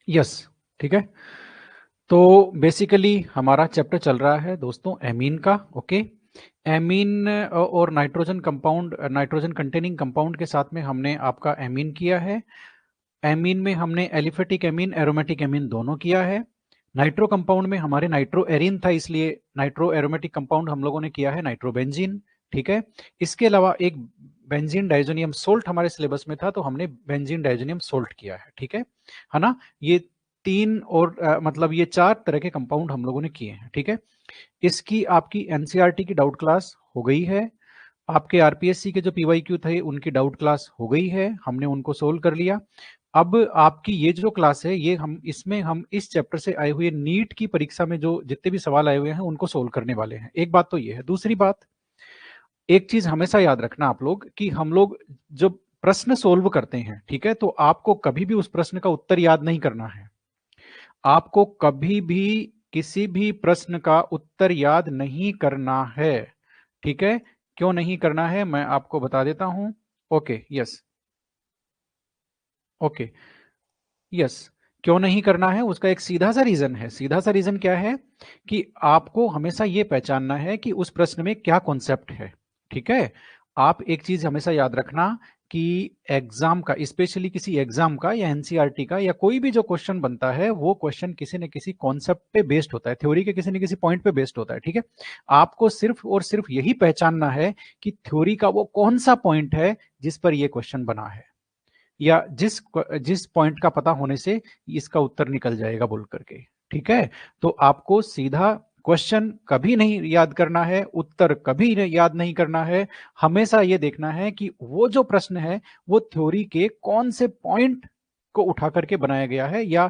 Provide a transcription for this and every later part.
Yes, ठीक है। तो बेसिकली हमारा चैप्टर चल रहा है दोस्तों एमीन का। ओके, एमीन और nitrogen compound, nitrogen containing compound के साथ में हमने आपका एमीन किया है। एमीन में हमने एलिफेटिक एमीन, एरोमेटिक एमीन दोनों किया है। नाइट्रो कंपाउंड में हमारे नाइट्रो एरिन था, इसलिए नाइट्रो एरोमेटिक कंपाउंड हम लोगों ने किया है नाइट्रोबेंजीन। ठीक है, इसके अलावा एक बेंजीन डाइजोनियम सोल्ट हमारे सिलेबस में था, तो हमने बेंजीन डाइजोनियम सोल्ट किया है ना। ये तीन और मतलब ये चार तरह के कंपाउंड हम लोगों ने किए हैं। ठीक है, इसकी आपकी एनसीईआरटी की डाउट क्लास हो गई है। आपके आरपीएससी के जो पीवाईक्यू थे उनकी डाउट क्लास हो गई है, हमने उनको सोल्व कर लिया। अब आपकी ये जो क्लास है, ये हम इसमें हम इस चैप्टर से आए हुए नीट की परीक्षा में जो जितने भी सवाल आए हुए हैं उनको सोल्व करने वाले हैं। एक बात तो ये है। दूसरी बात, एक चीज हमेशा याद रखना आप लोग कि हम लोग जब प्रश्न सोल्व करते हैं, ठीक है, तो आपको कभी भी उस प्रश्न का उत्तर याद नहीं करना है। आपको कभी भी किसी भी प्रश्न का उत्तर याद नहीं करना है। ठीक है, क्यों नहीं करना है मैं आपको बता देता हूं। ओके, यस, ओके, यस, क्यों नहीं करना है उसका एक सीधा सा रीजन है। सीधा सा रीजन क्या है कि आपको हमेशा यह पहचानना है कि उस प्रश्न में क्या कॉन्सेप्ट है। ठीक है, आप एक चीज हमेशा याद रखना कि एग्जाम का, स्पेशली किसी एग्जाम का या एनसीईआरटी का या कोई भी जो क्वेश्चन बनता है, वो क्वेश्चन किसी न किसी कॉन्सेप्ट पे बेस्ड होता है, थ्योरी के किसी न किसी पॉइंट पे बेस्ड होता है। ठीक है, आपको सिर्फ और सिर्फ यही पहचानना है कि थ्योरी का वो कौन सा पॉइंट है जिस पर यह क्वेश्चन बना है, या जिस जिस पॉइंट का पता होने से इसका उत्तर निकल जाएगा बोल करके। ठीक है, तो आपको सीधा क्वेश्चन कभी नहीं याद करना है, उत्तर कभी याद नहीं करना है। हमेशा यह देखना है कि वो जो प्रश्न है वो थ्योरी के कौन से पॉइंट को उठा करके बनाया गया है, या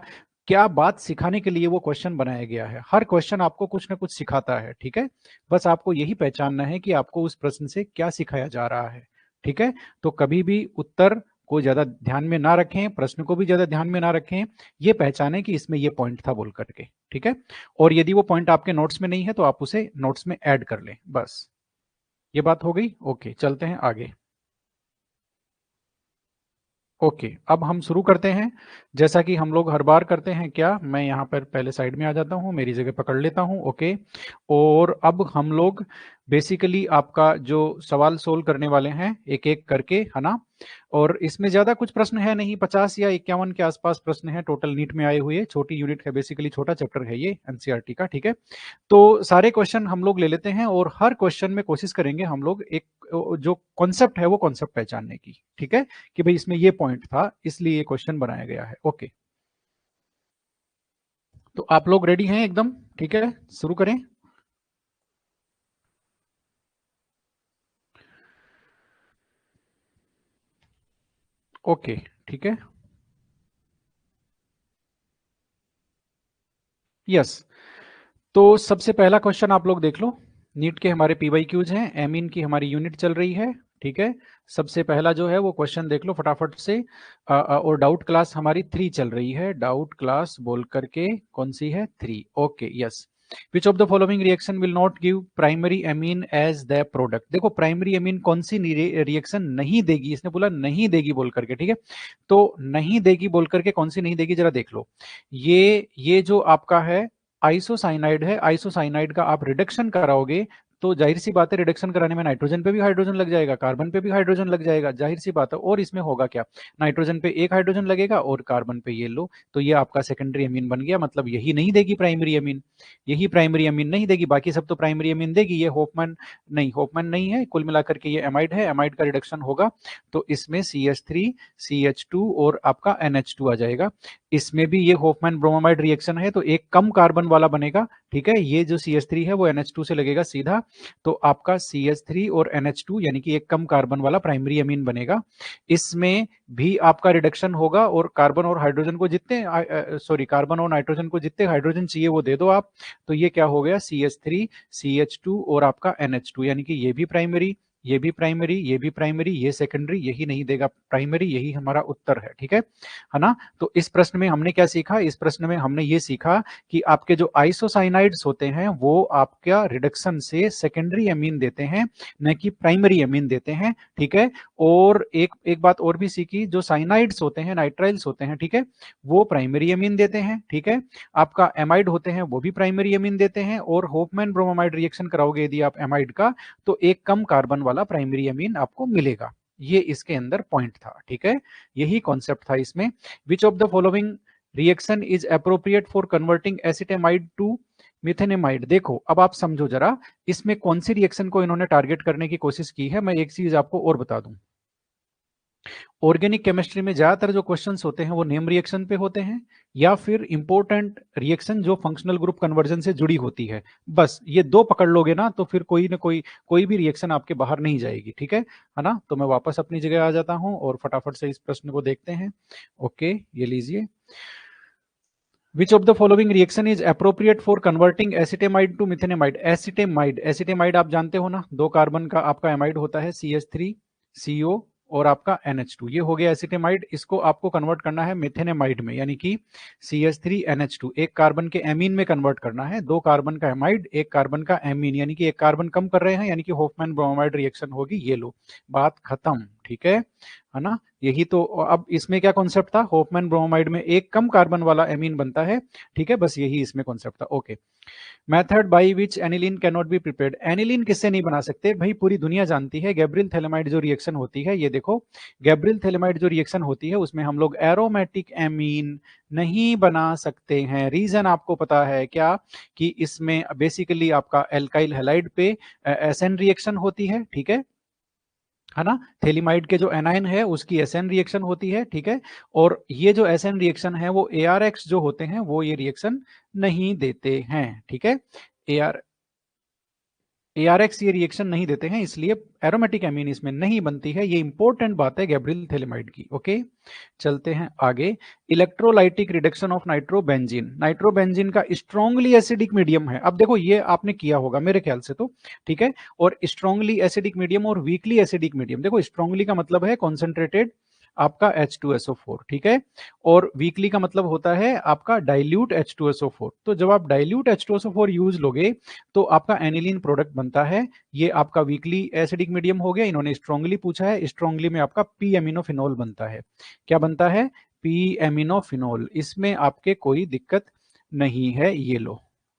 क्या बात सिखाने के लिए वो क्वेश्चन बनाया गया है। हर क्वेश्चन आपको कुछ ना कुछ सिखाता है। ठीक है, बस आपको यही पहचानना है कि आपको उस प्रश्न से क्या सिखाया जा रहा है। ठीक है, तो कभी भी उत्तर को ज्यादा ध्यान में ना रखें, प्रश्न को भी ज्यादा ध्यान में ना रखें, ये पहचानें कि इसमें ये पॉइंट था बोल करके। ठीक है, और यदि वो पॉइंट आपके नोट्स में नहीं है तो आप उसे नोट्स में ऐड कर लें। बस ये बात हो गई। ओके, चलते हैं आगे। ओके, अब हम शुरू करते हैं। जैसा कि हम लोग हर बार करते हैं, क्या मैं यहाँ पर पहले साइड में आ जाता हूँ, मेरी जगह पकड़ लेता हूँ। ओके, और अब हम लोग बेसिकली आपका जो सवाल सोल्व करने वाले हैं एक एक करके, है ना। और इसमें ज्यादा कुछ प्रश्न है नहीं, 50 या 51 के आसपास प्रश्न है टोटल नीट में आए हुए। छोटी यूनिट है, बेसिकली छोटा चैप्टर है ये एनसीईआरटी का। ठीक है, तो सारे क्वेश्चन हम लोग ले लेते हैं और हर क्वेश्चन में कोशिश करेंगे हम लोग एक जो कॉन्सेप्ट है वो कॉन्सेप्ट पहचानने की। ठीक है, कि भाई इसमें ये पॉइंट था इसलिए ये क्वेश्चन बनाया गया है। ओके, तो आप लोग रेडी हैं एकदम? ठीक है, शुरू करें। ओके, ठीक है, यस। तो सबसे पहला क्वेश्चन आप लोग देख लो। नीट के हमारे पीवाईक्यूज हैं, एमीन की हमारी यूनिट चल रही है। ठीक है, सबसे पहला जो है वो क्वेश्चन देख लो फटाफट से। और डाउट क्लास हमारी 3 चल रही है, डाउट क्लास बोल करके कौन सी है? 3। Okay, yes. Which of the following reaction will not give primary amine as the product? देखो प्राइमरी एमीन कौन सी रिएक्शन नहीं देगी, इसने बोला नहीं देगी बोल करके। ठीक है, तो नहीं देगी बोल करके कौन सी नहीं देगी जरा देख लो। ये जो आपका है आइसोसाइनाइड है, आइसोसाइनाइड का आप रिडक्शन कराओगे तो जाहिर सी बात है रिडक्शन कराने में नाइट्रोजन पे भी हाइड्रोजन लग जाएगा, कार्बन पे भी हाइड्रोजन लग जाएगा, जाहिर सी बात है। और इसमें होगा क्या, नाइट्रोजन पे एक हाइड्रोजन लगेगा और कार्बन पे ये लो, तो ये आपका सेकेंडरी अमीन बन गया। मतलब यही नहीं देगी प्राइमरी अमीन, यही प्राइमरी अमीन नहीं देगी, बाकी सब तो प्राइमरी अमीन देगी। ये होफमैन नहीं, होफमैन नहीं है, कुल मिलाकर के ये एमाइड है, एमाइड का रिडक्शन होगा तो इसमें CH3 CH2 और आपका NH2 आ जाएगा। इसमें भी ये होफमैन ब्रोमाइड रिएक्शन है तो एक कम कार्बन वाला बनेगा। ठीक है, ये जो CH3 है वो NH2 से लगेगा सीधा, तो आपका CH3 और NH2 यानी कि एक कम कार्बन वाला प्राइमरी अमीन बनेगा। इसमें भी आपका रिडक्शन होगा और कार्बन और हाइड्रोजन को जितने सॉरी कार्बन और नाइट्रोजन को जितने हाइड्रोजन चाहिए वो दे दो आप, तो ये क्या हो गया CH3 CH2 और आपका NH2 यानी कि ये भी प्राइमरी, ये भी प्राइमरी, ये भी प्राइमरी, ये सेकेंडरी, यही नहीं देगा प्राइमरी, यही हमारा उत्तर है, ठीक है ना। तो इस प्रश्न में हमने क्या सीखा, इस प्रश्न में हमने ये सीखा कि आपके जो आइसोसाइनाइड्स होते हैं वो आपका रिडक्शन से सेकेंडरी एमीन देते हैं, न कि प्राइमरी एमीन देते हैं, ठीक है। और एक बात और भी सीखी, जो साइनाइड्स होते हैं, नाइट्राइल्स होते हैं, ठीक है, वो प्राइमरी एमीन देते हैं, ठीक है। आपका एमाइड होते हैं वो भी प्राइमरी एमीन देते हैं, और होफमैन ब्रोमाइड रिएक्शन कराओगे यदि आप एमाइड का, तो एक कम कार्बन वाला प्राइमरी एमीन आपको मिलेगा। ये इसके अंदर पॉइंट था, ठीक है, यही कॉन्सेप्ट था इसमें। Which of the following reaction is appropriate for converting acetamide to methanamide. देखो अब आप समझो जरा, इसमें कौन सी रिएक्शन को इन्होंने टारगेट करने की कोशिश की है। मैं एक चीज आपको और बता दूं, ऑर्गेनिक केमिस्ट्री में ज्यादातर जो क्वेश्चंस होते हैं वो नेम रिएक्शन पे होते हैं, या फिर इंपॉर्टेंट रिएक्शन जो फंक्शनल ग्रुप कन्वर्जन से जुड़ी होती है। बस ये दो पकड़ लोगे ना तो फिर कोई ना कोई भी रिएक्शन आपके बाहर नहीं जाएगी, ठीक है ना। तो मैं वापस अपनी जगह आ जाता हूं और फटाफट से इस प्रश्न को देखते हैं। ओके, ये लीजिए, Which of the following reaction is appropriate for converting acetamide to methenamide? Acetamide आप जानते हो ना, 2 कार्बन का आपका एमाइड होता है CH3CO और आपका NH2, ये हो गया एसिटेमाइड। इसको आपको कन्वर्ट करना है मेथेनेमाइड में, यानी कि CH3NH2, एक कार्बन के एमीन में कन्वर्ट करना है। 2 कार्बन का एमाइड, 1 कार्बन का एमीन, यानी कि 1 कार्बन कम कर रहे हैं, यानी कि होफमैन ब्रोमाइड रिएक्शन होगी। ये लो, बात खत्म, ठीक है ना। यही तो अब इसमें क्या कॉन्सेप्ट था, होफमैन ब्रोमाइड में एक कम कार्बन वाला एमीन बनता है, ठीक है, बस यही इसमें कॉन्सेप्ट था। Okay, method by which aniline can not be prepared. Aniline किससे नहीं बना सकते भाई, पूरी दुनिया जानती है। गैब्रियल थैलेमाइड जो रिएक्शन होती है, ये देखो, गैब्रियल थैलेमाइड जो रिएक्शन होती है उसमें हम लोग एरोमेटिक एमीन नहीं बना सकते हैं। रीजन आपको पता है क्या, कि इसमें बेसिकली आपका एल्काइल हैलाइड पे एसएन रिएक्शन होती है ना। थेलिमाइड के जो एनाइन है उसकी एसएन रिएक्शन होती है, ठीक है। और ये जो एसएन रिएक्शन है वो एआरएक्स जो होते हैं वो ये रिएक्शन नहीं देते हैं, ठीक है। एआरएक्स ये रिएक्शन नहीं देते हैं, इसलिए एरोमेटिक एमीन इसमें नहीं बनती है। ये इंपॉर्टेंट बात है गैब्रियल थैलेमाइड की। ओके, चलते हैं आगे। Electrolytic reduction of nitrobenzene. Nitrobenzene का स्ट्रांगली एसिडिक मीडियम है। अब देखो ये आपने किया होगा मेरे ख्याल से तो, ठीक है। और स्ट्रांगली एसिडिक मीडियम और वीकली एसिडिक मीडियम, देखो स्ट्रांगली का मतलब है कॉन्सेंट्रेटेड आपका H2SO4, ठीक है, और वीकली का मतलब होता है आपका डाइल्यूट H2SO4। तो जब आप डाइल्यूट H2SO4 यूज लोगे तो आपका एनिलीन प्रोडक्ट बनता है। ये आपका वीकली एसिडिक मीडियम हो गया। इन्होंने स्ट्रांगली पूछा है, स्ट्रांगली में आपका पी एमिनोफिनोल बनता है। क्या बनता है, पी एमिनोफिनोल। इसमें आपके कोई दिक्कत नहीं है, ये लो,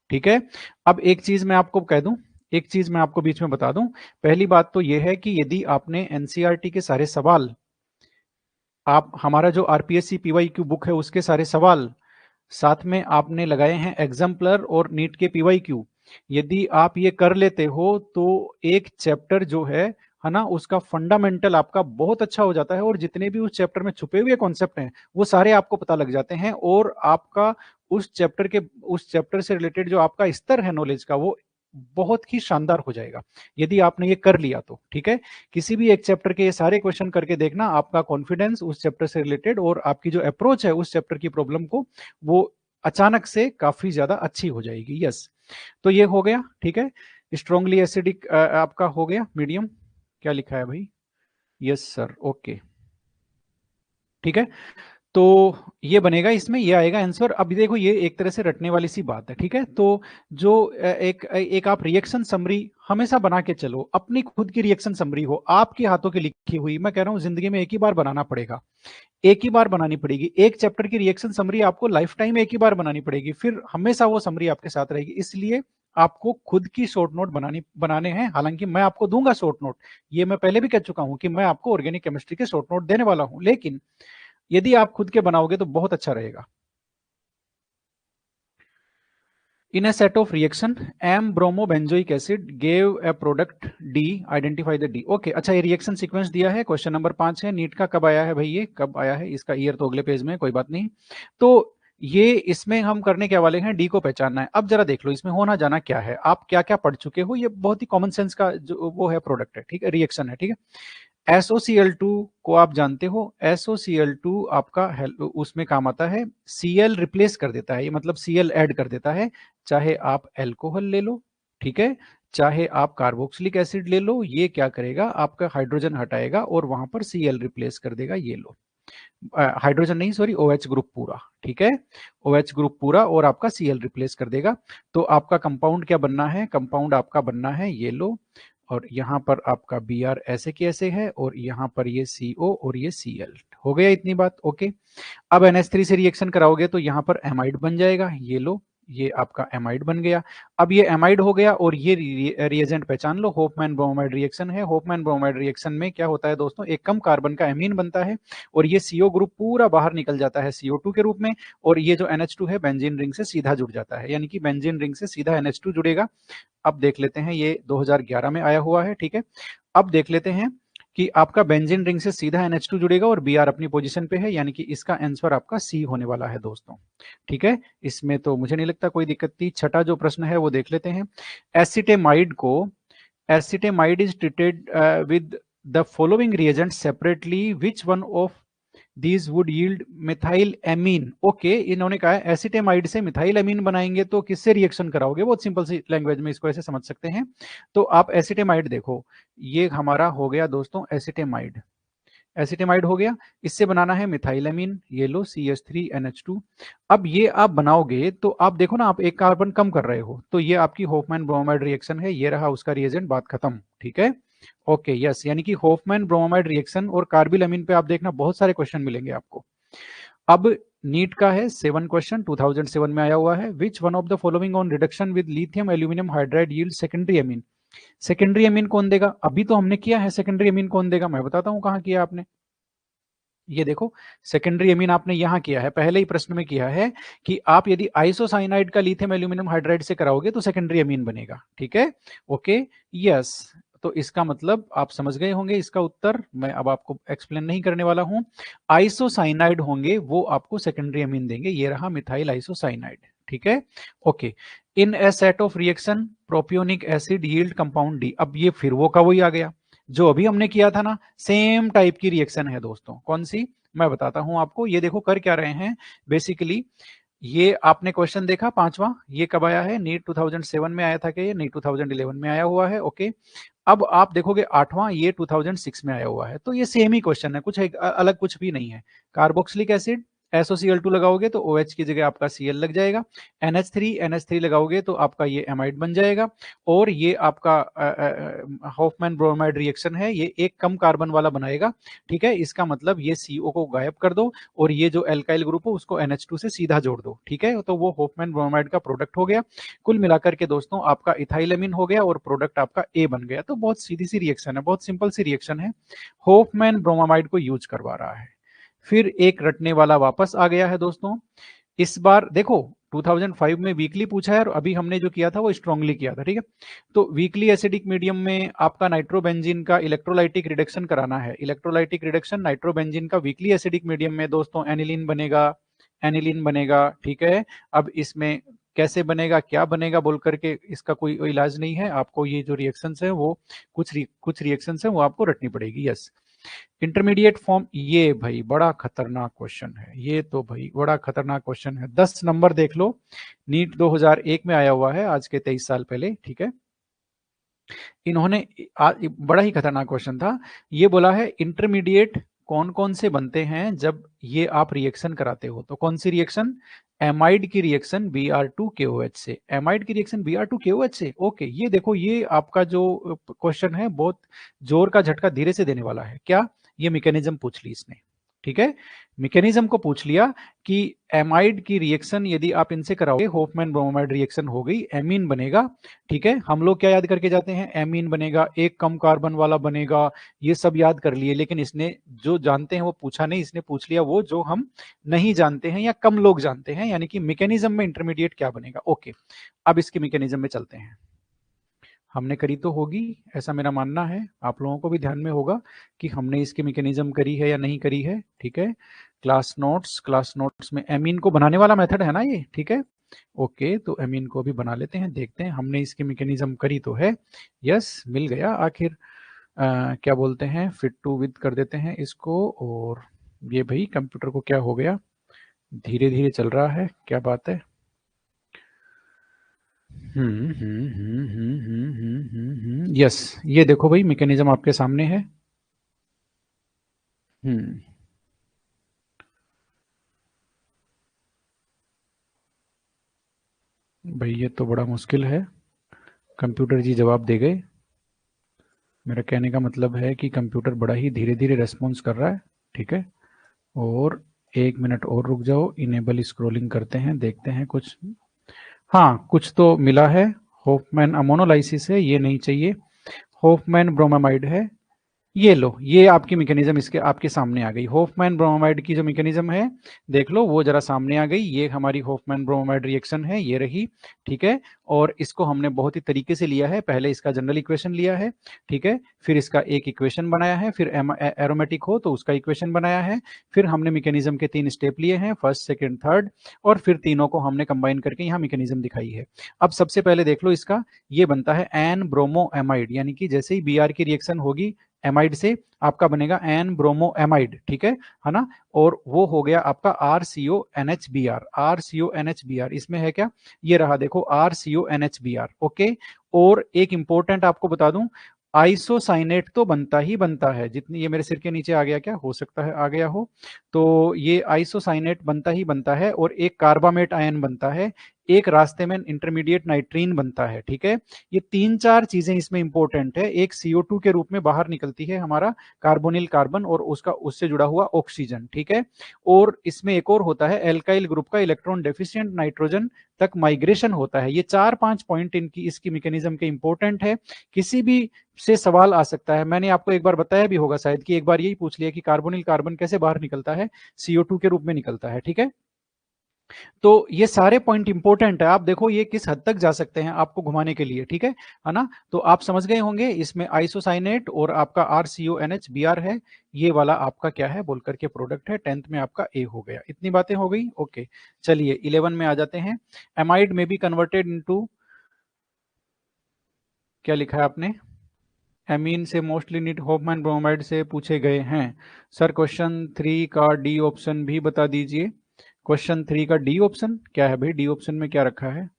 ठीक है। अब एक चीज मैं आपको कह दूं, एक चीज मैं आपको बीच में बता दूं। पहली बात तो यह है कि यदि आपने एनसीईआरटी के सारे सवाल, आप हमारा जो आरपीएससी पीवाईक्यू बुक है उसके सारे सवाल साथ में आपने लगाए हैं एग्जाम्पलर और नीट के पीवाईक्यू, यदि आप ये कर लेते हो तो एक चैप्टर जो है ना, उसका फंडामेंटल आपका बहुत अच्छा हो जाता है। और जितने भी उस चैप्टर में छुपे हुए कॉन्सेप्ट हैं वो सारे आपको पता लग जाते हैं, और आपका उस चैप्टर से रिलेटेड जो आपका स्तर है नॉलेज का वो बहुत ही शानदार हो जाएगा यदि आपने ये कर लिया तो, ठीक है। किसी भी एक चैप्टर के ये सारे क्वेश्चन करके देखना, आपका कॉन्फिडेंस उस चैप्टर से रिलेटेड और आपकी जो अप्रोच है उस चैप्टर की प्रॉब्लम को, वो अचानक से काफी ज्यादा अच्छी हो जाएगी। यस, तो ये हो गया, ठीक है। स्ट्रांगली एसिडिक आपका हो गया मीडियम, क्या लिखा है भाई, यस सर, ओके, ठीक है। तो ये बनेगा, इसमें ये आएगा आंसर। अब देखो ये एक तरह से रटने वाली सी बात है, ठीक है। तो जो एक आप रिएक्शन समरी हमेशा बना के चलो, अपनी खुद की रिएक्शन समरी हो, आपके हाथों की लिखी हुई। मैं कह रहा हूं जिंदगी में एक ही बार बनाना पड़ेगा, एक ही बार बनानी पड़ेगी। एक चैप्टर की रिएक्शन समरी आपको लाइफ टाइम एक ही बार बनानी पड़ेगी, फिर हमेशा वो समरी आपके साथ रहेगी। इसलिए आपको खुद की शॉर्ट नोट बनाने हैं। हालांकि मैं आपको दूंगा शॉर्ट नोट, ये मैं पहले भी कह चुका हूं कि मैं आपको ऑर्गेनिक केमिस्ट्री के शॉर्ट नोट देने वाला हूं, लेकिन यदि आप खुद के बनाओगे तो बहुत अच्छा रहेगा। In a set of reaction, M bromobenzoic acid gave a product D. Identify the D. Okay, अच्छा, ये रिएक्शन सीक्वेंस दिया है, क्वेश्चन नंबर 5 है। नीट का कब आया है भाई, ये कब आया है, इसका ईयर तो अगले पेज में, कोई बात नहीं। तो ये इसमें हम करने के वाले हैं, डी को पहचानना है। अब जरा देख लो इसमें होना जाना क्या है, आप क्या क्या पढ़ चुके हो। ये बहुत ही कॉमन सेंस का जो वो है प्रोडक्ट है, ठीक है, रिएक्शन है, ठीक है। SOCl2 को आप जानते हो, SOCl2 आपका उसमें काम आता है, Cl रिप्लेस कर देता है, ये मतलब Cl ऐड कर देता है। चाहे आप एल्कोहल ले लो, ठीक है, चाहे आप कार्बोक्सिलिक एसिड ले लो, ये क्या करेगा, आपका हाइड्रोजन हटाएगा और वहां पर Cl रिप्लेस कर देगा। ये लो, हाइड्रोजन नहीं सॉरी, OH ग्रुप पूरा, ठीक है, OH ग्रुप पूरा और आपका Cl रिप्लेस कर देगा। तो आपका कंपाउंड क्या बनना है, कंपाउंड आपका बनना है ये लो, और यहां पर आपका Br ऐसे के ऐसे है, और यहां पर ये CO और ये Cl। हो गया इतनी बात, ओके। अब NH3 से रिएक्शन कराओगे तो यहां पर एमाइड बन जाएगा, ये लो, ये आपका एमाइड बन गया। अब ये एमाइड हो गया, और ये रिएजेंट पहचान लो, होफमैन ब्रोमाइड रिएक्शन है। होफमैन ब्रोमाइड रिएक्शन में क्या होता है दोस्तों, एक कम कार्बन का एमीन बनता है, और ये CO ग्रुप पूरा बाहर निकल जाता है CO2 के रूप में, और ये जो NH2 है बेंजीन रिंग से सीधा जुड़ जाता है, यानी कि बेंजीन रिंग से सीधा NH2 जुड़ेगा। अब देख लेते हैं, ये 2011 में आया हुआ है, ठीक है। अब देख लेते हैं कि आपका बेंजीन रिंग से सीधा NH2 जुड़ेगा और Br अपनी पोजीशन पे है, यानी कि इसका आंसर आपका C होने वाला है दोस्तों, ठीक है। इसमें तो मुझे नहीं लगता कोई दिक्कत थी। छठा जो प्रश्न है वो देख लेते हैं। Acetamide is treated with the following reagent separately, which one of these would yield methyl amine. Okay, इन्होंने कहा है एसिटेमाइड से मिथाइल एमीन बनाएंगे, तो किससे रिएक्शन कराओगे, बहुत सिंपल सी लैंग्वेज में इसको ऐसे समझ सकते हैं। तो आप एसिटेमाइड देखो, ये हमारा हो गया दोस्तों एसिटेमाइड, एसिटेमाइड हो गया, इससे बनाना है मिथाइलएमीन, ये लो CH3NH2। अब ये आप बनाओगे तो आप देखो ना, आप एक कार्बन कम कर रहे हो, तो ये आपकी होफमैन ब्रोमाइड रिएक्शन है, ये रहा उसका रिएजेंट, बात खत्म, ठीक है। ओके यस, यानी कि होफमैन ब्रोमाइड रिएक्शन और कार्बिलएमीन पे आप देखना बहुत सारे क्वेश्चन मिलेंगे आपको। अब नीट का है 7 क्वेश्चन, 2007 में आया हुआ है। Which one of the following on reduction with lithium aluminium hydride yield secondary amine. Secondary amine कौन देगा, अभी तो हमने किया है, सेकेंडरी एमीन कौन देगा मैं बताता हूं कहां किया आपने। ये देखो, सेकेंडरी एमीन आपने यहां किया है, पहले ही प्रश्न में किया है कि आप यदि आइसोसाइनाइड का लिथियम एल्यूमिनियम हाइड्राइड से कराओगे तो सेकेंडरी एमीन बनेगा, ठीक है, ओके यस। तो इसका मतलब आप समझ गए होंगे इसका उत्तर, मैं अब आपको एक्सप्लेन नहीं करने वाला हूं। आइसोसाइनाइड होंगे वो आपको सेकेंडरी एमीन देंगे, ये रहा मिथाइल आइसोसाइनाइड, ठीक है, okay. In a set of reaction propionic acid yield compound D. अब ये फिर वो का वही आ गया जो अभी हमने किया था ना, सेम टाइप की रिएक्शन है दोस्तों। कौन सी, मैं बताता हूं आपको। ये देखो कर क्या रहे हैं बेसिकली, ये आपने क्वेश्चन देखा पांचवा, ये कब आया है, नीट 2007 में आया था कि ये नीट 2011 में आया हुआ है, ओके। अब आप देखोगे आठवां, ये 2006 में आया हुआ है, तो ये सेम ही क्वेश्चन है, कुछ अलग कुछ भी नहीं है। कार्बोक्सिलिक एसिड SOCl2 लगाओगे तो OH की जगह आपका Cl लग जाएगा, NH3 लगाओगे तो आपका ये एमाइड बन जाएगा, और ये आपका हॉफमैन ब्रोमाइड रिएक्शन है, ये एक कम कार्बन वाला बनाएगा, ठीक है। इसका मतलब ये CO को गायब कर दो और ये जो एल्काइल ग्रुप हो उसको NH2 से सीधा जोड़ दो, ठीक है, तो वो हॉफमैन ब्रोमाइड का प्रोडक्ट हो गया। कुल मिलाकर के दोस्तों आपका इथाइलएमीन हो गया और प्रोडक्ट आपका A बन गया। तो बहुत सीधी सी रिएक्शन है, बहुत सिंपल सी रिएक्शन है, हॉफमैन ब्रोमाइड को यूज करवा रहा है। फिर एक रटने वाला वापस आ गया है दोस्तों। इस बार देखो 2005 में वीकली पूछा है और अभी हमने जो किया था वो स्ट्रांगली किया था, ठीक है। तो वीकली एसिडिक मीडियम में आपका नाइट्रोबेंजीन का इलेक्ट्रोलाइटिक रिडक्शन कराना है, इलेक्ट्रोलाइटिक रिडक्शन नाइट्रोबेंजीन का वीकली एसिडिक मीडियम में दोस्तों एनिलीन बनेगा, एनिलीन बनेगा, ठीक है। अब इसमें कैसे बनेगा क्या बनेगा बोल करके इसका कोई इलाज नहीं है, आपको ये जो रिएक्शंस है वो कुछ रिएक्शंस है वो आपको रटनी पड़ेगी, यस। इंटरमीडिएट फॉर्म, ये भाई बड़ा खतरनाक क्वेश्चन है, ये तो भाई बड़ा खतरनाक क्वेश्चन है, 10 नंबर देख लो, नीट 2001 में आया हुआ है, आज के 23 साल पहले, ठीक है। इन्होंने बड़ा ही खतरनाक क्वेश्चन था, ये बोला है इंटरमीडिएट कौन कौन से बनते हैं जब ये आप रिएक्शन कराते हो, तो कौन सी रिएक्शन, एमाइड की रिएक्शन Br2KOH से, एमाइड की रिएक्शन Br2KOH से, ओके। ये देखो, ये आपका जो क्वेश्चन है बहुत जोर का झटका धीरे से देने वाला है, क्या, ये मैकेनिज्म पूछ ली इसने, ठीक है। मैकेनिज्म को पूछ लिया कि एमाइड की रिएक्शन यदि आप इनसे कराओगे, होफमैन ब्रोमाइड रिएक्शन हो गई, एमीन बनेगा, ठीक है। हम लोग क्या याद करके जाते हैं, एमीन बनेगा, एक कम कार्बन वाला बनेगा, ये सब याद कर लिए, लेकिन इसने जो जानते हैं वो पूछा नहीं, इसने पूछ लिया वो जो हम नहीं जानते हैं या कम लोग जानते हैं, यानी कि मैकेनिज्म में इंटरमीडिएट क्या बनेगा, ओके। अब इसके मैकेनिज्म में चलते हैं, हमने करी तो होगी ऐसा मेरा मानना है, आप लोगों को भी ध्यान में होगा कि हमने इसकी मैकेनिज्म करी है या नहीं करी है, ठीक है। क्लास नोट्स में एमीन को बनाने वाला मेथड है ना ये, ठीक है, ओके। तो एमीन को भी बना लेते हैं, देखते हैं हमने इसकी मैकेनिज्म करी तो है, यस मिल गया आखिर। क्या बोलते हैं, फिट टू विद कर देते हैं इसको, और ये भाई कंप्यूटर को क्या हो गया, धीरे धीरे चल रहा है, क्या बात है। यस, ये देखो भाई मैकेनिज्म आपके सामने है। भाई ये तो बड़ा मुश्किल है, कंप्यूटर जी जवाब दे गए। मेरा कहने का मतलब है कि कंप्यूटर बड़ा ही धीरे धीरे रेस्पॉन्स कर रहा है, ठीक है। और 1 मिनट और रुक जाओ, इनेबल स्क्रॉलिंग करते हैं, देखते हैं कुछ। हाँ, कुछ तो मिला है। होफमैन अमोनोलाइसिस है, ये नहीं चाहिए। होफमैन ब्रोमामाइड है, ये लो, ये आपकी मैकेनिज्म इसके आपके सामने आ गई। होफमैन ब्रोमामाइड की जो मैकेनिज्म है, देख लो वो जरा सामने आ गई। ये हमारी होफमैन ब्रोमामाइड रिएक्शन है, ये रही, ठीक है। और इसको हमने बहुत ही तरीके से लिया है। पहले इसका जनरल इक्वेशन लिया है, ठीक है, फिर इसका एक इक्वेशन बनाया है, फिर एरोमेटिक हो तो उसका इक्वेशन बनाया है, फिर हमने मैकेनिज्म के 3 स्टेप लिए हैं, फर्स्ट सेकेंड थर्ड, और फिर तीनों को हमने कंबाइन करके यहाँ मैकेनिज्म दिखाई है। अब सबसे पहले देख लो इसका, ये बनता है एन ब्रोमो एमाइड, यानी कि जैसे ही Br की रिएक्शन होगी एमाइड से, आपका बनेगा एन ब्रोमो एमाइड, ठीक है ना। और वो हो गया आपका RCONHBr। इसमें है क्या, ये रहा देखो RCONHBr, ओके। और एक इंपॉर्टेंट आपको बता दूं, आइसोसाइनेट तो बनता ही बनता है। जितनी, ये मेरे सिर के नीचे आ गया, क्या हो सकता है आ गया हो, तो ये आइसोसाइनेट बनता ही बनता है, और एक कार्बामेट आयन बनता है, एक रास्ते में इंटरमीडिएट नाइट्रीन बनता है, ठीक है। ये 3-4 चीजें इसमें इंपॉर्टेंट है। एक CO2 के रूप में बाहर निकलती है हमारा कार्बोनिल कार्बन, और उसका उससे जुड़ा हुआ ऑक्सीजन, ठीक है। और इसमें एक और होता है एल्काइल ग्रुप का इलेक्ट्रॉन डेफिशिएंट नाइट्रोजन तक माइग्रेशन होता है। ये 4-5 पॉइंट इनकी इसकी मैकेनिज्म के इंपॉर्टेंट है। किसी भी से सवाल आ सकता है। मैंने आपको एक बार बताया भी होगा शायद, कि एक बार यही पूछ लिया कि कार्बोनिल कार्बन कैसे बाहर निकलता है, CO2 के रूप में निकलता है, ठीक है। तो ये सारे पॉइंट इंपॉर्टेंट है। आप देखो ये किस हद तक जा सकते हैं आपको घुमाने के लिए, ठीक है ना। तो आप समझ गए होंगे, इसमें आइसोसाइनेट और आपका RCONHBr है, ये वाला आपका क्या है बोल करके प्रोडक्ट है। 10th में आपका A हो गया। इतनी बातें हो गई, ओके। चलिए 11 में आ जाते हैं। एमाइड में बी कन्वर्टेड इनटू, क्या लिखा है आपने, एमीन से मोस्टली नीट होफमैन ब्रोमाइड से पूछे गए हैं। सर क्वेश्चन 3 का डी ऑप्शन भी बता दीजिए। क्वेश्चन 3 का डी ऑप्शन क्या है भाई, डी ऑप्शन में क्या रखा है?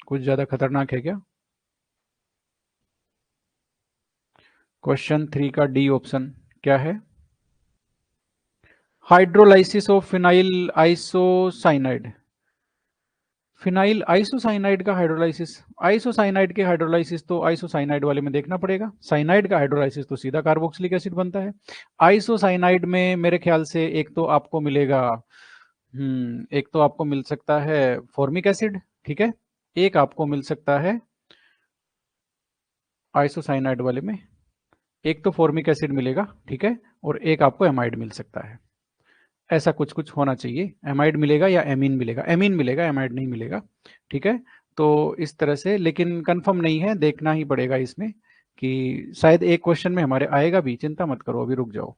कुछ ज्यादा खतरनाक है क्या? क्वेश्चन 3 का डी ऑप्शन क्या है? Hydrolysis of phenyl isocyanide. Phenyl isocyanide का हाइड्रोलाइसिस, आइसोसाइनाइड के हाइड्रोलाइसिस तो आइसोसाइनाइड वाले में देखना पड़ेगा। साइनाइड का हाइड्रोलाइसिस तो सीधा कार्बोक्सिलिक एसिड बनता है। आइसोसाइनाइड में मेरे ख्याल से एक तो आपको मिलेगा, एक तो आपको मिल सकता है फॉर्मिक एसिड, ठीक है। एक आपको मिल सकता है आइसोसाइनाइड वाले में, एक तो फॉर्मिक एसिड मिलेगा, ठीक है, और एक आपको एमाइड मिल सकता है। ऐसा कुछ कुछ होना चाहिए, एमाइड मिलेगा या एमीन मिलेगा, एमीन मिलेगा, एमाइड नहीं मिलेगा, ठीक है। तो इस तरह से, लेकिन कंफर्म नहीं है, देखना ही पड़ेगा इसमें, कि शायद एक क्वेश्चन में हमारे आएगा भी, चिंता मत करो, अभी रुक जाओ।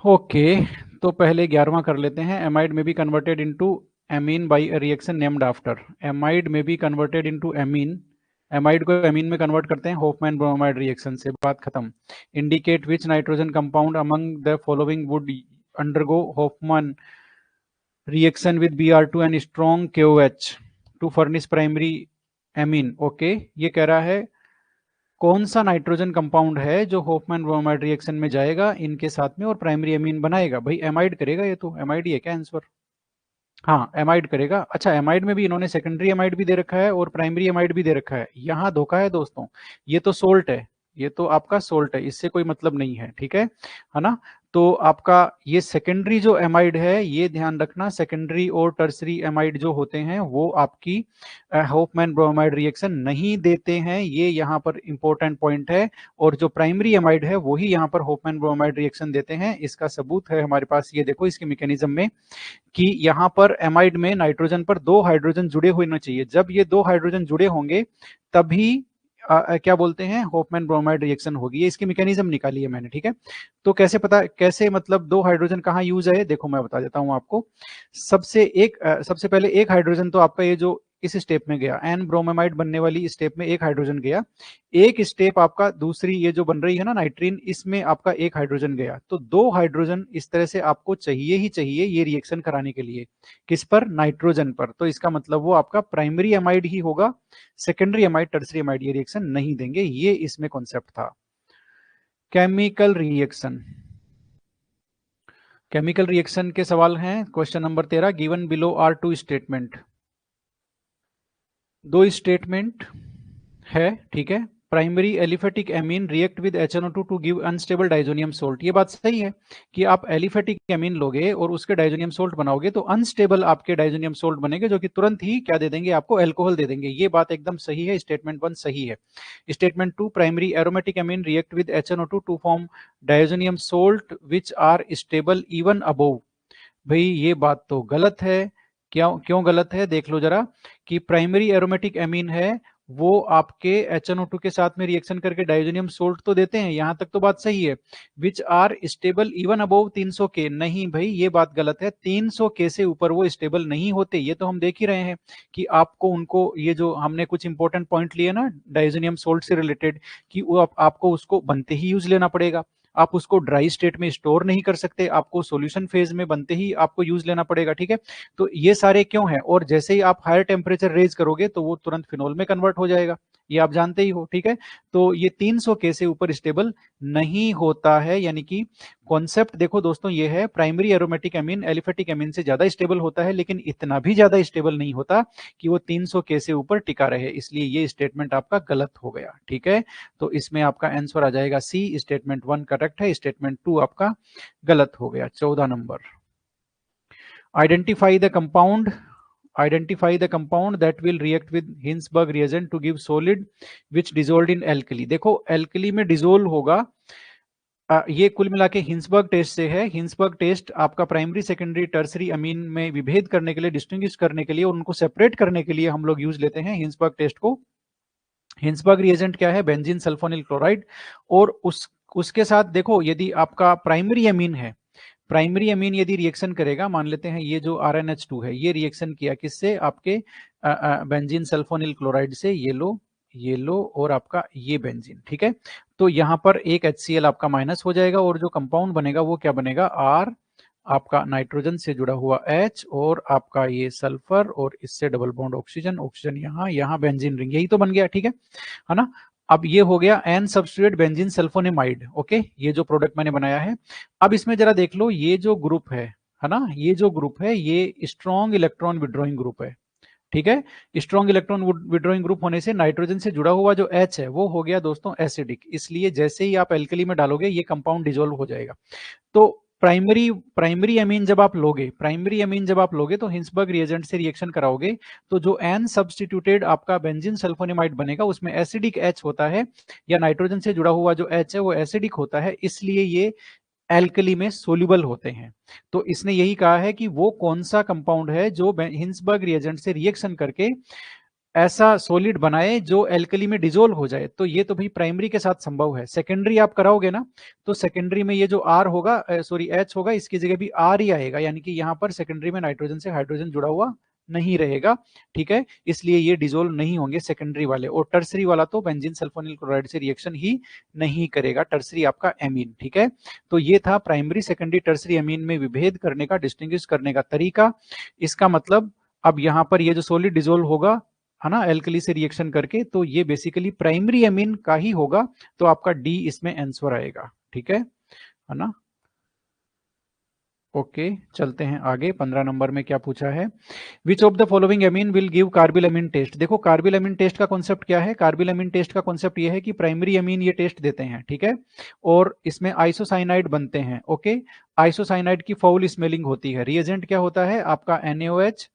ओके, तो पहले 11वां कर लेते हैं। एमाइड में be converted into amine by a reaction named after. Amide में be converted into amine, amide को एमीन में कन्वर्ट करते हैं होफमैन ब्रोमाइड रिएक्शन से, बात खत्म। Indicate which nitrogen compound among the following would undergo Hofmann reaction with Br2 and strong KOH to furnish primary amine. Okay, ये कह रहा है कौन सा नाइट्रोजन कंपाउंड है जो होफमैन ब्रोमाइड रिएक्शन में जाएगा इनके साथ में और प्राइमरी एमीन बनाएगा। भाई एमाइड करेगा, ये तो एमाइड ही है क्या आंसर? हाँ, एमाइड करेगा। अच्छा, एमाइड में भी इन्होंने सेकेंडरी एमाइड भी दे रखा है और प्राइमरी एमाइड भी दे रखा है। यहाँ धोखा है दोस्तों, ये तो सोल्ट है, ये तो आपका सोल्ट है, इससे कोई मतलब नहीं है, ठीक है ना। तो आपका ये सेकेंडरी जो एमाइड है, ये ध्यान रखना, सेकेंडरी और टर्सरी एमाइड जो होते हैं वो आपकी होफमैन ब्रोमाइड रिएक्शन नहीं देते हैं, ये यहाँ पर इंपॉर्टेंट पॉइंट है। और जो प्राइमरी एमाइड है वही यहाँ पर होफमैन ब्रोमाइड रिएक्शन देते हैं। इसका सबूत है हमारे पास, ये देखो इसके मैकेनिज्म में, कि यहाँ पर एमाइड में नाइट्रोजन पर 2 हाइड्रोजन जुड़े होने चाहिए। जब ये 2 हाइड्रोजन जुड़े होंगे तभी क्या बोलते हैं, होफमैन ब्रोमाइड रिएक्शन होगी। ये इसकी मैकेनिज्म निकाली है मैंने, ठीक है। तो कैसे पता, कैसे मतलब 2 हाइड्रोजन कहाँ यूज है, देखो मैं बता देता हूँ आपको। सबसे पहले एक हाइड्रोजन तो आपका ये जो इस स्टेप में गया, एन ब्रोमेमाइड बनने वाली स्टेप में एक हाइड्रोजन गया, एक स्टेप आपका दूसरी ये जो बन रही है ना नाइट्रीन, इसमें आपका एक हाइड्रोजन गया, तो 2 हाइड्रोजन इस तरह से आपको चाहिए ही चाहिए ये रिएक्शन कराने के लिए। किस पर? नाइट्रोजन पर। तो इसका मतलब वो आपका प्राइमरी एमाइड ही होगा, सेकेंडरी एमाइड टर्सरी एमाइड ये रिएक्शन नहीं देंगे, ये इसमें कॉन्सेप्ट था। केमिकल रिएक्शन, केमिकल रिएक्शन के सवाल हैं। Question number 13, given below are 2 statement. 2 statement है, ठीक है। Primary aliphatic amine react with HNO2 to give unstable diazonium salt. ये बात सही है कि आप एलिफेटिक एमीन लोगे और उसके डाइजोनियम सोल्ट बनाओगे तो अनस्टेबल आपके डाइजोनियम सोल्ट बनेंगे, जो कि तुरंत ही क्या दे देंगे आपको? अल्कोहल दे देंगे। ये बात एकदम सही है, स्टेटमेंट 1 सही है। Statement 2, primary aromatic amine react with HNO2 to form diazonium salt which are stable even above. भाई ये बात तो गलत है। क्यों गलत है? देख लो जरा कि प्राइमरी एरोमेटिक एमीन है, वो आपके HNO2 के साथ में रिएक्शन करके डाइजोनियम सोल्ट तो देते हैं, यहां तक तो बात सही है। Which are stable even above 300 के, नहीं भाई ये बात गलत है। 300 के से ऊपर वो स्टेबल नहीं होते, ये तो हम देख ही रहे हैं कि आपको उनको, ये जो हमने कुछ इंपॉर्टेंट पॉइंट लिए ना डाइजोनियम सोल्ट से रिलेटेड, कि वो आपको उसको बनते ही यूज लेना पड़ेगा, आप उसको ड्राई स्टेट में स्टोर नहीं कर सकते, आपको सॉल्यूशन फेज में बनते ही आपको यूज लेना पड़ेगा, ठीक है। तो ये सारे क्यों है, और जैसे ही आप हायर टेम्परेचर रेज करोगे तो वो तुरंत फिनोल में कन्वर्ट हो जाएगा, ये आप जानते ही हो, ठीक है। तो ये 300 के से ऊपर स्टेबल नहीं होता है, यानी कि कॉन्सेप्ट देखो दोस्तों ये है, primary aromatic amine aliphatic amine से ज्यादा स्टेबल होता है, लेकिन इतना भी ज्यादा स्टेबल नहीं होता कि वो 300 के से ऊपर टिका रहे, इसलिए ये स्टेटमेंट आपका गलत हो गया, ठीक है। तो इसमें आपका आंसर आ जाएगा सी, स्टेटमेंट 1 करेक्ट है, स्टेटमेंट 2 आपका गलत हो गया। 14 number, identify the compound, identify the compound that will react with Hinsberg reagent to give solid which dissolved in alkali। देखो alkali में डिसोल्व होगा, ये कुल मिला के हिंसबर्ग टेस्ट से है। हिंसबर्ग टेस्ट आपका प्राइमरी सेकेंडरी टर्सरी अमीन में विभेद करने के लिए, डिस्टिंग्विश करने के लिए, उनको सेपरेट करने के लिए हम लोग यूज लेते हैं हिंसबर्ग टेस्ट को। हिंसबर्ग रिएजेंट क्या है? Benzene sulphonyl chloride. और उसके साथ देखो यदि आपका प्राइमरी अमीन है, प्राइमरी अमीन यदि रिएक्शन करेगा, मान लेते हैं ये जो RnH2 है ये रिएक्शन किया किससे? आपके बेंजीन सल्फोनिल क्लोराइड से, ये लो और आपका ये बेंजीन, ठीक है। तो यहां पर एक HCl आपका माइनस हो जाएगा और जो कंपाउंड बनेगा वो क्या बनेगा? R, आपका नाइट्रोजन से जुड़ा हुआ H और आपका ये सल्फर और इससे डबल बॉन्ड ऑक्सीजन, ऑक्सीजन यहाँ बेंजीन रिंग, यही तो बन गया, ठीक है ना। अब ये हो गया N substitute benzene sulphonamide, okay, ये जो प्रोडक्ट मैंने बनाया है। अब इसमें जरा देख लो, ये जो ग्रुप है ना, ये जो ग्रुप है ये स्ट्रॉन्ग इलेक्ट्रॉन विड्रॉइंग ग्रुप है, ठीक है। स्ट्रॉन्ग इलेक्ट्रॉन विड्रॉइंग ग्रुप होने से नाइट्रोजन से जुड़ा हुआ जो H है वो हो गया दोस्तों एसिडिक, इसलिए जैसे ही आप एल्कली में डालोगे ये कंपाउंड डिसॉल्व हो जाएगा। तो प्राइमरी अमीन जब आप लोगे तो हिंसबर्ग रिएजेंट से रिएक्शन कराओगे तो जो एन सब्स्टिट्यूटेड आपका बेंजीन सल्फोनेमाइड बनेगा उसमें एसिडिक H होता है, या नाइट्रोजन से जुड़ा हुआ जो H है वो एसिडिक होता है, इसलिए ये एल्कली में सोल्यूबल होते हैं। तो इसने यही कहा है कि वो कौन सा कंपाउंड है जो हिंसबर्ग रिएजेंट से रिएक्शन करके ऐसा सॉलिड बनाए जो एल्कली में डिसोल्व हो जाए। तो ये तो भाई प्राइमरी के साथ संभव है, सेकेंडरी आप कराओगे ना तो सेकेंडरी में ये जो R होगा, सॉरी H होगा, इसकी जगह भी R ही आएगा, यानी कि यहां पर सेकेंडरी में नाइट्रोजन से हाइड्रोजन जुड़ा हुआ नहीं रहेगा, ठीक है। इसलिए ये डिसोल्व नहीं होंगे सेकेंडरी वाले, और टर्सरी वाला तो बेंजीन सल्फोनिल क्लोराइड से रिएक्शन ही नहीं करेगा, टर्सरी आपका एमीन, ठीक है। तो ये था प्राइमरी सेकेंडरी टर्सरी एमीन में विभेद करने का, डिस्टिंग्विश करने का तरीका। इसका मतलब अब यहां पर ये जो सॉलिड डिसोल्व होगा है ना एल्कली से रिएक्शन करके, तो ये बेसिकली प्राइमरी एमीन का ही होगा, तो आपका डी इसमें आंसर आएगा, ठीक है ना। ओके चलते हैं आगे। 15 नंबर में क्या पूछा है? Which of the following amine will give carbyl test. देखो कार्बिल टेस्ट का कॉन्सेप्ट क्या है? कार्बिल टेस्ट का कॉन्सेप्ट ये है कि प्राइमरी एमीन ये टेस्ट देते हैं, ठीक है, और इसमें आइसोसाइनाइड बनते हैं, ओके। आइसोसाइनाइड की फाउल स्मेलिंग होती है, रिएजेंट क्या होता है आपका NaOH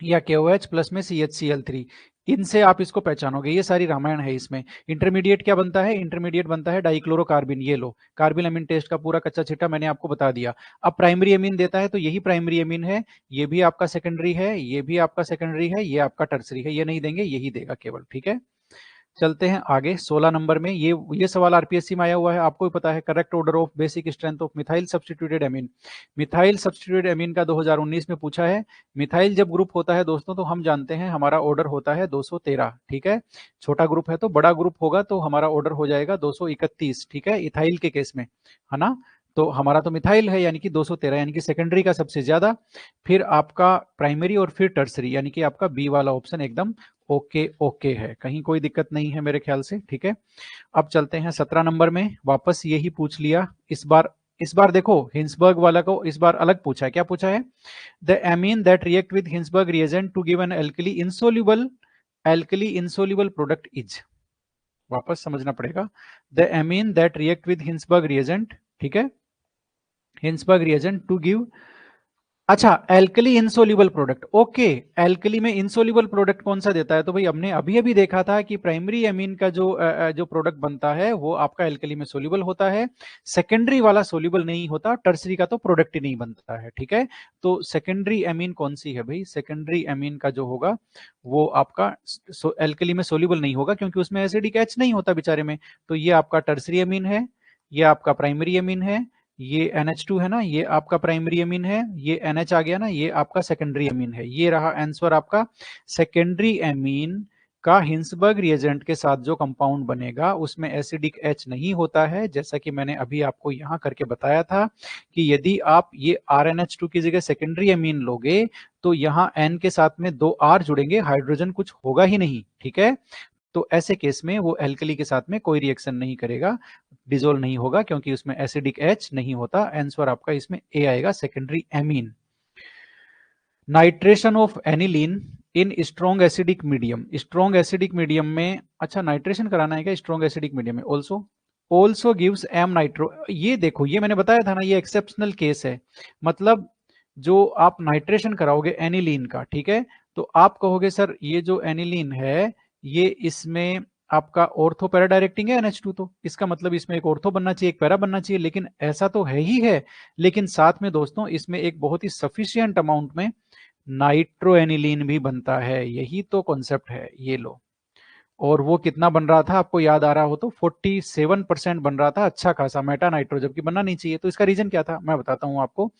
या KOH प्लस में CHCl3, इनसे आप इसको पहचानोगे, ये सारी रामायण है इसमें। इंटरमीडिएट क्या बनता है? इंटरमीडिएट बनता है डाइक्लोरोकार्बिन, ये लो कार्बिल अमीन टेस्ट का पूरा कच्चा छिट्टा मैंने आपको बता दिया। अब प्राइमरी अमीन देता है तो यही प्राइमरी अमीन है, ये भी आपका सेकेंडरी है, ये भी आपका सेकेंडरी है, ये आपका टर्सरी है, ये नहीं देंगे, यही देगा केवल, ठीक है। चलते हैं आगे 16 नंबर में। ये सवाल आरपीएससी में आया हुआ है, आपको भी पता है। Correct order of basic strength of methyl substituted amine. Methyl substituted amine का 2019 में पूछा है। मिथाइल जब ग्रुप होता है दोस्तों तो हम जानते हैं हमारा ऑर्डर होता है 213, ठीक है। छोटा ग्रुप है तो बड़ा ग्रुप होगा तो हमारा ऑर्डर हो जाएगा 231, ठीक है, इथाइल के केस में, है ना। तो हमारा तो मिथाइल है यानी कि 213, यानी कि सेकेंडरी का सबसे ज्यादा, फिर आपका प्राइमरी और फिर टर्सरी, यानी कि आपका बी वाला ऑप्शन एकदम ओके ओके है, कहीं कोई दिक्कत नहीं है मेरे ख्याल से, ठीक है। अब चलते हैं 17 नंबर में, वापस यही पूछ लिया इस बार देखो हिंसबर्ग वाला को इस बार अलग पूछा है। क्या पूछा है? The amine that react with Hinsberg reagent to give an alkali insoluble product is. वापस समझना पड़ेगा। The amine that react with Hinsberg reagent, ठीक है, हिंसबर्ग रिएजेंट टू गिव, अच्छा alkali insoluble product, okay. Alkali में इंसोल्यूबल प्रोडक्ट कौन सा देता है? तो भाई हमने अभी अभी देखा था कि प्राइमरी एमीन का जो प्रोडक्ट बनता है वो आपका एल्कली में सोल्यूबल होता है, सेकेंडरी वाला सोल्यूबल नहीं होता, टर्सरी का तो प्रोडक्ट ही नहीं बनता है, ठीक है। तो सेकेंडरी एमीन कौन सी है भाई? सेकेंडरी एमीन का जो होगा वो आपका एल्कली में सोल्यूबल नहीं होगा क्योंकि उसमें एसिडिक एच नहीं होता बेचारे में। तो ये आपका टर्सरी एमीन है, ये आपका प्राइमरी एमीन है, ये NH2 है ना, ये आपका प्राइमरी एमीन है, ये NH आ गया ना, ये आपका सेकेंडरी एमीन है। ये रहा आंसर आपका। सेकेंडरी एमीन का हिंसबर्ग रिएजेंट के साथ जो कंपाउंड बनेगा उसमें एसिडिक H नहीं होता है, जैसा कि मैंने अभी आपको यहां करके बताया था कि यदि आप ये RNH2 की जगह सेकेंडरी एमीन लोगे तो यहां N के साथ में 2 R जुड़ेंगे, हाइड्रोजन कुछ होगा ही नहीं, ठीक है। तो ऐसे केस में वो एल्कली के साथ में कोई रिएक्शन नहीं करेगा, डिजोल्व नहीं होगा क्योंकि उसमें एसिडिक एच नहीं होता। आंसर आपका इसमें ए आएगा, secondary amine. Nitration of aniline in strong acidic medium, strong acidic medium में, अच्छा नाइट्रेशन कराना है क्या स्ट्रॉन्ग एसिडिक मीडियम में? Also gives m nitro. ये देखो ये मैंने बताया था ना, ये एक्सेप्शनल केस है। मतलब जो आप नाइट्रेशन कराओगे एनिलीन का, ठीक है, तो आप कहोगे सर ये जो एनिलीन है ये इसमें आपका ऑर्थो पैरा डायरेक्टिंग है NH2, तो इसका मतलब इसमें एक ऑर्थो बनना चाहिए एक पैरा बनना चाहिए, लेकिन ऐसा तो है ही है। लेकिन साथ में दोस्तों इसमें एक बहुत ही सफिशियंट अमाउंट में नाइट्रोएनिलीन भी बनता है, यही तो कॉन्सेप्ट है। ये लो, और वो कितना बन रहा था आपको याद आ रहा हो तो 47% बन रहा था, अच्छा खासा मेटा नाइट्रो, जबकि बनना नहीं चाहिए। तो इसका रीजन क्या था मैं बताता हूं आपको।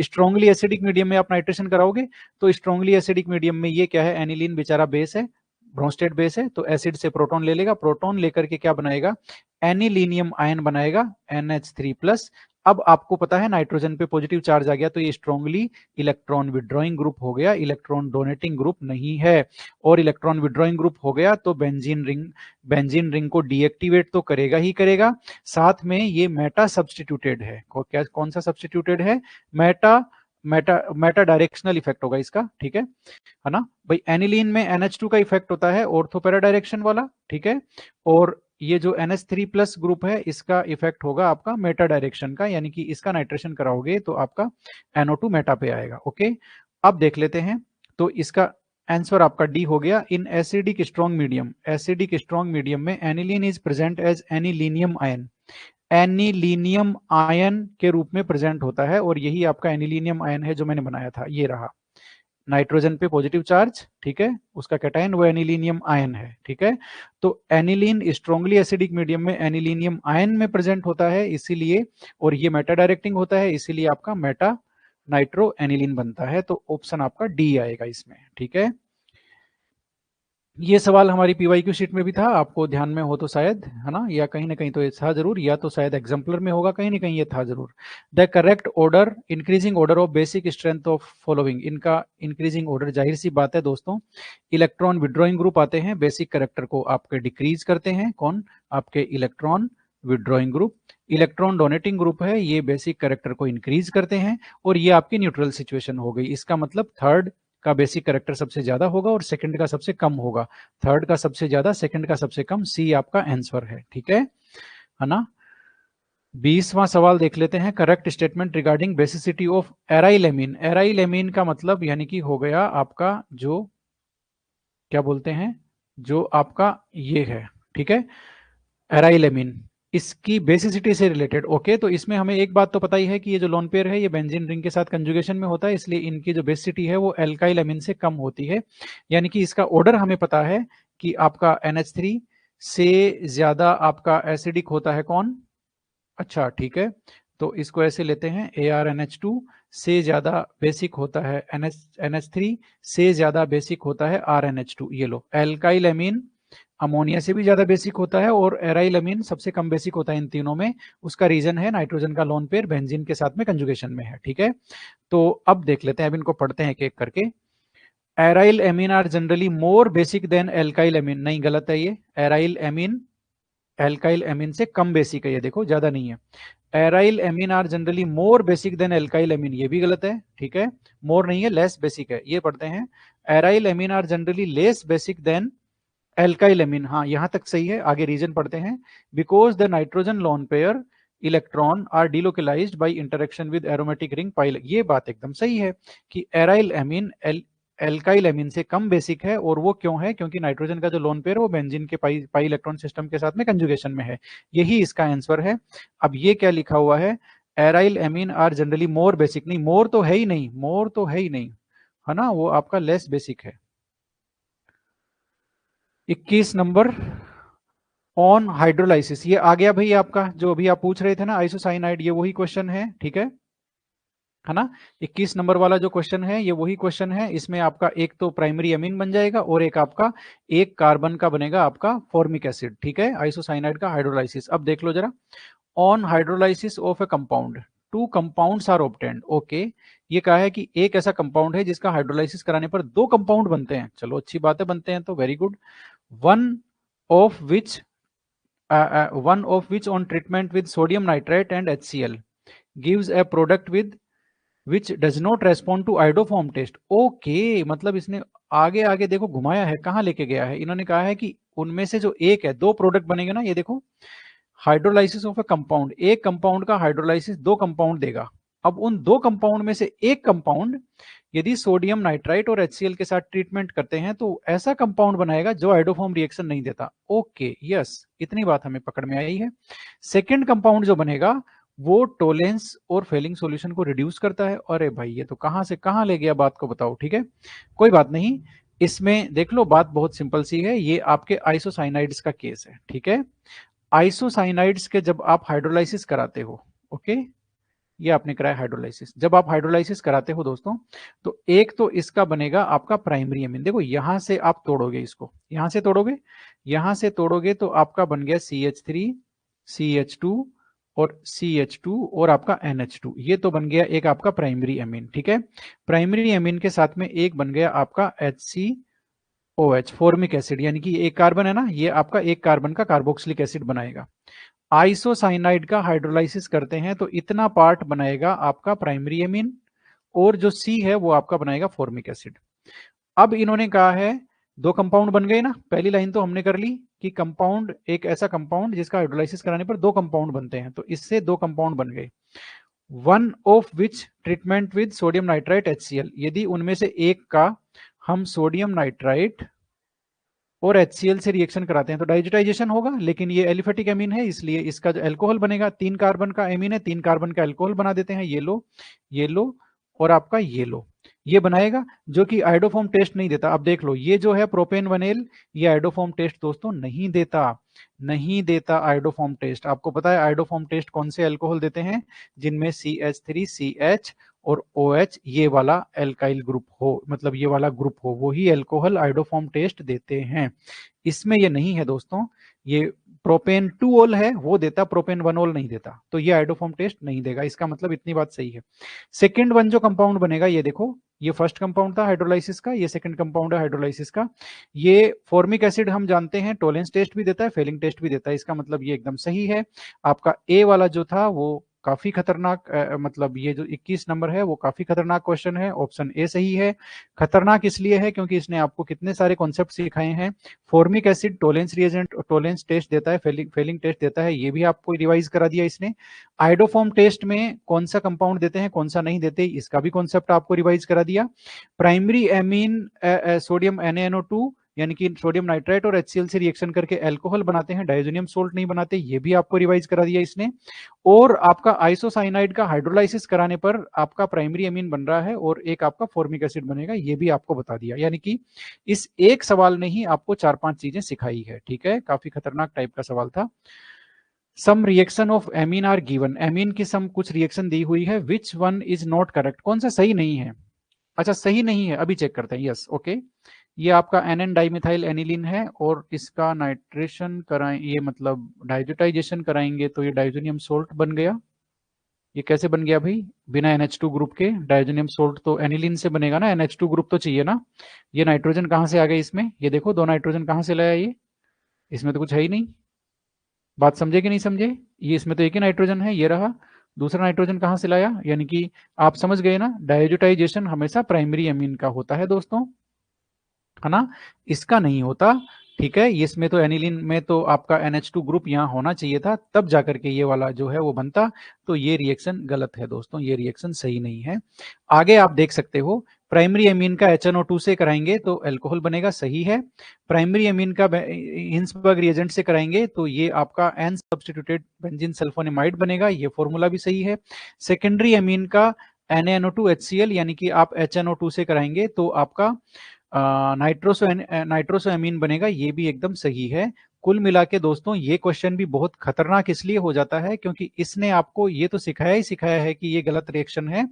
स्ट्रांगली एसिडिक मीडियम में आप नाइट्रेशन कराओगे तो स्ट्रांगली एसिडिक मीडियम में ये क्या है, एनिलीन बेचारा बेस है, ब्रोंस्टेड बेस है, तो एसिड से प्रोटॉन ले लेगा, प्रोटॉन लेकर के क्या बनाएगा, एनिलीनियम आयन बनाएगा NH3+। अब आपको पता है नाइट्रोजन पे पॉजिटिव चार्ज आ गया तो ये स्ट्रांगली इलेक्ट्रॉन विड्रॉइंग ग्रुप हो गया, इलेक्ट्रॉन डोनेटिंग ग्रुप नहीं है। और इलेक्ट्रॉन विड्रॉइंग ग्रुप हो गया तो बेंजीन रिंग को डीएक्टिवेट तो करेगा ही करेगा, साथ में ये मेटा सब्स्टिट्यूटेड है। कौन सा सब्स्टिट्यूटेड है? मेटा डायरेक्शनल इफेक्ट होगा इसका, ठीक है ना भाई। एनिलीन में NH2 का इफेक्ट होता है ऑर्थोपेरा डायरेक्शन वाला, ठीक है, और ये जो NH3+ ग्रुप है इसका इफेक्ट होगा आपका मेटा डायरेक्शन का, यानी कि इसका नाइट्रेशन कराओगे तो आपका NO2 मेटा पे आएगा। ओके, अब देख लेते हैं। तो इसका आंसर आपका डी हो गया। इन एसिडिक स्ट्रॉन्ग मीडियम में aniline is present as anilinium ion, anilinium ion के रूप में प्रेजेंट होता है, और यही आपका एनिलीनियम आयन है जो मैंने बनाया था, ये रहा। नाइट्रोजन पे पॉजिटिव चार्ज, ठीक है, उसका कैटायन वो एनिलीनियम आयन है, ठीक है। तो एनिलीन स्ट्रांगली एसिडिक मीडियम में एनिलीनियम आयन में प्रेजेंट होता है इसीलिए, और ये मेटा डायरेक्टिंग होता है इसीलिए आपका मेटा नाइट्रो एनिलीन बनता है। तो ऑप्शन आपका डी आएगा इसमें, ठीक है। ये सवाल हमारी पीवाईक्यू शीट में भी था, आपको ध्यान में हो तो शायद, है ना, या कहीं ना कहीं तो ये था जरूर, या तो शायद एग्जाम्पलर में होगा, कहीं ना कहीं ये था जरूर। The correct order, increasing order of basic strength of following, इनका इंक्रीजिंग ऑर्डर जाहिर सी बात है दोस्तों, इलेक्ट्रॉन विड्रॉइंग ग्रुप आते हैं, बेसिक करेक्टर को आपके डिक्रीज करते हैं, कौन? आपके electron withdrawing group. Electron donating group है, ये बेसिक करेक्टर को इंक्रीज करते हैं, और ये आपकी न्यूट्रल सिचुएशन हो गई। इसका मतलब थर्ड का बेसिक करेक्टर सबसे ज्यादा होगा और सेकंड का सबसे कम होगा, थर्ड का सबसे ज्यादा सेकंड का सबसे कम, सी आपका आंसर है, ठीक है ना। 20वां सवाल देख लेते हैं। Correct statement regarding basicity of arylamine. Arylamine का मतलब यानी कि हो गया आपका जो क्या बोलते हैं, जो आपका ये है, ठीक है, एराइलेमिन, इसकी बेसिसिटी से रिलेटेड। ओके, तो इसमें हमें एक बात तो पता ही है कि ये जो लोन पेयर है ये बेंजीन रिंग के साथ कंजुगेशन में होता है, इसलिए इनकी जो बेसिसिटी है वो एल्काइल अमीन से कम होती है। यानी कि इसका ऑर्डर हमें पता है कि आपका NH3 से ज्यादा आपका एसिडिक होता है कौन? अच्छा ठीक है, तो इसको ऐसे लेते हैं ArNH2 से ज्यादा बेसिक होता है NH3 से ज्यादा बेसिक होता है RNH2। ये लो, एल्काइल एमीन अमोनिया से भी ज्यादा बेसिक होता है और एराइल अमीन सबसे कम बेसिक होता है इन तीनों में। उसका रीजन है नाइट्रोजन का लोन पेयर बेंजीन के साथ में कंजुगेशन में है। ठीक है, तो अब देख लेते हैं, अब इनको पढ़ते हैं एक एक करके। Aryl amine are generally more basic than alkyl amine, नहीं गलत है ये। एराइल एमीन एल्काइल एमीन से कम बेसिक है, ये देखो ज्यादा नहीं है। Aryl amine are generally more basic than alkyl amine, ये भी गलत है। ठीक है, मोर नहीं है, लेस बेसिक है। ये पढ़ते हैं, aryl amine are generally less basic than alkyl amine. हाँ यहां तक सही है, आगे रीजन पढ़ते हैं। Because the nitrogen lone pair electron are delocalised by interaction with aromatic ring pi. ये बात एकदम सही है कि एराइल एमीन एल्काइल एमीन से कम बेसिक है, और वो क्यों है? क्योंकि नाइट्रोजन का जो लोन पेयर है वो बेंजीन के पाई इलेक्ट्रॉन सिस्टम के साथ में कंजुगेशन में है। यही इसका आंसर है। अब ये क्या लिखा हुआ है? Aryl amine are generally more basic, नहीं मोर तो है ही नहीं, मोर तो है ही नहीं, है ना, वो आपका लेस बेसिक है। 21 नंबर ऑन हाइड्रोलाइसिस, ये आ गया भाई आपका, जो अभी आप पूछ रहे थे ना आइसोसाइनाइड, ये वही क्वेश्चन है। ठीक है ना? 21 नंबर वाला जो क्वेश्चन है ये वही क्वेश्चन है। इसमें आपका एक तो प्राइमरी अमीन बन जाएगा और एक आपका एक कार्बन का बनेगा आपका फॉर्मिक एसिड। ठीक है, आइसोसाइनाइड का हाइड्रोलाइसिस। अब देख लो जरा, on hydrolysis of a compound two compounds are obtained. Okay, ये कहा है कि एक ऐसा कंपाउंड है जिसका हाइड्रोलाइसिस कराने पर दो कंपाउंड बनते हैं। चलो अच्छी बात है, बनते हैं तो very good. One of which on treatment with sodium nitrate and HCl gives a product with which does not respond to iodoform test। Okay, मतलब इसने आगे आगे देखो घुमाया है, कहाँ लेके गया है? इन्होंने कहा है कि उनमें से जो एक है, दो प्रोडक्ट बनेंगे ना, ये देखो, हाइड्रोलाइसिस ऑफ ए कंपाउंड, एक कंपाउंड का हाइड्रोलाइसिस दो कंपाउंड देगा। अब उन दो कंपाउंड में से एक कंपाउंड यदि सोडियम नाइट्राइट और HCl के साथ ट्रीटमेंट करते हैं तो ऐसा कंपाउंड बनाएगा जो आइडोफॉर्म रिएक्शन नहीं देता। ओके यस, इतनी बात हमें पकड़ में आई है। सेकेंड कंपाउंड जो बनेगा वो टोलेंस और फेलिंग सॉल्यूशन को रिड्यूस करता है। अरे भाई ये तो कहां से कहां ले गया बात को, बताओ। ठीक है, कोई बात नहीं, इसमें देख लो बात बहुत सिंपल सी है। ये आपके आइसोसाइनाइड्स का केस है। ठीक है, आइसोसाइनाइड्स के जब आप हाइड्रोलाइसिस कराते हो, ओके, ये आपने कराया हाइड्रोलाइसिस, जब आप हाइड्रोलाइसिस कराते हो दोस्तों, तो एक तो इसका बनेगा आपका प्राइमरी अमीन। देखो यहां से आप तोड़ोगे, इसको यहां से तोड़ोगे, यहां से तोड़ोगे तो आपका बन गया CH3 CH2 और CH2 और आपका NH2। ये तो बन गया एक आपका प्राइमरी अमीन। ठीक है, प्राइमरी अमीन के साथ में एक बन गया आपका HCOH फॉर्मिक एसिड, यानी कि एक कार्बन है ना, ये आपका एक कार्बन का कार्बोक्सिलिक एसिड बनाएगा। आइसोसाइनाइड का हाइड्रोलाइसिस करते हैं तो इतना पार्ट बनाएगा आपका प्राइमरी अमीन, और जो C है वो आपका बनाएगा फॉर्मिक एसिड। अब इन्होंने कहा है दो कंपाउंड बन गए ना, पहली लाइन तो हमने कर ली कि कंपाउंड, एक ऐसा कंपाउंड जिसका हाइड्रोलाइसिस कराने पर दो कंपाउंड बनते हैं, तो इससे दो कंपाउंड बन गए। One of which treatment with sodium nitrite HCl, यदि उनमें से एक का हम सोडियम नाइट्राइट और HCl से रिएक्शन कराते हैं तो डाइजेटाइजेशन होगा, लेकिन ये एलिफेटिक एमीन है इसलिए इसका जो एल्कोहल बनेगा, तीन कार्बन का एमीन है, तीन कार्बन का एल्कोहल बना देते हैं। ये लो और आपका ये लो, ये बनाएगा जो कि आइडोफॉर्म टेस्ट नहीं देता। अब देख लो ये जो है प्रोपेन वनेल, ये आइडोफॉर्म टेस्ट दोस्तों नहीं देता, नहीं देता आइडोफॉर्म टेस्ट। आपको पता है आइडोफॉर्म टेस्ट कौन से अल्कोहल देते हैं? जिनमें CH3CH और OH ये वाला एल्काइल ग्रुप हो, मतलब ये वाला ग्रुप हो, वो ही एल्कोहल आइडोफॉर्म टेस्ट देते हैं। इसमें ये नहीं है दोस्तों, ये प्रोपेन 2 है वो देता, प्रोपेन 1 नहीं देता, तो ये आइडोफॉर्म टेस्ट नहीं देगा। इसका मतलब इतनी बात सही है। सेकेंड वन जो कंपाउंड बनेगा, ये देखो, ये फर्स्ट कंपाउंड था हाइड्रोलाइसिस का, ये सेकंड कंपाउंड है हाइड्रोलाइसिस का। ये फॉर्मिक एसिड हम जानते हैं टोलेंस टेस्ट भी देता है, फेलिंग टेस्ट भी देता है, इसका मतलब ये एकदम सही है। आपका ए वाला जो था वो काफी खतरनाक, मतलब ये जो 21 नंबर है वो काफी खतरनाक क्वेश्चन है, ऑप्शन ए सही है। खतरनाक इसलिए है क्योंकि इसने आपको कितने सारे कॉन्सेप्ट सिखाए हैं। Formic acid Tollens reagent, Tollens test देता है, फेलिंग टेस्ट देता है, ये भी आपको रिवाइज करा दिया इसने। आइडोफॉर्म टेस्ट में कौन सा कंपाउंड देते हैं कौन सा नहीं देते, इसका भी कॉन्सेप्ट आपको रिवाइज करा दिया। प्राइमरी एमीन सोडियम NaNO2 यानी कि सोडियम नाइट्राइट और HCl से रिएक्शन करके अल्कोहल बनाते हैं, डाइजोनियम सोल्ट नहीं बनाते, ये भी आपको रिवाइज करा दिया इसने। और आपका आइसोसाइनाइड का हाइड्रोलाइसिस कराने पर आपका प्राइमरी अमीन बन रहा है और एक आपका फॉर्मिक एसिड बनेगा, ये भी आपको बता दिया। यानी कि इस एक सवाल ने ही आपको 4-5 चीजें सिखाई है, ठीक है। काफी खतरनाक टाइप का सवाल था। Some reaction of amine are given, amine की सम कुछ रिएक्शन दी हुई है, which one is not correct, कौन सा सही नहीं है। अच्छा सही नहीं है, अभी चेक करते हैं। यस ओके, ये आपका एनएन डाइमिथाइल एनिलीन है और इसका नाइट्रेशन कराएं, ये मतलब डाइजोटाइजेशन कराएंगे तो ये डाइजोनियम सोल्ट बन गया। ये कैसे बन गया भाई, बिना NH2 ग्रुप के। डाइजोनियम सोल्ट तो एनिलीन से बनेगा ना, NH2 ग्रुप तो चाहिए ना। ये नाइट्रोजन कहां से आ गई इसमें, ये देखो 2 नाइट्रोजन कहां से लाया ये, इसमें तो कुछ है ही नहीं। बात समझे कि नहीं समझे, ये इसमें तो एक ही नाइट्रोजन है, ये रहा। दूसरा नाइट्रोजन कहां से लाया, यानी कि आप समझ गए ना, डायजोटाइजेशन हमेशा प्राइमरी अमीन का होता है दोस्तों, है ना, इसका नहीं होता। ठीक है, इसमें तो एनिलीन में तो आपका NH2 ग्रुप यहाँ होना चाहिए था, तब जाकर के ये वाला जो है वो बनता। तो ये रिएक्शन गलत है दोस्तों, ये रिएक्शन सही नहीं है। आगे आप देख सकते हो, प्राइमरी अमीन का HNO2 से कराएंगे तो अल्कोहल बनेगा, सही है। प्राइमरी अमीन का हिंसबर्ग रिएजेंट से कराएंगे तो ये आपका एन सब्स्टिट्यूटेड बेंजीन सल्फोनेमाइड बनेगा, ये फॉर्मूला भी सही है। सेकेंडरी अमीन का NaNO2 HCl, यानी कि आप HNO2 से कराएंगे तो आपका नाइट्रोसो अमीन बनेगा, ये भी एकदम सही है। कुल मिला के दोस्तों ये क्वेश्चन भी बहुत खतरनाक इसलिए हो जाता है क्योंकि इसने आपको ये तो सिखाया ही सिखाया है कि ये गलत रिएक्शन है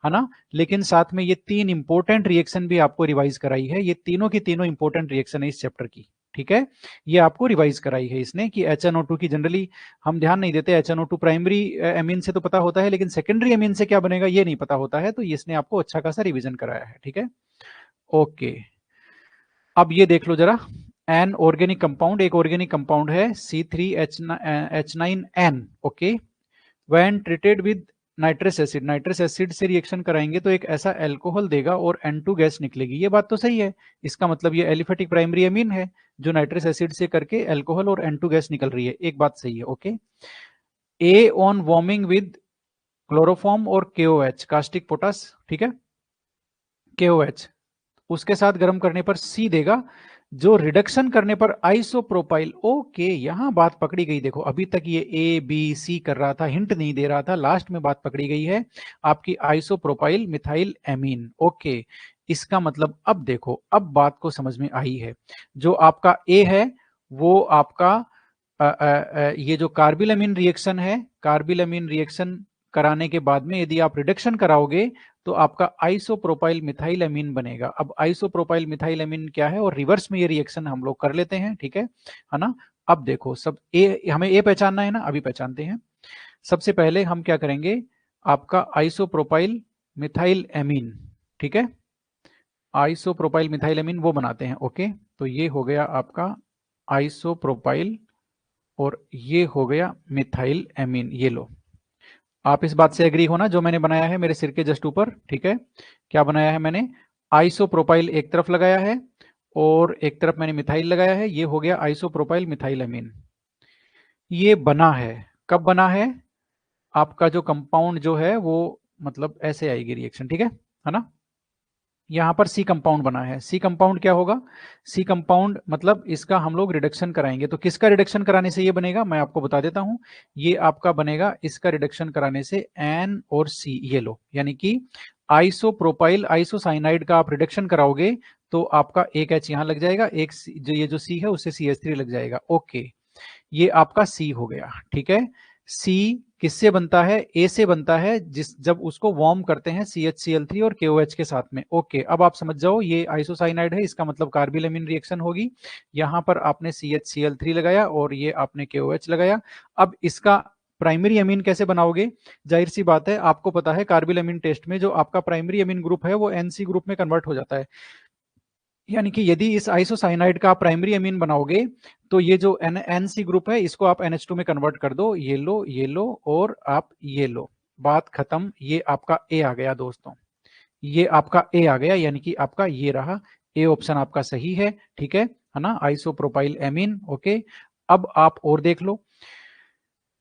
ना, लेकिन साथ में ये 3 इंपॉर्टेंट रिएक्शन भी आपको रिवाइज कराई है। ये तीनों की तीनों इंपॉर्टेंट रिएक्शन है इस चैप्टर की, ठीक है। ये आपको रिवाइज कराई है इसने कि HNO2 की जनरली हम ध्यान नहीं देते, HNO2 प्राइमरी अमीन से तो पता होता है, लेकिन सेकेंडरी अमीन से क्या बनेगा ये नहीं पता होता है, तो इसने आपको अच्छा खासा रिविजन कराया है, ठीक है। ओके, अब ये देख लो जरा, एन ऑर्गेनिक कंपाउंड, एक ऑर्गेनिक कंपाउंड है C3H9N, okay. When treated with nitrous acid, nitrous acid से रिएक्शन कराएंगे तो एक ऐसा अल्कोहल देगा और N2 गैस निकलेगी, ये बात तो सही है। इसका मतलब ये एलिफेटिक प्राइमरी अमीन है जो नाइट्रस एसिड से करके अल्कोहल और N2 गैस निकल रही है, एक बात सही है, okay. A on warming with chloroform और KOH, कास्टिक पोटास, ठीक है, KOH, उसके साथ गर्म करने पर C देगा, जो रिडक्शन करने पर आइसोप्रोपाइल, ओके, यहां बात पकड़ी गई। देखो अभी तक ये ABC कर रहा था, हिंट नहीं दे रहा था, लास्ट में बात पकड़ी गई है आपकी आइसोप्रोपाइल मिथाइल एमीन, ओके। इसका मतलब अब देखो, अब बात को समझ में आई है। जो आपका A है वो आपका ये जो कार्बिल अमीन रिएक्शन है, कार्बिल अमीन रिएक्शन कराने के बाद में यदि आप रिडक्शन कराओगे तो आपका आइसोप्रोपाइल मिथाइल अमीन बनेगा। अब आइसोप्रोपाइल मिथाइल अमीन क्या है और रिवर्स में ये रिएक्शन हम लोग कर लेते हैं, ठीक है ना। अब देखो सब हमें ए पहचानना है ना, अभी पहचानते हैं। सबसे पहले हम क्या करेंगे, आपका आइसोप्रोपाइल मिथाइल अमीन, ठीक है, आइसोप्रोपाइल मिथाइल अमीन वो बनाते हैं, ओके। तो ये हो गया आपका आइसोप्रोपाइल और ये हो गया मिथाइल अमीन, ये लो। आप इस बात से एग्री हो ना, जो मैंने बनाया है मेरे सिर के जस्ट ऊपर, ठीक है। क्या बनाया है मैंने, आइसोप्रोपाइल एक तरफ लगाया है और एक तरफ मैंने मिथाइल लगाया है, ये हो गया आइसोप्रोपाइल मिथाइल अमीन। ये बना है, कब बना है, आपका जो कंपाउंड जो है वो मतलब ऐसे आएगी रिएक्शन, ठीक है ना। यहां पर सी कंपाउंड बना है, सी कंपाउंड क्या होगा, सी कंपाउंड मतलब इसका हम लोग रिडक्शन कराएंगे, तो किसका रिडक्शन कराने से ये बनेगा मैं आपको बता देता हूं। ये आपका बनेगा इसका रिडक्शन कराने से N और C, ये लो, यानी कि आइसोप्रोपाइल आइसोसाइनाइड का आप रिडक्शन कराओगे तो आपका एक H यहां लग जाएगा, एक जो ये जो C है उससे CH3 लग जाएगा, ओके। ये आपका C हो गया, ठीक है। C किससे बनता है, A से बनता है, जिस जब उसको वार्म करते हैं CHCl3 और KOH के साथ में, ओके। अब आप समझ जाओ ये आइसोसाइनाइड है, इसका मतलब कार्बिल अमीन रिएक्शन होगी। यहां पर आपने CHCl3 लगाया और ये आपने KOH लगाया। अब इसका प्राइमरी अमीन कैसे बनाओगे, जाहिर सी बात है, आपको पता है कार्बिल अमीन टेस्ट में जो आपका प्राइमरी अमीन ग्रुप है वो NC ग्रुप में कन्वर्ट हो जाता है। यानी कि यदि इस आइसोसाइनाइड का आप प्राइमरी अमीन बनाओगे तो ये जो NC ग्रुप है इसको आप NH2 में कन्वर्ट कर दो, ये लो और आप ये लो, बात खत्म। ये आपका ए आ गया दोस्तों, ये आपका ए आ गया, यानी कि आपका ये रहा, ए ऑप्शन आपका सही है, ठीक है ना, आइसोप्रोपाइल एमीन, ओके। अब आप और देख लो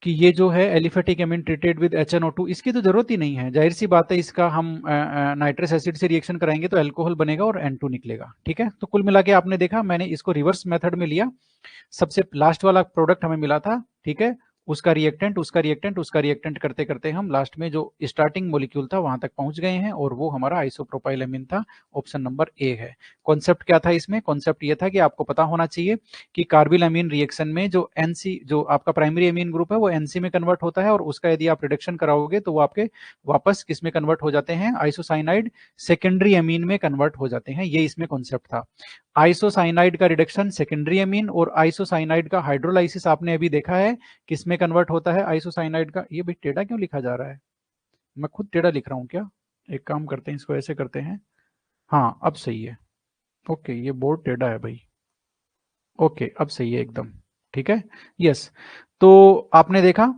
कि ये जो है aliphatic amine treated with HNO2, इसकी तो जरूरत ही नहीं है, जाहिर सी बात है, इसका हम नाइट्रस एसिड से रिएक्शन कराएंगे तो अल्कोहल बनेगा और N2 निकलेगा, ठीक है। तो कुल मिला के आपने देखा, मैंने इसको रिवर्स मेथड में लिया, सबसे लास्ट वाला प्रोडक्ट हमें मिला था, ठीक है, उसका रिएक्टेंट, उसका रिएक्टेंट, उसका रिएक्टेंट करते करते हम लास्ट में जो स्टार्टिंग मॉलिक्यूल था वहां तक पहुंच गए हैं, और वो हमारा आइसोप्रोपाइल था। ऑप्शन नंबर ए है। कॉन्सेप्ट क्या था इसमें? कॉन्सेप्ट ये था कि आपको पता होना चाहिए कि कार्बिल अमीन रिएक्शन में जो एनसी, जो आपका प्राइमरी अमीन ग्रुप है वो एनसी में कन्वर्ट होता है, और उसका यदि आप रिडक्शन कराओगे तो वो आपके वापस किस में कन्वर्ट हो जाते हैं? आइसोसाइनाइड सेकेंडरी अमीन में कन्वर्ट हो जाते हैं। ये इसमें कॉन्सेप्ट था। आइसोसाइनाइड का रिडक्शन सेकेंडरी अमीन, और आइसोसाइनाइड का हाइड्रोलाइसिस आपने अभी देखा है किस में कन्वर्ट होता है? आइसोसाइनाइड का। ये भाई टेढ़ा क्यों लिखा जा रहा है? मैं खुद टेढ़ा लिख रहा हूं क्या? एक काम करते हैं, इसको ऐसे करते हैं, हाँ अब सही है। ओके, ये बोर्ड टेढ़ा है भाई। ओके, अब सही है एकदम, ठीक है। यस, तो आपने देखा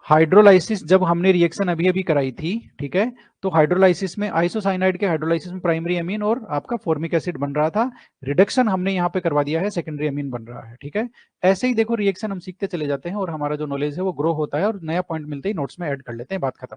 हाइड्रोलाइसिस जब हमने रिएक्शन अभी अभी कराई थी, ठीक है, तो हाइड्रोलाइसिस में आइसोसाइनाइड के हाइड्रोलाइसिस में प्राइमरी अमीन और आपका फॉर्मिक एसिड बन रहा था, रिडक्शन हमने यहाँ पे करवा दिया है, सेकेंडरी अमीन बन रहा है, ठीक है। ऐसे ही देखो रिएक्शन हम सीखते चले जाते हैं और हमारा जो नॉलेज है वो ग्रो होता है, और नया पॉइंट मिलते ही नोट्स में ऐड कर लेते हैं, बात खत्म।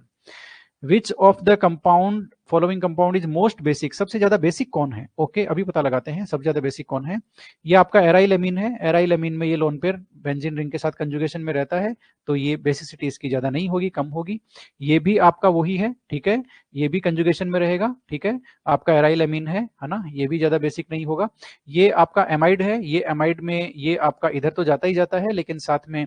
विच of the compound following compound is most basic? सबसे ज्यादा बेसिक कौन है? ओके, अभी पता लगाते हैं सबसे ज्यादा बेसिक कौन है। ये आपका एराइल अमीन है। एराइल अमीन में ये लोन पेयर बेंजीन रिंग के साथ कंजुगेशन में रहता है, तो ये बेसिसिटी इसकी ज्यादा नहीं होगी, कम होगी। ये भी आपका वही है, ठीक है, ये भी कंजुगेशन में रहेगा, ठीक है, आपका एराइल अमीन है ना, ये भी ज्यादा बेसिक नहीं होगा। ये आपका एमाइड है, ये एमाइड में ये आपका इधर तो जाता ही जाता है, लेकिन साथ में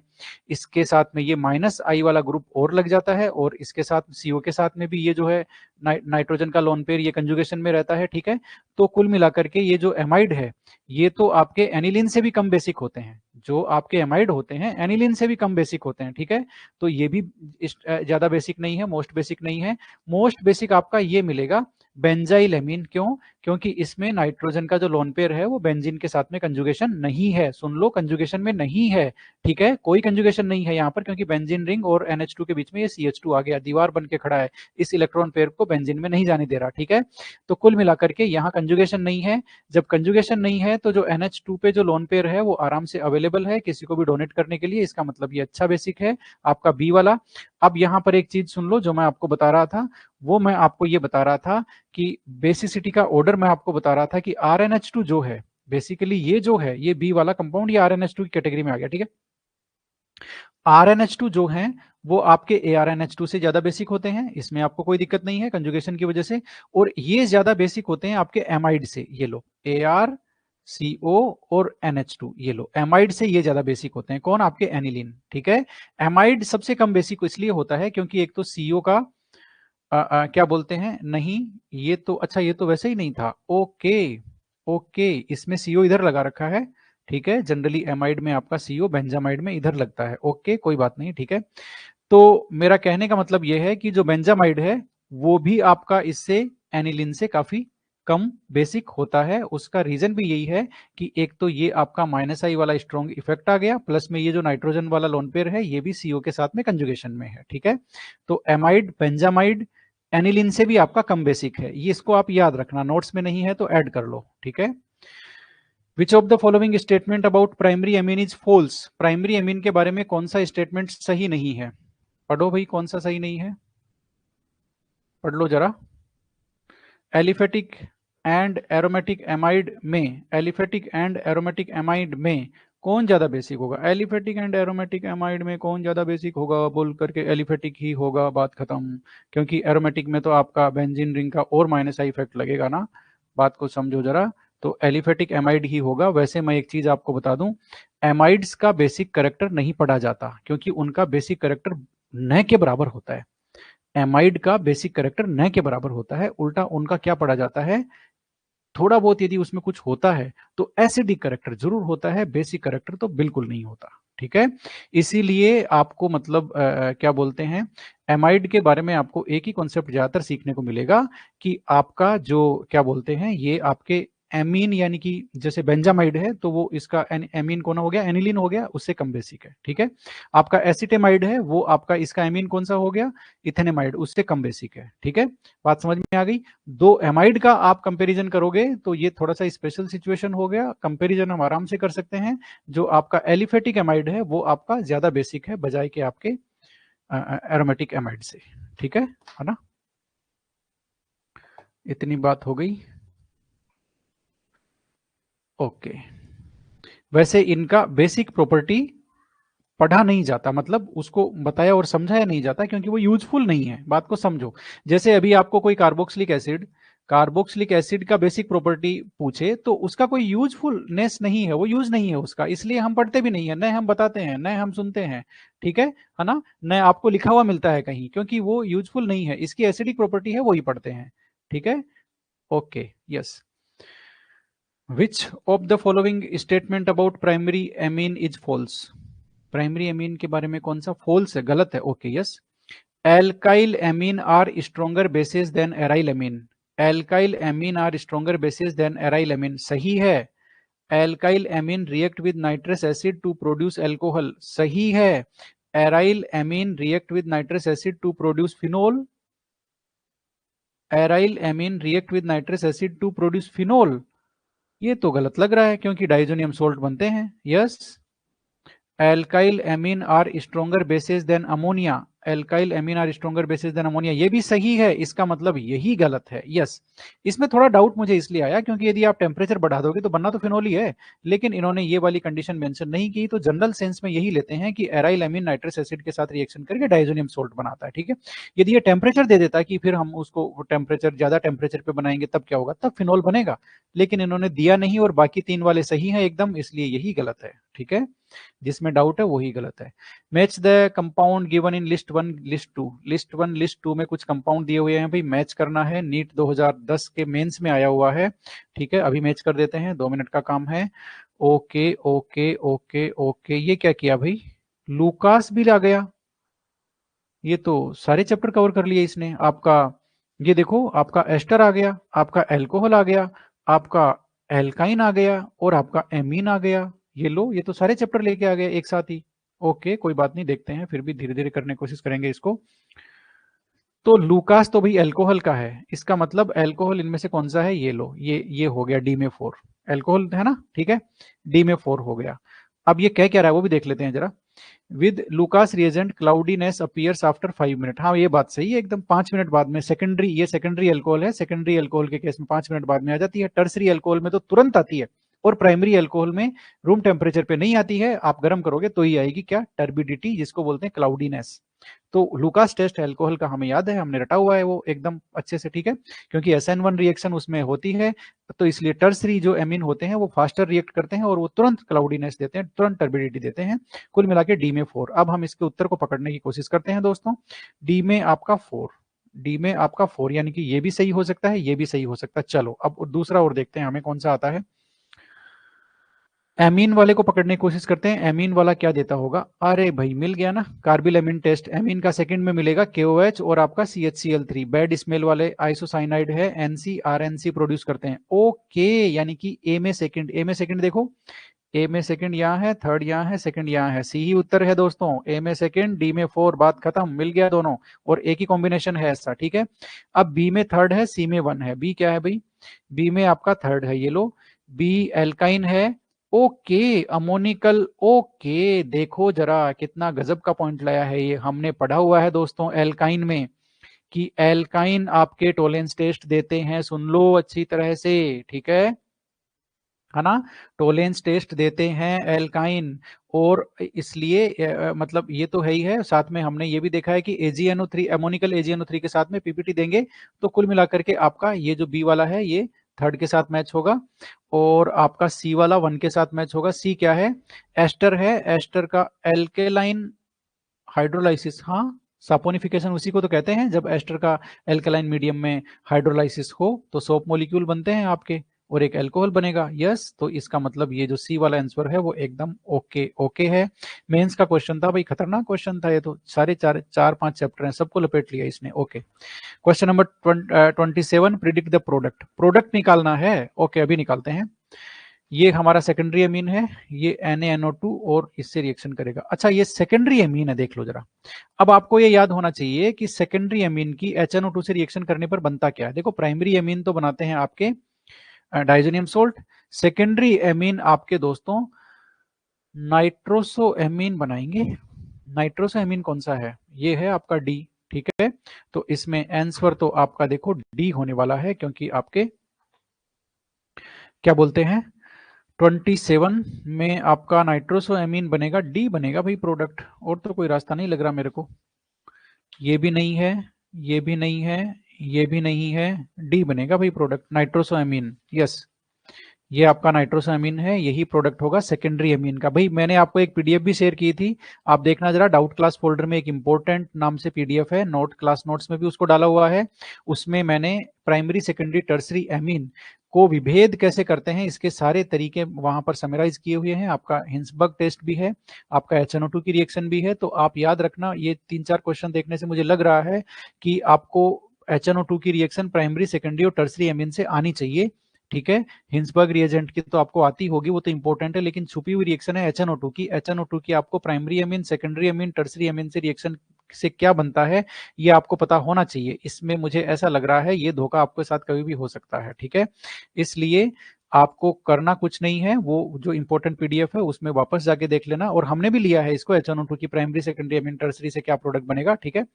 इसके साथ में ये माइनस आई वाला ग्रुप और लग जाता है, और इसके साथ सीओ के साथ में भी ये जो है नाइट्रोजन का लोन पेयर ये कंजुगेशन में रहता है, ठीक है। तो कुल मिलाकर के ये जो एमाइड है ये तो आपके एनिलिन से भी कम बेसिक होते हैं, जो आपके एमाइड होते हैं एनिलिन से भी कम बेसिक होते हैं, ठीक है। तो ये भी ज्यादा बेसिक नहीं है, मोस्ट बेसिक नहीं है। मोस्ट बेसिक आपका ये मिलेगा बेंजाइल एमीन। क्यों? क्योंकि इसमें नाइट्रोजन का जो लोन पेयर है वो बेंजीन के साथ में कंजुगेशन नहीं है, सुन लो, कंजुगेशन में नहीं है, ठीक है, कोई कंजुगेशन नहीं है यहाँ पर, क्योंकि बेंजीन रिंग और NH2 के बीच में ये CH2 आ गया, दीवार बन के खड़ा है, इस इलेक्ट्रॉन पेयर को बेंजीन में नहीं जाने दे रहा, ठीक है। तो कुल मिलाकर के यहाँ कंजुगेशन नहीं है। जब कंजुगेशन नहीं है तो जो NH2 पे जो लोन पेयर है वो आराम से अवेलेबल है किसी को भी डोनेट करने के लिए, इसका मतलब ये अच्छा बेसिक है आपका बी वाला। अब यहाँ पर एक चीज सुन लो, जो मैं आपको बता रहा था वो मैं आपको ये बता रहा था कि बेसिसिटी का ऑर्डर मैं आपको बता रहा था कि RnH2 जो है बेसिकली ये जो है ये बी वाला कंपाउंड ये RnH2 की कैटेगरी में आ गया, ठीक है। RnH2 जो है वो आपके ArNH2 से ज्यादा बेसिक होते हैं, इसमें आपको कोई दिक्कत नहीं है कंजुगेशन की वजह से, और ये ज्यादा बेसिक होते हैं आपके एमाइड से, ये लो ArCO और NH2, ये लो एमाइड से ये ज्यादा बेसिक होते हैं। कौन? आपके एनिलीन, ठीक है। एमाइड सबसे कम बेसिक इसलिए होता है क्योंकि एक तो CO का क्या बोलते हैं, नहीं ये तो अच्छा, ये तो वैसे ही नहीं था, ओके ओके, इसमें CO इधर लगा रखा है, ठीक है, जनरली एमाइड में आपका CO बेंजामाइड में इधर लगता है, ओके कोई बात नहीं, ठीक है। तो मेरा कहने का मतलब यह है कि जो बेंजामाइड है वो भी आपका इससे एनिलिन से काफी कम बेसिक होता है। उसका रीजन भी यही है कि एक तो ये आपका माइनस आई वाला स्ट्रॉन्ग इफेक्ट आ गया, प्लस में ये जो नाइट्रोजन वाला लोन पेयर है ये भी CO के साथ में कंजुगेशन में है, ठीक है। तो एमाइड बेंजामाइड एनिलिन से भी आपका कम बेसिक है, ये इसको आप याद रखना, नोट्स में नहीं है तो ऐड कर लो, ठीक है। Which of the following statement about primary amine is false? Primary amine के बारे में कौन सा स्टेटमेंट सही नहीं है? पढ़ो भाई, कौन सा सही नहीं है, पढ़ लो जरा। एलिफेटिक एंड एरोमेटिक एमाइड में, एलिफेटिक एंड एरोमेटिक एमाइड में कौन ज्यादा बेसिक होगा? एलिफेटिक एंड एरोमेटिक एमाइड में कौन ज्यादा बेसिक होगा? बोल करके एलिफेटिक ही होगा, बात खत्म। क्योंकि एरोमेटिक में तो आपका बेंजीन रिंग का और माइनस आई इफेक्ट लगेगा ना, बात को समझो जरा। तो एलिफेटिक एमाइड ही होगा। वैसे मैं एक चीज आपको बता दूं, एमाइड्स का बेसिक करेक्टर नहीं पढ़ा जाता क्योंकि उनका बेसिक करेक्टर न के बराबर होता है। एमाइड का बेसिक करेक्टर न के बराबर होता है, उल्टा उनका क्या पढ़ा जाता है, थोड़ा बहुत यदि उसमें कुछ होता है तो एसिडिक करेक्टर जरूर होता है, बेसिक करेक्टर तो बिल्कुल नहीं होता, ठीक है। इसीलिए आपको मतलब क्या बोलते हैं, एमाइड के बारे में आपको एक ही कॉन्सेप्ट ज्यादातर सीखने को मिलेगा कि आपका जो क्या बोलते हैं ये आपके एमीन, यानी कि जैसे बेंजामाइड है तो वो इसका एमीन कौन हो गया, एनिलीन हो गया, उससे कम बेसिक है, ठीक है। आपका एसिटेमाइड है वो आपका इसका एमीन कौन सा हो गया, इथेनेमाइड, उससे कम बेसिक है, ठीक है। बात समझ में आ गई। दो एमाइड का आप कंपैरिजन करोगे तो ये थोड़ा सा स्पेशल सिचुएशन हो गया, कंपैरिजन हम आराम से कर सकते हैं। जो आपका एलिफेटिक एमाइड है वो आपका ज्यादा बेसिक है बजाय के आपके एरोमेटिक एमाइड से, ठीक है ना। इतनी बात हो गई। ओके, वैसे इनका बेसिक प्रॉपर्टी पढ़ा नहीं जाता, मतलब उसको बताया और समझाया नहीं जाता क्योंकि वो यूजफुल नहीं है। बात को समझो, जैसे अभी आपको कोई कार्बोक्सिलिक एसिड का बेसिक प्रॉपर्टी पूछे तो उसका कोई यूजफुलनेस नहीं है, वो यूज नहीं है उसका, इसलिए हम पढ़ते भी नहीं है, न हम बताते हैं न हम सुनते हैं, ठीक है ना, न आपको लिखा हुआ मिलता है कहीं, क्योंकि वो यूजफुल नहीं है। इसकी एसिडिक प्रॉपर्टी है, वही पढ़ते हैं, ठीक है। Okay, yes. Which of the following statement about primary amine is false? Primary amine के बारे में कौन सा फॉल्स है, गलत है। Okay, yes. Alkyl amine are stronger bases than aryl amine. Alkyl amine are stronger bases than aryl amine, सही है। Alkyl amine react with nitrous acid to produce alcohol, सही है। Aryl amine react with nitrous acid to produce phenol. Aryl amine react with nitrous acid to produce phenol, ये तो गलत लग रहा है क्योंकि डाइजोनियम सोल्ट बनते हैं। Yes. Alkyl amine are stronger bases than ammonia. Alkyl amine are stronger bases than ammonia, ये भी सही है, इसका मतलब यही गलत है। यस। इसमें थोड़ा डाउट मुझे इसलिए आया क्योंकि यदि आप टेम्परेचर बढ़ा दोगे तो बनना तो फिनोल ही है, लेकिन इन्होंने ये वाली कंडीशन मेंशन नहीं की, तो जनरल सेंस में यही लेते हैं कि एराइल एमीन नाइट्रस एसिड के साथ रिएक्शन करके डाइजोनियम सोल्ट बनाता है, ठीक है। यदि ये टेम्परेचर दे देता कि फिर हम उसको टेम्परेचर, ज्यादा टेम्परेचर पे बनाएंगे तब क्या होगा, तब फिनोल बनेगा, लेकिन इन्होंने दिया नहीं और बाकी तीन वाले सही है एकदम, इसलिए यही गलत है, ठीक है। जिसमें डाउट है वही गलत है। Match the compound given in list 1 list 2। List 1 list 2 में कुछ कंपाउंड दिए हुए हैं भाई, मैच करना है, नीट 2010 के मेंस में आया हुआ है, ठीक है। अभी मैच कर देते हैं, 2 मिनट का काम है। ओके ओके ओके ओके, ये क्या किया भाई, लूकास भी आ गया, ये तो सारे चैप्टर कवर कर लिए इसने आपका। ये देखो, आपका एस्टर आ गया, आपका एल्कोहल आ गया, आपका एल्काइन आ गया और आपका एमीन आ गया। ये लो, ये तो सारे चैप्टर लेके आ गए एक साथ ही। ओके, कोई बात नहीं, देखते हैं, फिर भी धीरे धीरे करने की कोशिश करेंगे इसको। तो लूकास तो भाई अल्कोहल का है, इसका मतलब अल्कोहल इनमें से कौन सा है, ये लो, ये हो गया डी में 4, अल्कोहल है ना, ठीक है, डी में 4 हो गया। अब ये कह क्या रहा है वो भी देख लेते हैं जरा। With Lucas reagent cloudiness appears after 5 minute, हाँ ये बात सही है एकदम, 5 मिनट बाद में। सेकेंडरी, ये सेकेंडरी अल्कोहल है, सेकेंडरी अल्कोहल के केस में 5 मिनट बाद में आ जाती है, टर्सरी अल्कोहल में तो तुरंत आती है, और प्राइमरी अल्कोहल में रूम टेम्परेचर पे नहीं आती है, आप गर्म करोगे तो ही आएगी, क्या, टर्बिडिटी, जिसको बोलते हैं क्लाउडीनेस। तो लुकास टेस्ट अल्कोहल का हमें याद है, हमने रटा हुआ है वो एकदम अच्छे से, ठीक है, क्योंकि SN1 रिएक्शन उसमें होती है, तो इसलिए टर्सरी जो एमीन होते हैं वो फास्टर रिएक्ट करते हैं और वो तुरंत क्लाउडीनेस देते हैं, तुरंत टर्बिडिटी देते हैं। कुल मिला के डी में 4। अब हम इसके उत्तर को पकड़ने की कोशिश करते हैं दोस्तों। डी में आपका 4, डी में आपका 4, यानी कि ये भी सही हो सकता है, ये भी सही हो सकता है। चलो अब दूसरा और देखते हैं हमें कौन सा आता है। एमीन वाले को पकड़ने की कोशिश करते हैं, एमीन वाला क्या देता होगा, अरे भाई मिल गया ना, कार्बिल एमीन टेस्ट, एमीन का सेकंड में मिलेगा KOH और आपका CHCl3, बैड स्मेल वाले आइसोसाइनाइड है, NC प्रोड्यूस करते हैं। ओके, यानी कि ए में सेकंड, ए में सेकंड देखो, ए में सेकंड यहाँ है, थर्ड यहाँ है, सेकंड यहाँ है, सी ही उत्तर है दोस्तों, ए में सेकंड, डी में 4, बात खत्म, मिल गया दोनों, और एक ही कॉम्बिनेशन है ऐसा, ठीक है। अब बी में थर्ड है, सी में 1 है, बी क्या है भाई, बी में आपका थर्ड है, ये लो, बी एल्काइन है। ओके, अमोनिकल, ओके, देखो जरा कितना गजब का पॉइंट लाया है, ये हमने पढ़ा हुआ है दोस्तों एल्काइन में, कि एल्काइन आपके टोलेंस टेस्ट देते हैं, सुन लो अच्छी तरह से, ठीक है ना, टोलेंस टेस्ट देते हैं एल्काइन, और इसलिए मतलब ये तो है ही है, साथ में हमने ये भी देखा है कि AgNO3, अमोनिकल AgNO3 के साथ में PPT देंगे, तो कुल मिलाकर के आपका ये जो बी वाला है ये थर्ड के साथ मैच होगा, और आपका सी वाला 1 के साथ मैच होगा। सी क्या है, एस्टर है, एस्टर का एल्केलाइन हाइड्रोलाइसिस, हाँ, सापोनिफिकेशन उसी को तो कहते हैं, जब एस्टर का एल्कलाइन मीडियम में हाइड्रोलाइसिस हो तो सोप मॉलिक्यूल बनते हैं आपके, और एक अल्कोहल बनेगा। यस, तो इसका मतलब ये जो सी वाला आंसर है वो एकदम ओके ओके है। मेंस का क्वेश्चन था भाई, खतरनाक क्वेश्चन था ये तो, सारे चार पांच चैप्टर हैं, सबको लपेट लिया इसने। Okay, question number 27, predict the product, product निकालना है। ओके, अभी निकालते हैं। ये हमारा सेकेंडरी अमीन है, ये NaNO2 और इससे रिएक्शन करेगा। अच्छा, ये सेकेंडरी अमीन है, देख लो जरा। अब आपको ये याद होना चाहिए कि सेकेंडरी अमीन की HNO2 से रिएक्शन करने पर बनता क्या है। देखो, प्राइमरी अमीन तो बनाते हैं आपके डाइजोनियम सोल्ट, सेकेंडरी अमीन आपके दोस्तों नाइट्रोसो अमीन बनाएंगे, नाइट्रोसो एमीन कौन सा है? ये है आपका डी, ठीक है। तो इसमें आंसर तो आपका देखो डी होने वाला है, क्योंकि आपके क्या बोलते हैं 27 में आपका नाइट्रोसो एमीन बनेगा, डी बनेगा भाई प्रोडक्ट, और तो कोई रास्ता नहीं लग रहा मेरे को। ये भी नहीं है, ये भी नहीं है, ये भी नहीं है, डी बनेगा भाई प्रोडक्ट नाइट्रोसो एमीन। यस, ये आपका नाइट्रोसो एमीन है, यही प्रोडक्ट होगा सेकेंडरी एमीन का। भाई मैंने आपको एक पीडीएफ भी शेयर की थी, आप देखना जरा, डाउट क्लास फोल्डर में एक इंपॉर्टेंट नाम से पीडीएफ है, नोट क्लास नोट्स में भी उसको डाला हुआ है। उसमें मैंने प्राइमरी सेकेंडरी टर्सरी एमीन को विभेद कैसे करते हैं इसके सारे तरीके वहां पर समराइज किए हुए हैं। आपका हिंसबर्ग टेस्ट भी है, आपका HNO2 की रिएक्शन भी है। तो आप याद रखना, ये 3-4 क्वेश्चन देखने से मुझे लग रहा है कि आपको HNO2 की रिएक्शन प्राइमरी सेकेंडरी और टर्सरी एमीन से आनी चाहिए, ठीक है। हिंसबर्ग रिएजेंट की तो आपको आती होगी, वो तो इंपॉर्टेंट है, लेकिन छुपी हुई रिएक्शन है HNO2 की। HNO2 की आपको primary amine, secondary amine, tertiary amine से रिएक्शन से क्या बनता है ये आपको पता होना चाहिए। इसमें मुझे ऐसा लग रहा है ये धोखा आपके साथ कभी भी हो सकता है, ठीक है। इसलिए आपको करना कुछ नहीं है, वो जो इंपॉर्टेंट पीडीएफ है उसमें वापस जाके देख लेना, और हमने भी लिया है इसको HNO2 की प्राइमरी सेकेंडरी एमीन टर्सरी से क्या प्रोडक्ट बनेगा, ठीक है।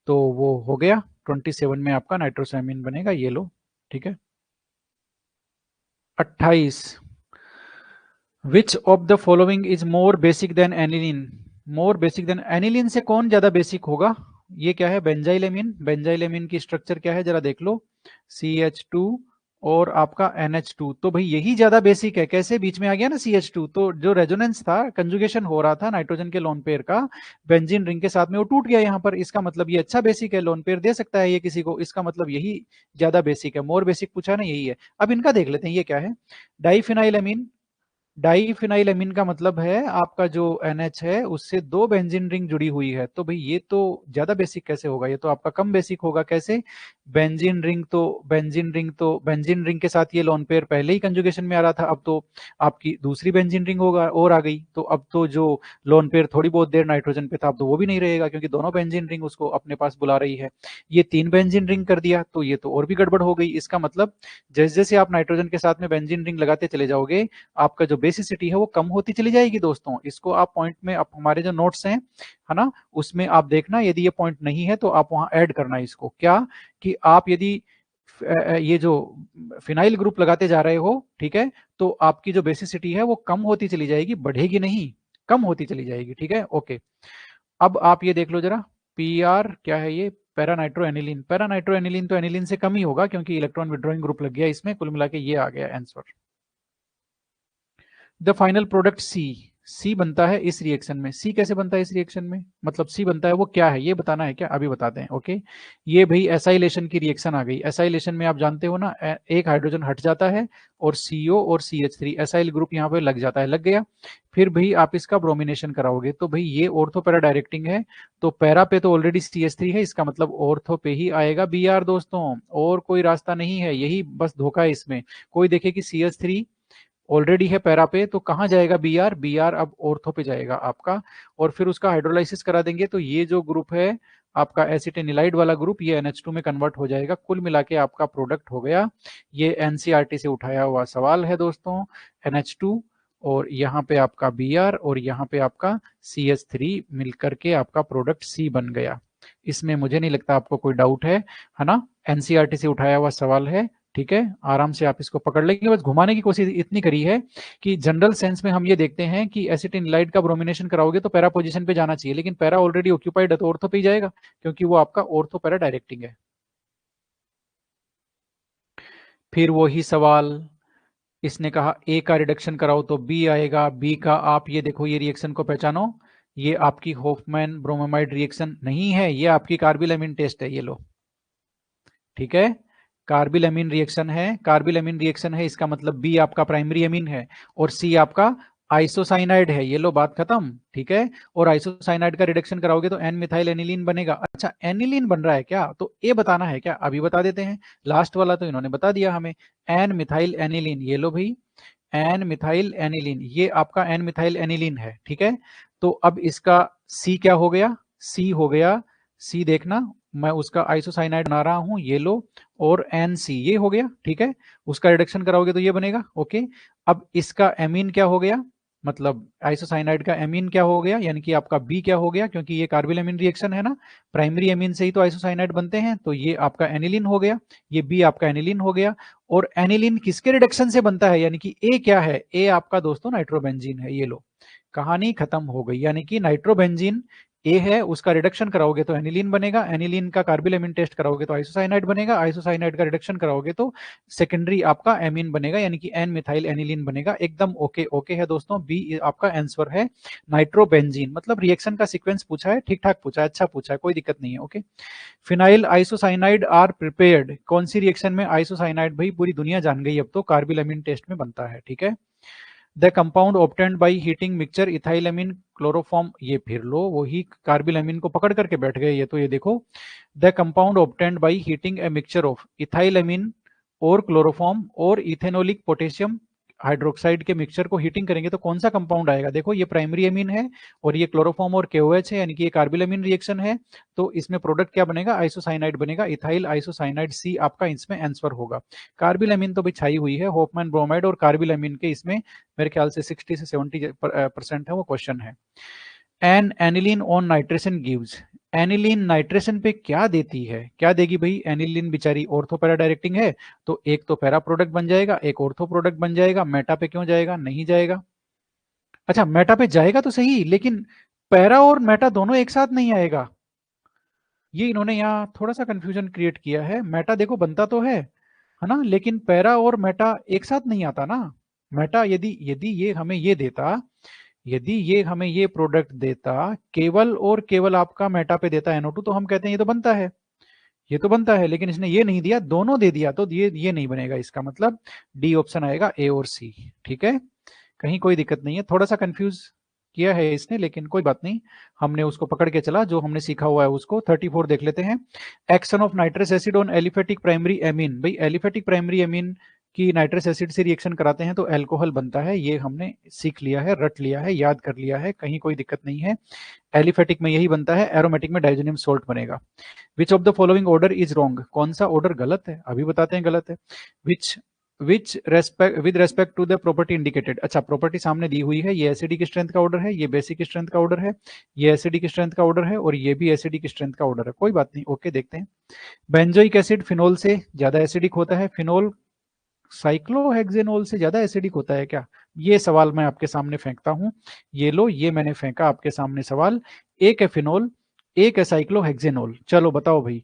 तो वो हो गया 27 में आपका नाइट्रोसामिन बनेगा, ये लो, ठीक है। 28, which of the following is more basic than aniline? More basic than aniline से कौन ज्यादा बेसिक होगा? ये क्या है, बेंजाइल एमीन। बेंजाइल एमीन की स्ट्रक्चर क्या है जरा देख लो, CH2 और आपका NH2। तो भाई यही ज्यादा बेसिक है। कैसे बीच में आ गया ना CH2, तो जो रेजोनेंस था, कंजुगेशन हो रहा था नाइट्रोजन के लोन पेयर का बेंजीन रिंग के साथ में, वो टूट गया यहाँ पर। इसका मतलब ये अच्छा बेसिक है, लोन पेयर दे सकता है ये किसी को, इसका मतलब यही ज्यादा बेसिक है। मोर बेसिक पूछा ना, यही है। अब इनका देख लेते हैं, ये क्या है, डाइफिनाइल एमीन। डाइफिनाइल एमीन का मतलब है आपका जो NH है उससे दो बेंजीन रिंग जुड़ी हुई है। तो भाई ये तो ज्यादा बेसिक कैसे होगा, ये तो आपका कम बेसिक होगा। कैसे, बेंजीन रिंग के साथ ये लोन पेयर पहले ही कंजुगेशन में आ रहा था, अब तो आपकी दूसरी बेंजीन रिंग होगा और आ गई, तो अब तो जो लोन पेयर थोड़ी बहुत देर नाइट्रोजन पे था, अब तो वो भी नहीं रहेगा, क्योंकि दोनों बेंजीन रिंग उसको अपने पास बुला रही है। ये 3 बेंजीन रिंग कर दिया, तो ये तो और भी गड़बड़ हो गई। इसका मतलब जैसे जैसे आप नाइट्रोजन के साथ में बेंजीन रिंग लगाते चले जाओगे, आपका जो बेसिसिटी है वो कम होती चली जाएगी दोस्तों। इसको आप पॉइंट में, आप हमारे जो नोट्स हैं है ना, उसमें आप देखना, यदि ये पॉइंट नहीं है तो आप वहां ऐड करना इसको। क्या कि आप यदि ये जो फिनाइल ग्रुप लगाते जा रहे हो, ठीक है, तो आपकी जो बेसिसिटी है वो कम होती चली जाएगी, बढ़ेगी नहीं, कम होती चली जाएगी, ठीक है। ओके, अब आप ये देख लो जरा, PR क्या है ये, पैरानाइट्रो एनिलीन। पैरानाइट्रो एनिलीन तो एनिलीन से कम ही होगा, क्योंकि इलेक्ट्रॉन विड्रॉइंग ग्रुप लग गया इसमें। कुल मिला के ये आ गया answer. The final product C बनता है इस रिएक्शन में। सी कैसे बनता है इस रिएक्शन में, मतलब सी बनता है वो क्या है ये बताना है क्या, अभी बताते हैं। ओके, ये भाई एसाइलेशन की रिएक्शन आ गई। एसाइलेशन में आप जानते हो ना, एक हाइड्रोजन हट जाता है और CO और CH3 एसाइल ग्रुप यहाँ पे लग जाता है, लग गया। फिर भाई आप इसका ब्रोमिनेशन कराओगे, तो भाई ये ऑर्थो पैरा डायरेक्टिंग है, तो पैरा पे तो ऑलरेडी CH3 है, इसका मतलब ऑर्थो पे ही आएगा BR दोस्तों, और कोई रास्ता नहीं है, यही बस धोखा है इसमें। कोई देखे कि CH3 ऑलरेडी है पैरा पे, तो कहां जाएगा BR अब ऑर्थो पे जाएगा आपका, और फिर उसका हाइड्रोलाइसिस करा देंगे, तो ये जो ग्रुप है आपका एसिटेनिलाइड वाला ग्रुप, ये NH2 में कन्वर्ट हो जाएगा। कुल मिला के आपका प्रोडक्ट हो गया। ये NCERT से उठाया हुआ सवाल है दोस्तों, NH2 और यहाँ पे आपका BR और यहाँ पे आपका CH3 मिलकर के आपका प्रोडक्ट C बन गया। इसमें मुझे नहीं लगता आपको कोई डाउट है ना। NCERT से उठाया हुआ सवाल है, ठीक है, आराम से आप इसको पकड़ लेंगे। बस घुमाने की कोशिश इतनी करी है कि जनरल सेंस में हम ये देखते हैं कि एसिटिनलाइड का ब्रोमिनेशन कराओगे तो पैरा पोजीशन पे जाना चाहिए, लेकिन पैरा ऑलरेडी ऑक्यूपाइड है तो ऑर्थो पे ही जाएगा, क्योंकि वो आपका ऑर्थो पैरा डायरेक्टिंग है। फिर वही सवाल, इसने कहा A का रिडक्शन कराओ तो B आएगा, B का आप ये देखो, ये रिएक्शन को पहचानो, ये आपकी होफमैन ब्रोमाइड रिएक्शन नहीं है, ये आपकी कार्बिल टेस्ट है, ये लो, ठीक है। कार्बिल एमीन रिएक्शन है, कार्बिल एमीन रिएक्शन है, इसका मतलब बी आपका प्राइमरी एमीन है और सी आपका आइसोसाइनाइड है, ये लो बात खत्म, ठीक है। और आइसोसाइनाइड का रिडक्शन कराओगे तो एन मिथाइल एनिलीन बनेगा। अच्छा, एनिलीन बन रहा है क्या, तो ए बताना है क्या, अभी बता देते हैं। लास्ट वाला तो इन्होंने बता दिया हमें, एन मिथाइल एनिलीन, ये लो भाई, एन मिथाइल एनिलीन, ये आपका एन मिथाइल एनिलीन है, ठीक है। तो अब इसका सी क्या हो गया, सी हो गया, सी देखना, मैं उसका आइसोसाइनाइड बना रहा हूं, ये लो, और एन सी, ये हो गया, ठीक है। उसका रिडक्शन कराओगे तो ये बनेगा, ओके। अब इसका एमीन क्या हो गया, मतलब आइसोसाइनाइड का एमीन क्या हो गया, यानी कि आपका बी क्या हो गया, क्योंकि ये कार्बिल रिएक्शन है ना, प्राइमरी एमीन से ही तो आइसोसाइनाइड बनते हैं, तो ये आपका एनिलीन हो गया, ये बी आपका एनिलीन हो गया। और एनिलीन किसके रिडक्शन से बनता है, यानी कि ए क्या है, ए आपका दोस्तों नाइट्रोबेंजीन है। ये लो, कहानी खत्म हो गई, यानी कि नाइट्रोबेंजीन ए है, उसका रिडक्शन कराओगे तो एनिलीन बनेगा, एनिलीन का कार्बिल एमीन टेस्ट कराओगे तो आइसोसाइनाइड बनेगा, आइसोसाइनाइड का रिडक्शन कराओगे तो सेकेंडरी आपका एमीन बनेगा, यानी कि एन मिथाइल एनिलीन बनेगा। एकदम ओके ओके है दोस्तों, बी आपका आंसर है नाइट्रोबेंजीन। मतलब रिएक्शन का सीक्वेंस पूछा है, ठीक ठाक पूछा है, अच्छा पूछा है, कोई दिक्कत नहीं है। Okay, phenyl isocyanide are prepared, कौन सी रिएक्शन में आइसोसाइनाइड, भाई पूरी दुनिया जान गई अब तो, कार्बिल एमीन टेस्ट में बनता है, ठीक है। The compound obtained by heating mixture ethylamine chloroform, ये फिर लो वही कार्बिलमीन को पकड़ करके बैठ गए ये तो। ये देखो, the compound obtained by heating a mixture of ethylamine और क्लोरोफॉर्म और इथेनोलिक पोटेशियम हाइड्रोक्साइड के मिक्सचर को हीटिंग करेंगे तो कौन सा कंपाउंड आएगा। देखो ये प्राइमरी एमीन है और ये क्लोरोफॉर्म और KOH है, यानी कि ये कार्बिलमीन रिएक्शन है, तो इसमें प्रोडक्ट क्या बनेगा, आइसोसाइनाइड बनेगा, इथाइल आइसोसाइनाइड, सी आपका इसमें आंसर होगा। कार्बिलमीन तो भी छाई हुई है, होफमैन ब्रोमाइड और कार्बिलमीन के इसमें मेरे ख्याल से 60 से 70% है वो क्वेश्चन है। An aniline on nitration gives, aniline nitration पे क्या देती है, क्या देगी भाई, एनिलीन बेचारी ऑर्थो पैरा डायरेक्टिंग है, तो एक तो पैरा प्रोडक्ट बन जाएगा, एक ऑर्थो प्रोडक्ट बन जाएगा, मेटा पे क्यों जाएगा, नहीं जाएगा। अच्छा मेटा पे जाएगा तो सही, लेकिन पैरा और मेटा दोनों एक साथ नहीं आएगा, ये इन्होंने यहाँ थोड़ा सा कंफ्यूजन क्रिएट किया है। मेटा देखो बनता तो है ना, लेकिन पैरा और मेटा एक साथ नहीं आता ना। मेटा यदि यदि ये हमें ये देता, यदि ये हमें ये प्रोडक्ट देता केवल और केवल आपका मेटा पे देता NO2, तो हम कहते हैं ये तो बनता है, ये तो बनता है, लेकिन इसने ये नहीं दिया, दोनों दे दिया, तो ये नहीं बनेगा, इसका मतलब डी ऑप्शन आएगा, ए और सी, ठीक है। कहीं कोई दिक्कत नहीं है, थोड़ा सा कंफ्यूज किया है इसने, लेकिन कोई बात नहीं, हमने उसको पकड़ के चला, जो हमने सीखा हुआ है उसको। 34 देख लेते हैं। Action of nitrous acid on aliphatic primary amine, भाई एलिफेटिक प्राइमरी एमीन की नाइट्रस एसिड से रिएक्शन कराते हैं तो अल्कोहल बनता है, ये हमने सीख लिया है, रट लिया है, याद कर लिया है, कहीं कोई दिक्कत नहीं है। एलिफेटिक में यही बनता है, एरोमेटिक में डाइजोनियम सोल्ट बनेगा। विच of the following order is wrong, कौन सा ऑर्डर गलत है, अभी बताते हैं गलत है। Which respect with respect to the property indicated, अच्छा प्रॉपर्टी सामने दी हुई है, ये एसिडिक स्ट्रेंथ का ऑर्डर है, ये बेसिक स्ट्रेंथ का ऑर्डर है, ये एसिडिक स्ट्रेंथ का ऑर्डर है और ये भी एसिडिक स्ट्रेंथ का ऑर्डर है, कोई बात नहीं, ओके देखते हैं। बेंजोइक एसिड फिनोल से ज्यादा एसिडिक होता है, फिनोल साइक्लोहेक्सेनोल से ज्यादा एसिडिक होता है क्या, ये सवाल मैं आपके सामने फेंकता हूं। ये लो, ये मैंने फेंका आपके सामने सवाल, एक है फिनोल, एक है साइक्लोहेक्सेनोल, चलो बताओ भाई,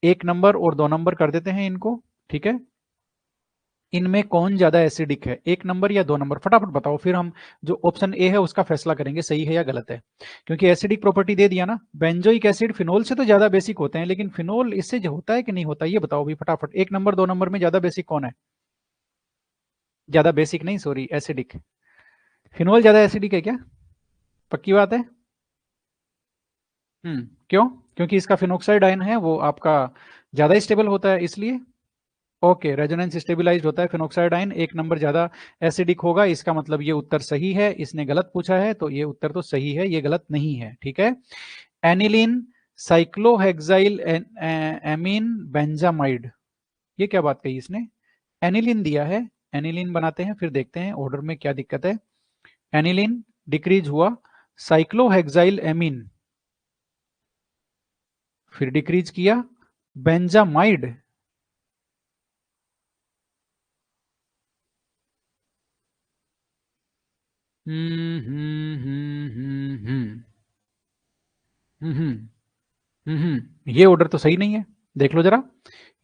1 नंबर और 2 नंबर कर देते हैं इनको, ठीक है। इनमें कौन ज्यादा एसिडिक है, 1 नंबर या 2 नंबर, फटाफट बताओ, फिर हम जो ऑप्शन ए है उसका फैसला करेंगे सही है या गलत है। क्योंकि एसिडिक प्रॉपर्टी दे दिया ना, बेंजोइक एसिड फिनोल से तो ज्यादा बेसिक होते हैं, लेकिन फिनोल इससे जो होता है कि नहीं होता, ये बताओ भी फटाफट, 1 नंबर 2 नंबर में ज्यादा बेसिक कौन है, ज्यादा बेसिक नहीं सॉरी एसिडिक, फिनोल ज्यादा एसिडिक है क्या, पक्की बात है। क्यों, क्योंकि इसका फिनोक्साइड आयन है वो आपका ज्यादा स्टेबल होता है इसलिए। ओके, रेजोनेंस स्टेबिलाइज्ड होता है फिनोक्साइड आयन, 1 नंबर ज्यादा एसिडिक होगा, इसका मतलब ये उत्तर सही है, इसने गलत पूछा है तो ये उत्तर तो सही है, ये गलत नहीं है, ठीक है। एनिलीन साइक्लोहेक्साइल एमीन बेंजामाइड, ये क्या बात कही इसने, एनिलीन दिया है, एनिलीन बनाते हैं फिर देखते हैं ऑर्डर में क्या दिक्कत है। एनिलीन डिक्रीज हुआ, साइक्लोहेक्साइल एमीन फिर डिक्रीज किया, बेंजामाइड, हम्म हम्म हम्म हम्म हम्म हम्म ये ऑर्डर तो सही नहीं है, देख लो जरा,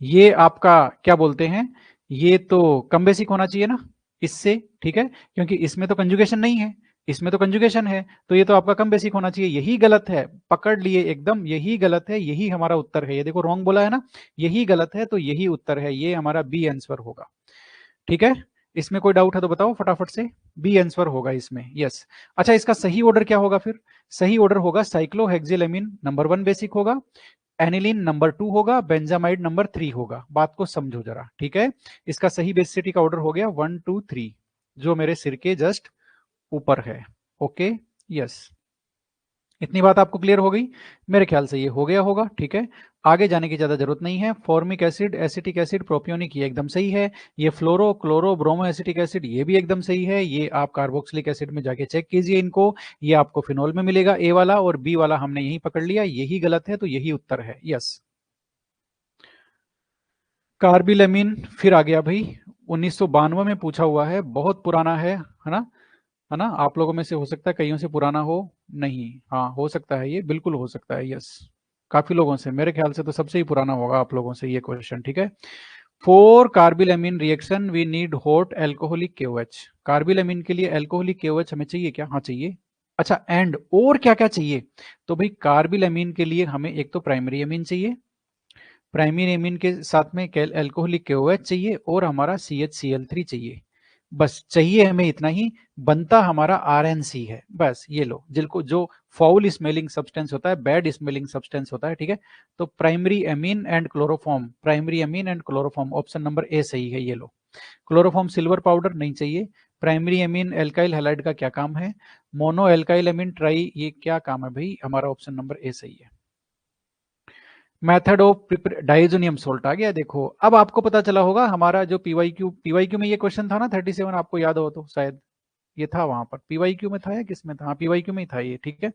ये आपका क्या बोलते हैं, ये तो कम बेसिक होना चाहिए ना इससे, ठीक है, क्योंकि इसमें तो कंजुगेशन नहीं है, इसमें तो कंजुगेशन है, तो ये तो आपका कम बेसिक होना चाहिए, यही गलत है, पकड़ लिए एकदम, यही गलत है, यही हमारा उत्तर है, ये देखो रॉन्ग बोला है ना, यही गलत है, तो यही उत्तर है, ये हमारा बी आंसर होगा, ठीक है। इसमें कोई डाउट है तो बताओ फटाफट से, बी आंसर होगा इसमें, यस। अच्छा इसका सही ऑर्डर क्या होगा फिर, सही ऑर्डर होगा साइक्लोहेक्सिलमीन नंबर 1 बेसिक होगा, एनिलीन नंबर 2 होगा, बेंजामाइड नंबर 3 होगा, बात को समझो जरा, ठीक है। इसका सही बेसिसिटी का ऑर्डर हो गया 1 2 3, जो मेरे सिर के जस्ट ऊपर है, ओके, यस। इतनी बात आपको क्लियर हो गई? मेरे ख्याल से ये हो गया होगा, ठीक है। आगे जाने की ज्यादा जरूरत नहीं है। Formic acid, acetic acid, propionic, ये एकदम सही है। ये फ्लोरो, क्लोरो, ब्रोमो एसिटिक एसिड, ये भी एकदम सही है। ये आप कार्बोक्सिलिक एसिड में जाके चेक कीजिए इनको, ये आपको फिनोल में मिलेगा ए वाला, और बी वाला हमने यही पकड़ लिया, यही गलत है, तो यही उत्तर है, यस। कार्बिलमिन फिर आ गया भाई, 1992 में पूछा हुआ है, बहुत पुराना है ना? है ना? आप लोगों में से हो सकता है कईयों से पुराना हो, नहीं, हाँ हो सकता है, ये बिल्कुल हो सकता है, यस। काफी लोगों से, मेरे ख्याल से तो सबसे ही पुराना होगा आप लोगों से ये क्वेश्चन, ठीक है। For carbylamine reaction we need hot alcoholic KOH। Carbylamine के लिए एल्कोहलिक KOH हमें चाहिए क्या? हाँ चाहिए। अच्छा, एंड और क्या क्या चाहिए? तो भाई कार्बिलमिन के लिए हमें एक तो प्राइमरी अमीन चाहिए, प्राइमरी एमीन के साथ में एल्कोहलिक KOH चाहिए, और हमारा CHCl3 चाहिए। बस चाहिए हमें इतना ही, बनता हमारा RNC है, बस ये लो, जिनको जो फाउल स्मेलिंग सब्सटेंस होता है, बैड स्मेलिंग सब्सटेंस होता है, ठीक है। तो primary amine and chloroform, primary amine and chloroform, option number A सही है, ये लो। क्लोरोफॉर्म सिल्वर पाउडर नहीं चाहिए। प्राइमरी एमीन एल्काइल हैलाइड का क्या काम है? मोनो एल्काइल एमीन ट्राई, ये क्या काम है भाई? हमारा ऑप्शन नंबर ए सही है। मेथड ऑफ डाइजोनियम सोल्ट आ गया, देखो अब आपको पता चला होगा हमारा जो पीवाईक्यू में ये क्वेश्चन था ना 37, आपको याद हो तो शायद ये था वहां पर, पीवाईक्यू में था या किसमें था? हाँ पीवाईक्यू में ही था ये, ठीक है।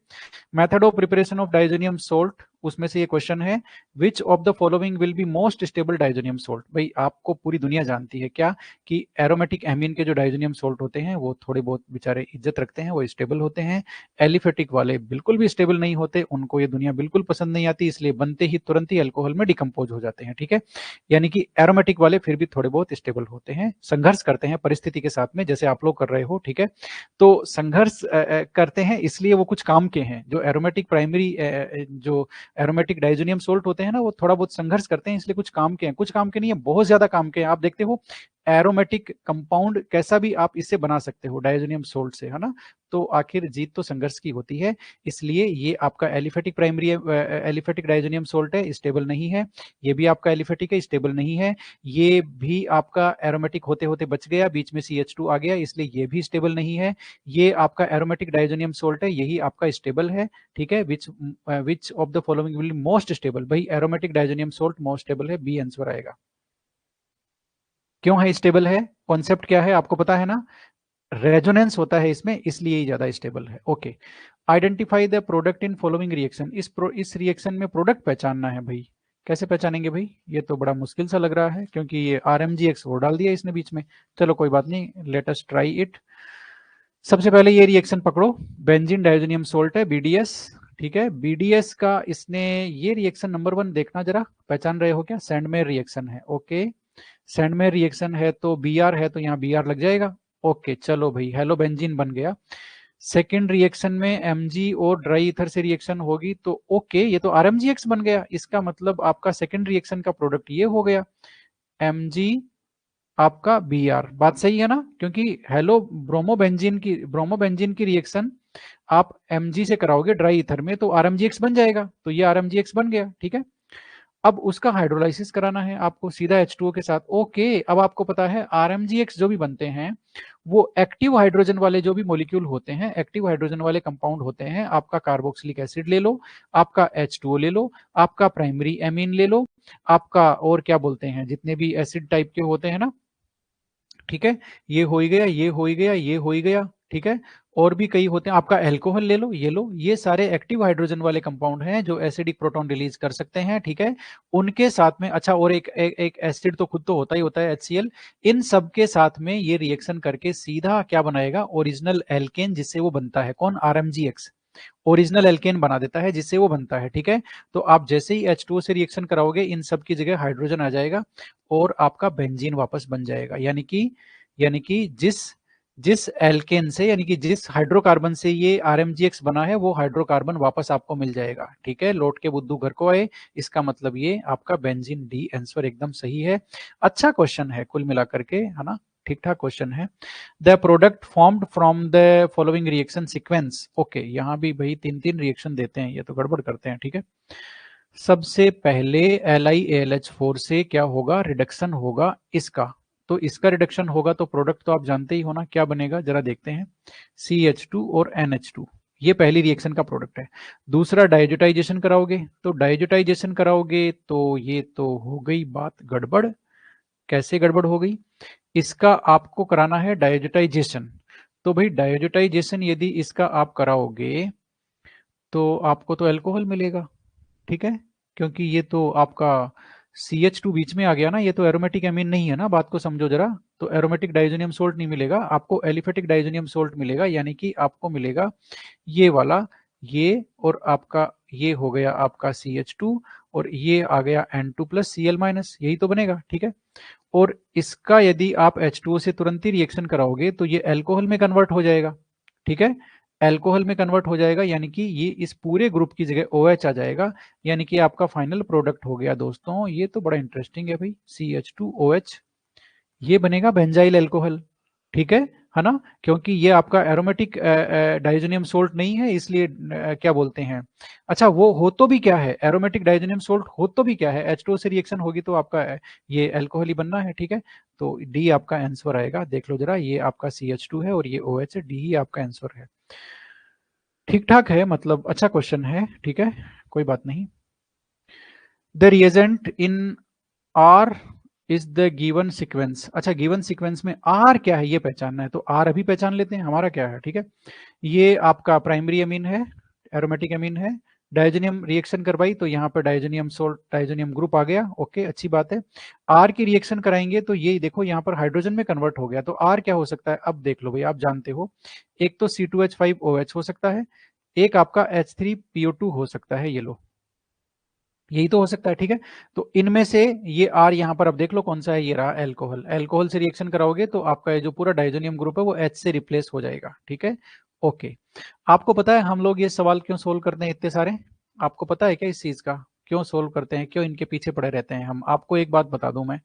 Method of preparation of diazonium salt, उसमें से ये क्वेश्चन है, which of the following will be most stable diazonium salt. भाई आपको पूरी दुनिया जानती है क्या कि एरोमेटिक एमीन के जो डाइजोनियम सोल्ट होते हैं वो थोड़े बहुत बेचारे इज्जत रखते हैं, वो स्टेबल होते हैं। एलिफेटिक वाले बिल्कुल भी स्टेबल नहीं होते, उनको ये दुनिया बिल्कुल पसंद नहीं आती, इसलिए बनते ही तुरंत ही अल्कोहल में डिकम्पोज हो जाते हैं, ठीक है। यानी कि एरोमेटिक वाले फिर भी थोड़े बहुत स्टेबल होते हैं, संघर्ष करते हैं परिस्थिति के साथ में, जैसे आप लोग कर रहे हो, ठीक है। तो संघर्ष करते हैं, इसलिए वो कुछ काम के हैं। जो एरोमेटिक प्राइमरी जो एरोमेटिक डाइजोनियम सोल्ट होते हैं ना, वो थोड़ा बहुत संघर्ष करते हैं, इसलिए कुछ काम के हैं, कुछ काम के नहीं है, बहुत ज्यादा काम के हैं। आप देखते हो एरोमेटिक कंपाउंड कैसा भी आप इससे बना सकते हो डाइजोनियम सोल्ट से, है ना। तो आखिर जीत तो संघर्ष की होती है, इसलिए ये आपका aliphatic primary aliphatic diazonium salt है, स्टेबल नहीं है। ये भी आपका एलिफेटिक है, स्टेबल नहीं है। ये भी आपका एरोमेटिक होते होते बच गया, बीच में CH2 आ गया, इसलिए ये भी स्टेबल नहीं है। ये आपका एरोमेटिक डाइजोनियम सोल्ट है, यही आपका स्टेबल है, ठीक है। Which of the following will most stable? भाई aromatic diazonium salt most stable है, बी आंसर आएगा। क्यों है स्टेबल है? कॉन्सेप्ट क्या है आपको पता है ना? रेजोनेंस होता है इसमें, इसलिए ही ज्यादा स्टेबल है, okay. Identify the product in following reaction, इस रिएक्शन में प्रोडक्ट पहचानना है भाई। कैसे पहचानेंगे भाई? ये तो बड़ा मुश्किल सा लग रहा है, क्योंकि ये RMGX वो डाल दिया इसने बीच में। चलो कोई बात नहीं, लेट अस ट्राई इट। सबसे पहले ये रिएक्शन पकड़ो, बेंजीन डाइजोनियम सोल्ट है, BDS, ठीक है। BDS का इसने ये रिएक्शन नंबर 1 देखना जरा, पहचान रहे हो क्या? सैंडमेयर रिएक्शन है, ओके। सैंडमेयर रिएक्शन है तो Br है, तो यहाँ Br लग जाएगा, ओके। चलो भाई हेलो बेंजीन बन गया। सेकेंड रिएक्शन में Mg और ड्राई ईथर से रिएक्शन होगी, तो ओके, ये तो RMGX बन गया, इसका मतलब आपका सेकेंड रिएक्शन का प्रोडक्ट ये हो गया, Mg आपका Br। बात सही है ना? क्योंकि हेलो ब्रोमोबेंजीन की रिएक्शन आप Mg से कराओगे ड्राई ईथर में, तो RMGX बन जाएगा, तो ये RMGX बन गया, ठीक है। अब उसका हाइड्रोलाइसिस कराना है आपको सीधा H2O के साथ, ओके। अब आपको पता है RMGX जो भी बनते हैं वो एक्टिव हाइड्रोजन वाले जो भी मॉलिक्यूल होते हैं, एक्टिव हाइड्रोजन वाले कंपाउंड होते हैं। आपका कार्बोक्सिलिक एसिड ले लो, आपका H2O ले लो, आपका प्राइमरी एमीन ले लो, आपका और क्या बोलते हैं जितने भी एसिड टाइप के होते हैं ना, ठीक है। ये हो ही गया, ये हो ही गया, ये हो ही गया, ठीक है। और भी कई होते हैं, आपका एल्कोहल ले लो, ये लो, ये सारे एक्टिव हाइड्रोजन वाले कंपाउंड हैं जो एसिडिक प्रोटॉन रिलीज कर सकते हैं, ठीक है। उनके साथ में अच्छा, और एक एसिड तो खुद तो होता ही होता है HCl। इन सब के साथ में ये रिएक्शन करके सीधा क्या बनाएगा? ओरिजिनल एल्केन, जिससे वो बनता है कौन? RMGX ओरिजिनल एल्केन बना देता है, जिससे वो बनता है, ठीक है। तो आप जैसे ही H2O से रिएक्शन कराओगे, इन सब की जगह हाइड्रोजन आ जाएगा और आपका बेंजीन वापस बन जाएगा। यानी कि जिस जिस एल्केन से, यानी कि जिस हाइड्रोकार्बन से ये RMGX बना है, वो हाइड्रोकार्बन वापस आपको मिल जाएगा, ठीक है। लौट के बुद्धू घर को आए, इसका मतलब ये आपका बेंजीन, डी आंसर एकदम सही है। अच्छा क्वेश्चन है कुल मिलाकर के, है ना, ठीक ठाक क्वेश्चन है। The product formed from the following reaction sequence, okay. यहां भी भाई 3 रिएक्शन देते हैं, ये तो गड़बड़ करते हैं, ठीक है। सबसे पहले LiAlH4 से क्या होगा? रिडक्शन होगा इसका, तो इसका रिडक्शन होगा तो प्रोडक्ट तो आप जानते ही हो ना क्या बनेगा, जरा देखते हैं। CH2 और NH2, ये पहली रिएक्शन का प्रोडक्ट है। दूसरा डायजोटाइजेशन कराओगे, तो डायजोटाइजेशन कराओगे तो ये तो हो गई बात गड़बड़। कैसे गड़बड़ हो गई? इसका आपको कराना है डायजोटाइजेशन। तो भाई डायजोटाइजेशन यदि इसका आप कराओगे तो आपको तो अल्कोहल मिलेगा, ठीक है, क्योंकि ये तो आपका CH2 बीच में आ गया ना, ये तो एरोमेटिक एमीन नहीं है ना, बात को समझो जरा। तो एरोमेटिक डाइजोनियम सोल्ट नहीं मिलेगा आपको, एलिफेटिक डाइजोनियम सोल्ट मिलेगा, यानी कि आपको मिलेगा ये वाला, ये और आपका ये हो गया आपका CH2 और ये आ गया N2 प्लस Cl माइनस, यही तो बनेगा, ठीक है। और इसका यदि आप H2O से तुरंत ही रिएक्शन कराओगे तो ये अल्कोहल में कन्वर्ट हो जाएगा, ठीक है, अल्कोहल में कन्वर्ट हो जाएगा, यानी कि ये इस पूरे ग्रुप की जगह OH आ जाएगा, यानी कि आपका फाइनल प्रोडक्ट हो गया दोस्तों। ये तो बड़ा इंटरेस्टिंग है भाई, CH2OH, ये बनेगा बेंजाइल अल्कोहल, ठीक है ना, क्योंकि ये आपका एरोमेटिक डाइजोनियम सोल्ट नहीं है, इसलिए क्या बोलते हैं, अच्छा वो हो तो भी क्या है, एरोमेटिक डाइजोनियम सोल्ट हो तो भी क्या है, H2O से रिएक्शन होगी तो आपका ये अल्कोहल ही बनना है, ठीक है। तो डी आपका आंसर आएगा, देख लो जरा, ये आपका CH2 है और ये OH है, डी ही आपका आंसर है। ठीक ठाक है, मतलब अच्छा क्वेश्चन है, ठीक है, कोई बात नहीं। The reagent in R is the given sequence. अच्छा गिवन सीक्वेंस में R क्या है ये पहचानना है, तो R अभी पहचान लेते हैं हमारा क्या है, ठीक है। ये आपका प्राइमरी अमीन है, एरोमेटिक अमीन है, डाइजेनियम रिएक्शन करवाई तो यहाँ पर डाइजेनियम सोल्ट, डाइजेनियम ग्रुप आ गया, ओके अच्छी बात है। R की रिएक्शन कराएंगे तो ये देखो यहाँ पर हाइड्रोजन में कन्वर्ट हो गया, तो R क्या हो सकता है, अब देख लो भाई, आप जानते हो, एक तो C2H5OH हो सकता है, एक आपका H3PO2 हो सकता है, ये लो यही तो हो सकता है, ठीक है। तो इनमें से ये R यहाँ पर अब देख लो कौन सा है, ये रहा अल्कोहल, अल्कोहल से रिएक्शन कराओगे तो आपका ये जो पूरा डाइजोनियम ग्रुप है वो H से रिप्लेस हो जाएगा, ठीक है, ओके। आपको पता है हम लोग ये सवाल क्यों सोल्व करते हैं इतने सारे, आपको पता है क्या इस चीज का, क्यों सोल्व करते हैं, क्यों इनके पीछे पड़े रहते हैं हम? आपको एक बात बता दूं मैं,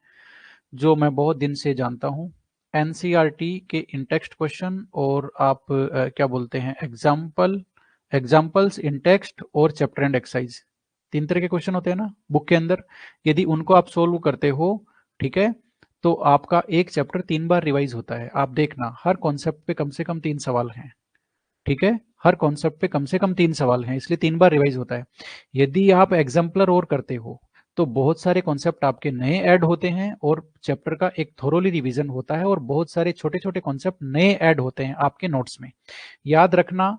जो मैं बहुत दिन से जानता हूँ, एनसीईआरटी के इन टेक्स्ट क्वेश्चन और आप क्या बोलते हैं एग्जाम्पल्स इन टेक्स्ट और चैप्टर एंड एक्सरसाइज, तीन तरह के क्वेश्चन होते हैं ना बुक के अंदर, यदि उनको आप सोल्व करते हो, ठीक है, तो आपका एक चैप्टर 3 बार रिवाइज होता है। आप देखना हर कॉन्सेप्ट पे कम से कम 3 सवाल हैं, ठीक है, हर कॉन्सेप्ट पे कम से कम 3 सवाल हैं, इसलिए 3 बार रिवाइज होता है। यदि आप एग्जाम्पलर और करते हो तो बहुत सारे कॉन्सेप्ट आपके नए ऐड होते हैं और चैप्टर का एक थोरोली रिवीजन होता है और बहुत सारे छोटे छोटे कॉन्सेप्ट नए ऐड होते हैं आपके नोट्स में। याद रखना,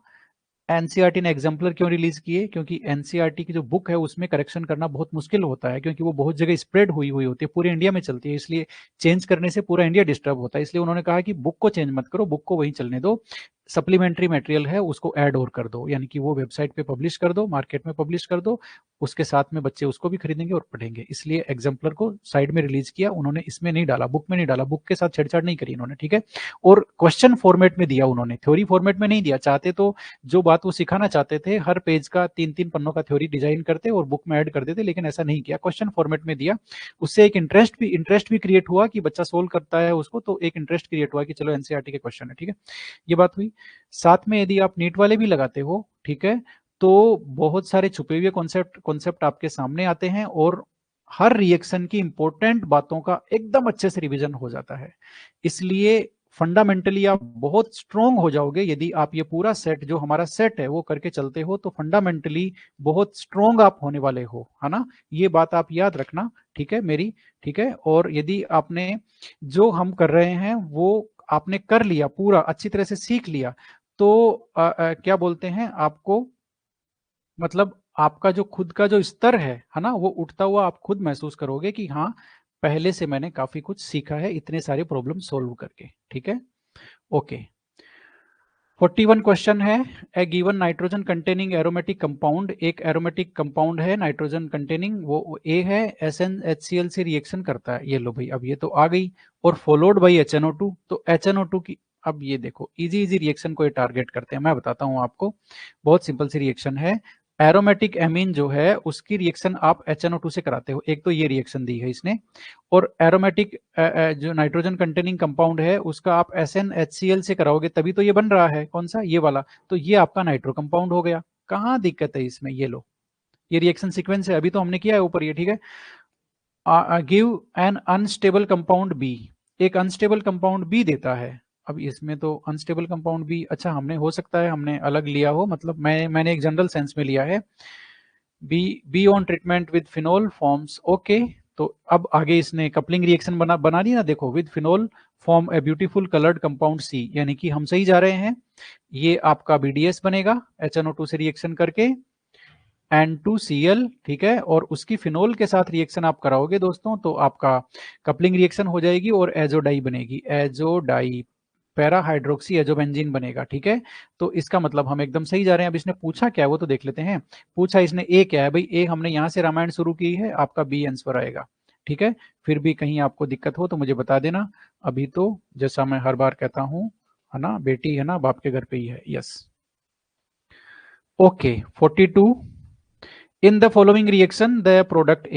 एनसीईआरटी ने एग्जाम्पलर क्यों रिलीज किए, क्योंकि एनसीईआरटी की जो बुक है उसमें करेक्शन करना बहुत मुश्किल होता है, क्योंकि वो बहुत जगह स्प्रेड हुई हुई होती है, पूरे इंडिया में चलती है, इसलिए चेंज करने से पूरा इंडिया डिस्टर्ब होता है, इसलिए उन्होंने कहा कि बुक को चेंज मत करो, बुक को वहीं चलने दो, सप्लीमेंट्री मटेरियल है उसको ऐड और कर दो, यानी कि वो वेबसाइट पे पब्लिश कर दो, मार्केट में पब्लिश कर दो, उसके साथ में बच्चे उसको भी खरीदेंगे और पढ़ेंगे, इसलिए एग्जाम्पलर को साइड में रिलीज किया उन्होंने, इसमें नहीं डाला, बुक में नहीं डाला, बुक के साथ छेड़छाड़ नहीं करी इन्होंने, ठीक है। और क्वेश्चन फॉर्मेट में दिया उन्होंने, थ्योरी फॉर्मेट में नहीं दिया, चाहते तो जो बात वो सिखाना चाहते थे हर पेज का 3-3 पन्नों का थ्योरी डिजाइन करते और बुक में ऐड कर देते, लेकिन ऐसा नहीं किया, क्वेश्चन फॉर्मेट में दिया, उससे एक इंटरेस्ट भी क्रिएट हुआ कि बच्चा सोल्व करता है उसको, तो एक इंटरेस्ट क्रिएट हुआ कि चलो एनसीईआरटी के क्वेश्चन है, ठीक है, ये बात हुई। साथ में यदि आप नीट वाले भी लगाते हो, ठीक है, तो बहुत सारे छुपे हुए कॉन्सेप्ट आपके सामने आते हैं और हर रिएक्शन की इंपॉर्टेंट बातों का एकदम अच्छे से रिवीजन हो जाता है, इसलिए फंडामेंटली आप बहुत स्ट्रोंग हो जाओगे यदि आप ये पूरा सेट जो हमारा सेट है वो करके चलते हो, तो फंडामेंटली बहुत स्ट्रोंग आप होने वाले हो, है ना, ये बात आप याद रखना, ठीक है मेरी, ठीक है। और यदि आपने जो हम कर रहे हैं वो आपने कर लिया, पूरा अच्छी तरह से सीख लिया, तो क्या बोलते हैं आपको, मतलब आपका जो खुद का जो स्तर है ना, वो उठता हुआ आप खुद महसूस करोगे कि हाँ पहले से मैंने काफी कुछ सीखा है इतने सारे प्रॉब्लम सोल्व करके, ठीक है, ओके। 41 क्वेश्चन है, a given nitrogen containing aromatic compound, एक एरोमेटिक कंपाउंड है नाइट्रोजन कंटेनिंग, वो ए है, SnHCl से रिएक्शन करता है, ये लो भाई अब ये तो आ गई, और फॉलोड बाई HNO2, तो HNO2 की, अब ये देखो इजी इजी रिएक्शन को ये टारगेट करते हैं, मैं बताता हूं आपको, बहुत सिंपल सी रिएक्शन है, एरोमेटिक एमीन जो है उसकी रिएक्शन आप HNO2 से कराते हो, एक तो ये रिएक्शन दी है इसने, और एरोमेटिक जो नाइट्रोजन कंटेनिंग कंपाउंड है उसका आप SnHCl से कराओगे तभी तो ये बन रहा है, कौन सा, ये वाला, तो ये आपका नाइट्रो कंपाउंड हो गया, कहाँ दिक्कत है इसमें, ये लो ये रिएक्शन सीक्वेंस है, अभी तो हमने किया है ऊपर ये, ठीक है। Give an unstable compound B, एक अनस्टेबल कंपाउंड बी देता है, अब इसमें तो अनस्टेबल कंपाउंड भी, अच्छा हमने, हो सकता है हमने अलग लिया हो, मतलब मैंने एक जनरल सेंस में लिया है। Be on treatment with phenol forms, okay. तो अब आगे इसने कपलिंग रिएक्शन बना दी ना, देखो, with phenol form a beautiful coloured compound C, यानी कि हम सही जा रहे हैं। ये आपका BDS बनेगा HNO2 से रिएक्शन करके, N2Cl, ठीक है, और उसकी फिनोल के साथ रिएक्शन आप कराओगे दोस्तों तो आपका कपलिंग रिएक्शन हो जाएगी और एजोडाई बनेगी, एजोडाई पैरा हाइड्रोक्सी एजोबेंजीन बनेगा, ठीक है। तो इसका मतलब हम एकदम सही जा रहे हैं। अब इसने पूछा क्या है वो तो देख लेते हैं। पूछा इसने ए क्या है, भाई ए हमने यहां से रामायण शुरू की है, आपका बी आंसर आएगा, ठीक है। फिर भी कहीं आपको दिक्कत हो तो मुझे बता देना। अभी तो जैसा मैं हर बार कहता हूं, है ना, बेटी है ना बाप के घर पे ही है, yes. Okay 42, in the following reaction the product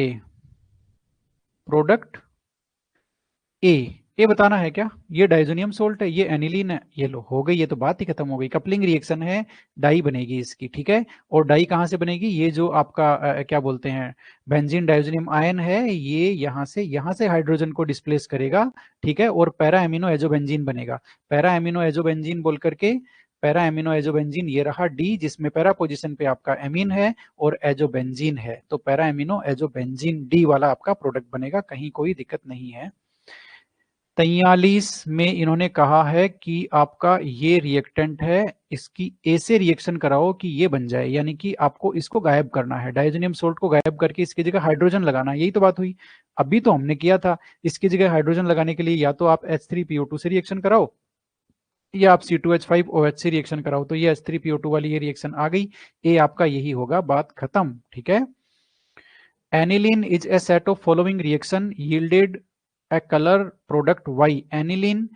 ए बताना है क्या, ये डाइजोनियम सोल्ट है, ये एनिलीन है, ये लो हो गई, ये तो बात ही खत्म हो गई। कपलिंग रिएक्शन है, डाई बनेगी इसकी, ठीक है। और डाई कहां से बनेगी, ये जो आपका क्या बोलते हैं बेंजीन डाइजोनियम आयन है, ये यहां से हाइड्रोजन को डिस्प्लेस करेगा, ठीक है, और पैरा एमिनो एजोबेंजीन बनेगा। पैरा एमिनो एजोबेंजीन बोल करके, पैरा एमिनो एजोबेंजीन ये रहा डी, जिसमें पैरा पोजीशन पे आपका एमीन है और एजोबेंजीन है, तो पैरा एमिनो एजोबेंजीन डी वाला आपका प्रोडक्ट बनेगा, कहीं कोई दिक्कत नहीं है। 43 में इन्होंने कहा है कि आपका ये रिएक्टेंट है, इसकी ए से रिएक्शन कराओ कि ये बन जाए, यानी कि आपको इसको गायब करना है, डाइजोनियम सोल्ट को गायब करके इसकी जगह हाइड्रोजन लगाना, यही तो बात हुई। अभी तो हमने किया था, इसकी जगह हाइड्रोजन लगाने के लिए या तो आप H3PO2 से रिएक्शन कराओ या आप C2H5OH से रिएक्शन कराओ, तो ये H3PO2 वाली ये रिएक्शन आ गई, ए आपका यही होगा, बात खत्म, ठीक है। Aniline is a set of following reaction yielded a colour product Y, aniline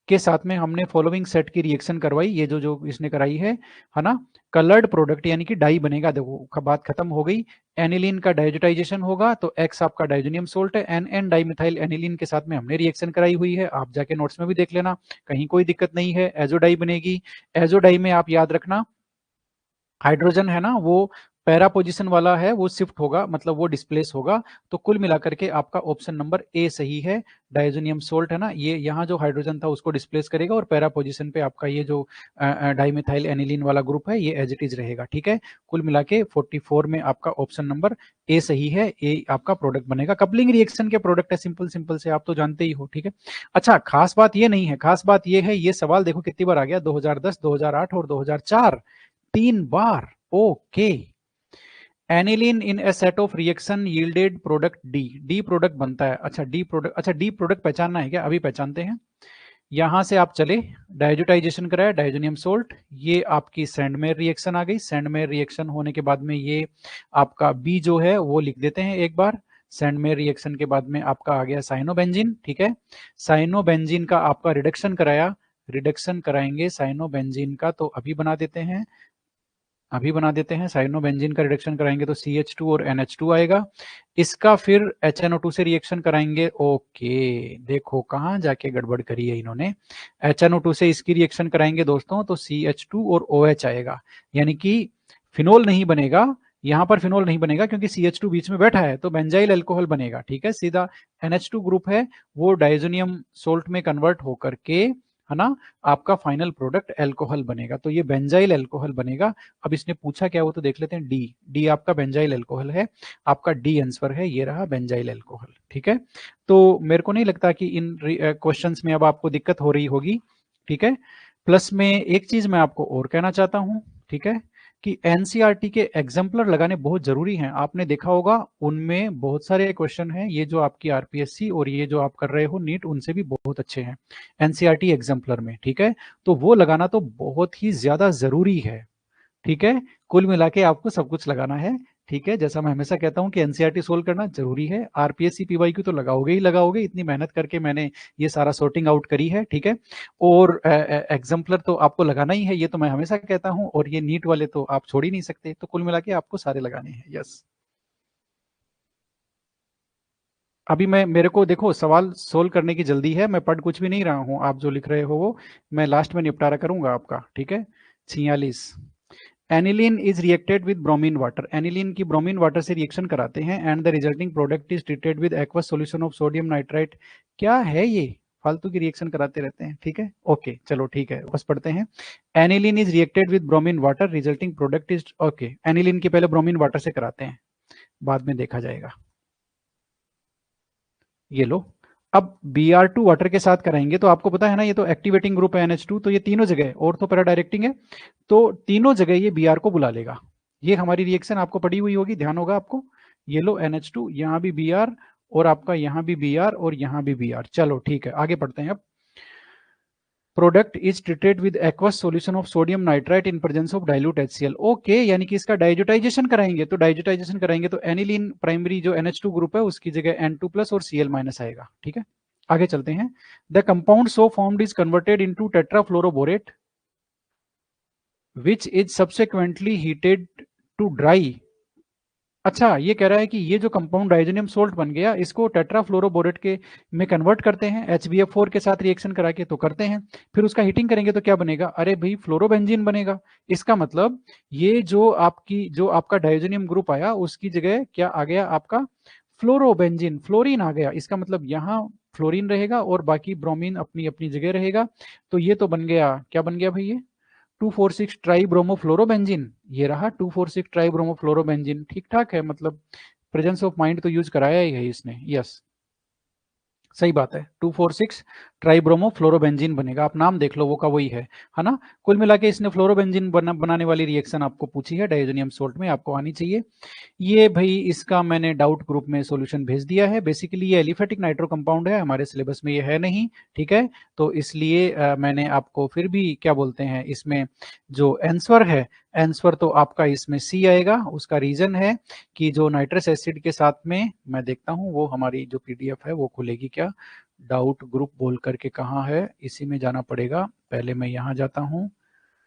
के साथ में हमने फॉलोइंग सेट की रिएक्शन करवाई, ये जो इसने कराई है ना, कलर्ड प्रोडक्ट यानी कि डाई बनेगा, देखो बात खत्म हो गई। एनिलीन का डाइजोटाइजेशन होगा तो एक्स आपका डाइजोनियम सोल्ट है, एन डाइमिथाइल एनिलीन के साथ में हमने रिएक्शन कराई हुई है, आप जाके नोट्स में भी देख लेना, कहीं कोई दिक्कत नहीं है। एजोडाई बनेगी, एजोडाई में आप याद रखना हाइड्रोजन है ना, वो पैरा पोजीशन वाला है, वो शिफ्ट होगा, मतलब वो डिस्प्लेस होगा। तो कुल मिलाकर के आपका ऑप्शन नंबर ए सही है, डाइजोनियम सोल्ट है ना, ये यहाँ जो हाइड्रोजन था उसको डिस्प्लेस करेगा और पैरा पोजीशन पे आपका ये जो डाइमिथाइल एनिलीन वाला ग्रुप है ये एज इट इज रहेगा, ठीक है। कुल मिला के 44 में आपका ऑप्शन नंबर ए सही है, ए आपका प्रोडक्ट बनेगा। कपलिंग रिएक्शन के प्रोडक्ट है, सिंपल सिंपल से आप तो जानते ही हो, ठीक है। अच्छा खास बात ये नहीं है, खास बात ये है, ये सवाल देखो कितनी बार आ गया, 2010, 2008 और 2004, 3 बार। Okay, aniline in a set of reaction yielded product D product बनता है। अच्छा डी प्रोडक्ट पहचानना है क्या, अभी पहचानते हैं। यहां से आप चले, डाइजोटाइजेशन कराया डाइजोनियम सोल्ट, ये आपकी सैंडमेयर रिएक्शन आ गई, सैंडमेयर रिएक्शन होने के बाद में ये आपका बी जो है वो लिख देते हैं एक बार। सैंडमेयर रिएक्शन के बाद में आपका आ गया साइनोबेंजीन, ठीक है। साइनोबेंजीन का आपका रिडक्शन कराया, रिडक्शन कराएंगे साइनोबेंजीन का, तो अभी बना देते हैं, साइनोबेंजीन का रिडक्शन कराएंगे तो CH2 और NH2 आएगा। इसका फिर HNO2 से रिएक्शन कराएंगे, ओके देखो कहां जाके गड़बड़ करी है इन्होंने। HNO2 से इसकी रिएक्शन कराएंगे दोस्तों तो CH2 और OH आएगा, यानी कि फिनोल नहीं बनेगा, यहां पर फिनोल नहीं बनेगा क्योंकि CH2 बीच में बैठा है, तो बेंजाइल अल्कोहल बनेगा, ठीक है। सीधा NH2 ग्रुप है वो डाइजोनियम सोल्ट में कन्वर्ट होकर के, है ना, आपका फाइनल प्रोडक्ट अल्कोहल बनेगा, तो ये बेंजाइल अल्कोहल बनेगा। अब इसने पूछा क्या वो तो देख लेते हैं, डी आपका बेंजाइल अल्कोहल है, आपका डी आंसर है, ये रहा बेंजाइल अल्कोहल, ठीक है। तो मेरे को नहीं लगता कि इन क्वेश्चंस में अब आपको दिक्कत हो रही होगी, ठीक है। प्लस में एक चीज मैं आपको और कहना चाहता हूं, ठीक है, कि एनसीईआरटी के एग्जाम्पलर लगाने बहुत जरूरी हैं। आपने देखा होगा उनमें बहुत सारे क्वेश्चन हैं, ये जो आपकी आरपीएससी और ये जो आप कर रहे हो नीट, उनसे भी बहुत अच्छे हैं एनसीईआरटी एग्जाम्पलर में, ठीक है। तो वो लगाना तो बहुत ही ज्यादा जरूरी है, ठीक है। कुल मिला के आपको सब कुछ लगाना है, ठीक है। जैसा मैं हमेशा कहता हूं कि एनसीईआरटी सोल्व करना जरूरी है, आरपीएससी पीवाईक्यू तो लगाओगे ही लगाओगे, इतनी मेहनत करके मैंने ये सारा सॉर्टिंग आउट करी है, ठीक है। और एग्जाम्पलर तो आपको लगाना ही है, ये तो मैं हमेशा कहता हूं, और ये नीट वाले तो आप छोड़ ही नहीं सकते, तो कुल मिला के आपको सारे लगाने हैं, यस। अभी मैं, मेरे को देखो सवाल सोल्व करने की जल्दी है, मैं पढ़ कुछ भी नहीं रहा हूं, आप जो लिख रहे हो वो मैं लास्ट में निपटारा करूंगा आपका, ठीक है। 46, aniline is reacted with bromine water, aniline की ब्रोमीन वाटर से रिएक्शन कराते हैं and the resulting product is treated with aqueous solution of sodium nitrite, क्या है ये, फालतू की रिएक्शन कराते रहते हैं, ठीक है। ओके चलो ठीक है, बस पढ़ते हैं। Aniline is reacted with bromine water, resulting product is, okay aniline की पहले ब्रोमीन वाटर से कराते हैं, बाद में देखा जाएगा। ये लो, अब Br2 वाटर के साथ कराएंगे, तो आपको पता है ना ये तो एक्टिवेटिंग ग्रुप है NH2, तो ये तीनों जगह ऑर्थो पैरा डायरेक्टिंग है, तो तीनों जगह ये Br को बुला लेगा। ये हमारी रिएक्शन आपको पड़ी हुई होगी, ध्यान होगा आपको। ये लो NH2, यहाँ भी Br और आपका यहाँ भी Br और यहाँ भी Br। चलो ठीक है, आगे बढ़ते हैं। अब product is treated with aqueous solution of sodium nitrite in presence of dilute HCl। Okay, यानी कि इसका डाइजोटाइजेशन कराएंगे, तो डाइजोटाइजेशन कराएंगे तो एनिलीन प्राइमरी जो NH2 ग्रुप है उसकी जगह N2+ और Cl- आएगा, ठीक है। आगे चलते हैं। The compound so formed is converted into tetrafluoroborate which is subsequently heated to dry. अच्छा, ये कह रहा है कि ये जो कंपाउंड डाइजेनियम सोल्ट बन गया, इसको टेट्राफ्लोरोबोरेट के में कन्वर्ट करते हैं HBF4 के साथ रिएक्शन करा के, तो करते हैं। फिर उसका हीटिंग करेंगे तो क्या बनेगा? अरे भाई फ्लोरोबेंजीन बनेगा। इसका मतलब ये जो आपका डाइजेनियम ग्रुप आया उसकी जगह क्या आ गया? आपका फ्लोरोबेंजीन, फ्लोरीन आ गया। इसका मतलब यहाँ फ्लोरीन रहेगा और बाकी ब्रोमीन अपनी अपनी जगह रहेगा। तो ये तो बन गया, क्या बन गया भाई? ये 2,4,6 ट्राइब्रोमोफ्लोरोबेंजीन, ये रहा 2,4,6 ट्राइब्रोमोफ्लोरोबेंजीन। ठीक ठाक है, मतलब प्रेजेंस ऑफ माइंड तो यूज कराया ही है इसने, यस सही बात है। 2,4,6 ट्राइब्रोमोफ्लोरोबेंजीन बनेगा, आप नाम देख लो वो का वही है ना। कुल मिला के इसने फ्लोरोबेंजीन बनाने वाली रिएक्शन आपको पूछी है डाइजेनियम सोल्ट में, आपको आनी चाहिए। ये भाई इसका मैंने डाउट ग्रुप में सॉल्यूशन भेज दिया है। बेसिकली ये एलिफेटिक नाइट्रो कंपाउंड है, हमारे सिलेबस में ये है नहीं, ठीक है। तो इसलिए मैंने आपको फिर भी क्या बोलते हैं, इसमें जो आंसर है, आंसर तो आपका इसमें सी आएगा। उसका रीजन है कि जो नाइट्रस एसिड के साथ में, मैं देखता हूं वो हमारी जो PDF है वो खुलेगी क्या, डाउट ग्रुप बोल करके कहाँ है, इसी में जाना पड़ेगा। पहले मैं यहाँ जाता हूँ,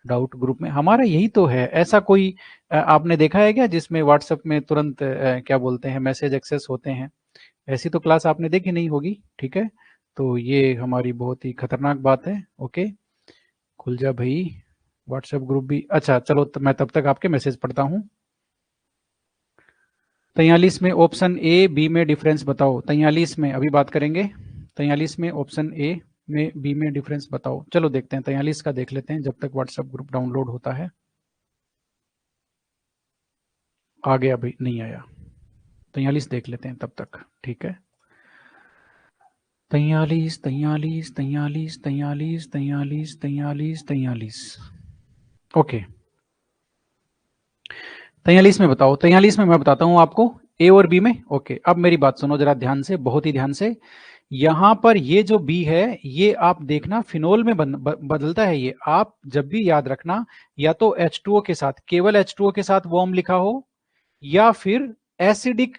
डाउट ग्रुप में हमारा यही तो है। ऐसा कोई आपने देखा है क्या जिसमें व्हाट्सएप में तुरंत क्या बोलते हैं मैसेज एक्सेस होते हैं? ऐसी तो क्लास आपने देखी नहीं होगी, ठीक है। तो ये हमारी बहुत ही खतरनाक बात है। ओके, खुल जा भाई व्हाट्सएप ग्रुप भी। अच्छा चलो, तो मैं तब तक आपके मैसेज पढ़ता हूँ। 43 में ऑप्शन ए बी में डिफरेंस बताओ। 43 में अभी बात करेंगे। 43 में ऑप्शन ए में बी में डिफरेंस बताओ। चलो देखते हैं, 43 का देख लेते हैं जब तक व्हाट्सएप ग्रुप डाउनलोड होता है। आ गया भाई? नहीं आया? 43 देख लेते हैं तब तक, ठीक है। 43 43 43 43 43 43 43, ओके 43 में बताओ। 43 में मैं बताता हूं आपको ए और बी में। ओके, अब मेरी बात सुनो जरा ध्यान से, बहुत ही ध्यान से। यहां पर ये जो बी है ये आप देखना फिनोल में बदलता है। ये आप जब भी याद रखना, या तो H2O के साथ, केवल H2O के साथ वार्म लिखा हो, या फिर एसिडिक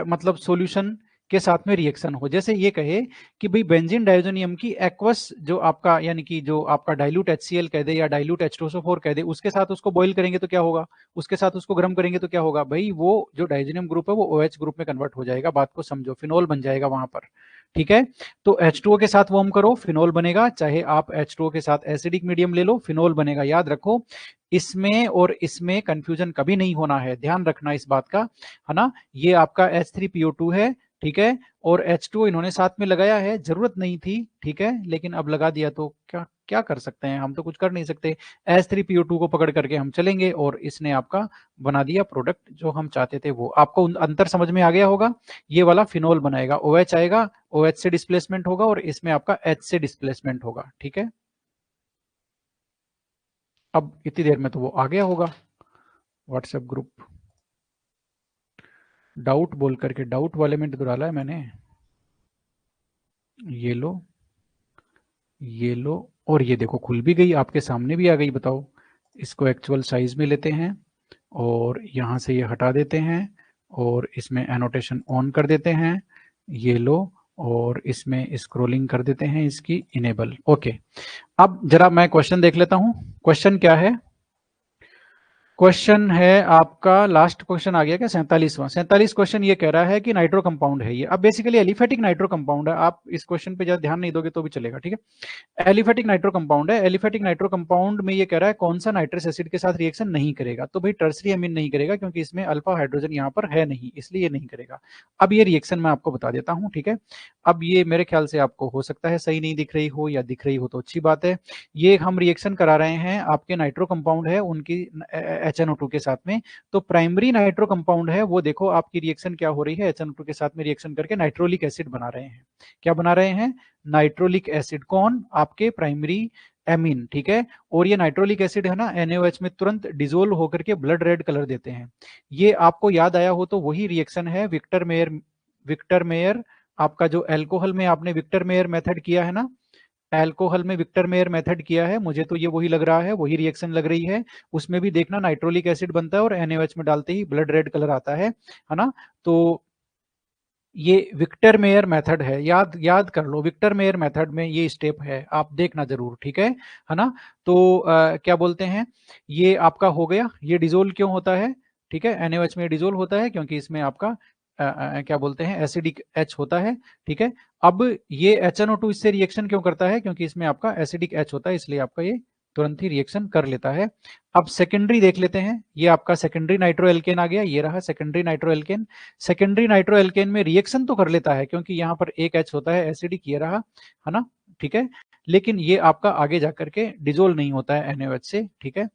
मतलब सॉल्यूशन के साथ में रिएक्शन हो। जैसे ये कहे कि भाई बेंजीन डाइजोनियम की एक्वस जो आपका, यानी कि जो आपका डाइल्यूट HCl कह दे या डाइल्यूट H2SO4 कह दे, उसके साथ उसको बॉईल करेंगे तो क्या होगा, उसके साथ उसको गर्म करेंगे तो क्या होगा भाई, वो जो डाइजोनियम ग्रुप है वो OH ग्रुप में कन्वर्ट हो जाएगा। बात को समझो, फिनोल बन जाएगा वहां पर, ठीक है। तो H2O के साथ वार्म करो, फिनोल बनेगा। चाहे आप H2O के साथ एसिडिक मीडियम ले लो, फिनोल बनेगा। याद रखो, इसमें और इसमें कंफ्यूजन कभी नहीं होना है, ध्यान रखना इस बात का, है ना। ये आपका H3PO2 है, ठीक है, और H2O इन्होंने साथ में लगाया है, जरूरत नहीं थी, ठीक है, लेकिन अब लगा दिया तो क्या क्या कर सकते हैं, हम तो कुछ कर नहीं सकते। H3PO2 को पकड़ करके हम चलेंगे और इसने आपका बना दिया प्रोडक्ट जो हम चाहते थे। वो आपको अंतर समझ में आ गया होगा। ये वाला फिनोल बनाएगा, OH आएगा, OH से डिस्प्लेसमेंट होगा और इसमें आपका H से डिस्प्लेसमेंट होगा, ठीक है। अब इतनी देर में तो वो आ गया होगा व्हाट्सएप ग्रुप। डाउट बोल करके डाउट वाले में डाला है मैंने। ये लो, ये लो, और ये देखो खुल भी गई, आपके सामने भी आ गई। बताओ, इसको एक्चुअल साइज में लेते हैं और यहाँ से ये हटा देते हैं और इसमें एनोटेशन ऑन कर देते हैं। ये लो, और इसमें स्क्रॉलिंग कर देते हैं इसकी इनेबल। ओके, अब जरा मैं क्वेश्चन देख लेता हूँ। क्वेश्चन क्या है? क्वेश्चन है आपका, लास्ट क्वेश्चन आ गया क्या, 47वां 47 क्वेश्चन ये कह रहा है कि नाइट्रो कंपाउंड है ये। अब बेसिकली एलिफेटिक नाइट्रो कंपाउंड है, आप इस क्वेश्चन पे ज्यादा ध्यान नहीं दोगे तो भी चलेगा, ठीक है। एलिफेटिक नाइट्रो कंपाउंड है। एलिफेटिक नाइट्रो कंपाउंड में ये कह रहा है कौन सा नाइट्रस एसिड के साथ रिएक्शन नहीं करेगा, तो भाई टर्सरी एमीन नहीं करेगा क्योंकि इसमें अल्फा हाइड्रोजन यहाँ पर है नहीं, इसलिए ये नहीं करेगा। अब ये रिएक्शन मैं आपको बता देता हूँ, ठीक है। अब ये मेरे ख्याल से आपको हो सकता है सही नहीं दिख रही हो, या दिख रही हो तो अच्छी बात है। ये हम रिएक्शन करा रहे हैं आपके नाइट्रो कंपाउंड है उनकी HNO2 के साथ में। तो प्राइमरी नाइट्रो कंपाउंड है वो, देखो आपकी रिएक्शन क्या हो रही है, HNO2 के साथ में रिएक्शन करके नाइट्रोलिक एसिड बना रहे हैं। क्या बना रहे हैं? Nitrolic acid. कौन? आपके प्राइमरी एमीन, ठीक है। और ये नाइट्रोलिक एसिड है ना, NaOH में तुरंत डिजोल्व होकर के ब्लड रेड कलर देते हैं। ये आपको याद आया हो तो वही रिएक्शन है विक्टर मेयर आपका, जो एल्कोहल में आपने विक्टर मेयर मेथड किया है ना, एल्कोहल में विक्टर मेयर मेथड किया है, मुझे तो ये वही लग रहा है, वही रिएक्शन लग रही है। उसमें भी देखना नाइट्रोलिक एसिड बनता है और NaOH में डालते ही ब्लड रेड कलर आता है ना। तो ये विक्टर मेयर मेथड है, याद कर लो, विक्टर मेयर मेथड में ये स्टेप है, आप देखना जरूर, ठीक है ना। तो क्या बोलते हैं, ये आपका हो गया। ये डिजोल्व क्यों होता है? ठीक है, NaOH में डिजोल्व होता है क्योंकि इसमें आपका क्या बोलते हैं, एसिडिक H होता है, ठीक है। अब ये HNO2 इससे रिएक्शन क्यों करता है? क्योंकि इसमें आपका एसिडिक H होता है, इसलिए आपका ये तुरंत ही रिएक्शन कर लेता है। अब सेकेंडरी देख लेते हैं, ये आपका सेकेंडरी नाइट्रोएल्केन आ गया, ये रहा सेकेंडरी नाइट्रोएल्केन। सेकेंडरी नाइट्रोएल्केन में रिएक्शन तो कर लेता है क्योंकि यहाँ पर एक H होता है, एसिडिक, ये रहा, है ना, ठीक है। लेकिन ये आपका आगे जाकर के डिजोल्व नहीं होता है NaOH से, ठीक है।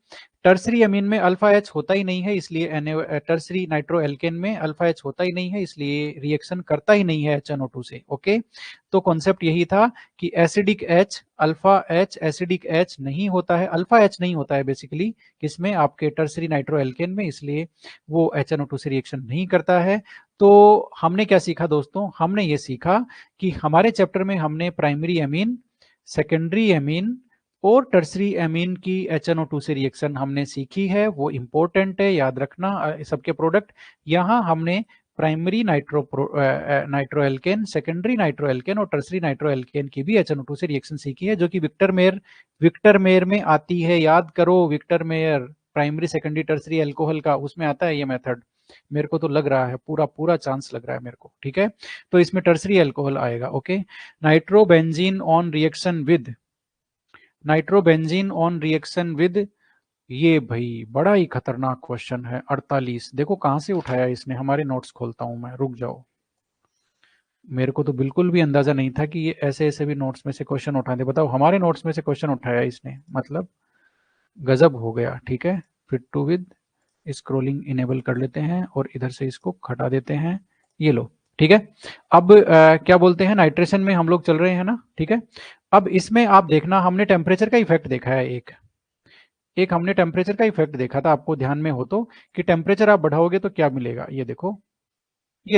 टर्सरी अमीन में अल्फा H होता ही नहीं है, इसलिए टर्सरी नाइट्रोएल्केन में अल्फा H होता ही नहीं है, इसलिए रिएक्शन करता ही नहीं है HNO2 से, ओके। तो कॉन्सेप्ट यही था कि acidic H, alpha H, acidic H नहीं होता है, अल्फा H नहीं होता है बेसिकली किसमें, आपके टर्सरी नाइट्रोएल्केन में, इसलिए वो HNO2 से रिएक्शन नहीं करता है। तो हमने क्या सीखा दोस्तों? हमने ये सीखा कि हमारे चैप्टर में हमने प्राइमरी एमीन, सेकेंडरी एमीन और टर्सरी एमीन की HNO2 से रिएक्शन हमने सीखी है, वो इंपॉर्टेंट है, याद रखना सबके प्रोडक्ट। यहाँ हमने प्राइमरी नाइट्रोएल्केन, सेकेंडरी नाइट्रोएल्केन और टर्सरी नाइट्रोएल्केन की भी HNO2 से रिएक्शन सीखी है, जो कि विक्टर मेयर में आती है। याद करो, Victor Meyer primary secondary tertiary alcohol का, उसमें आता है ये मेथड। मेरे को तो लग रहा है, पूरा पूरा चांस लग रहा है मेरे को, ठीक है। तो इसमें टर्सरी एल्कोहल आएगा, okay. Nitrobenzene on reaction with, ये भाई बड़ा ही खतरनाक क्वेश्चन है। 48 देखो कहां से उठाया इसने, हमारे नोट्स खोलता हूं मैं, रुक जाओ। मेरे को तो बिल्कुल भी अंदाजा नहीं था कि ये ऐसे ऐसे भी नोट्स में से क्वेश्चन उठाते। बताओ, हमारे नोट्स में से क्वेश्चन उठाया इसने, मतलब गजब हो गया, ठीक है। Fit to with scrolling enable कर लेते हैं और इधर से इसको हटा देते हैं, ये लो, ठीक है। अब क्या बोलते हैं, नाइट्रेशन में हम लोग चल रहे हैं ना, ठीक है। अब इसमें आप देखना, हमने टेम्परेचर का इफेक्ट देखा है, एक हमने टेम्परेचर का इफेक्ट देखा था, आपको ध्यान में हो तो, कि टेम्परेचर आप बढ़ाओगे तो क्या मिलेगा। ये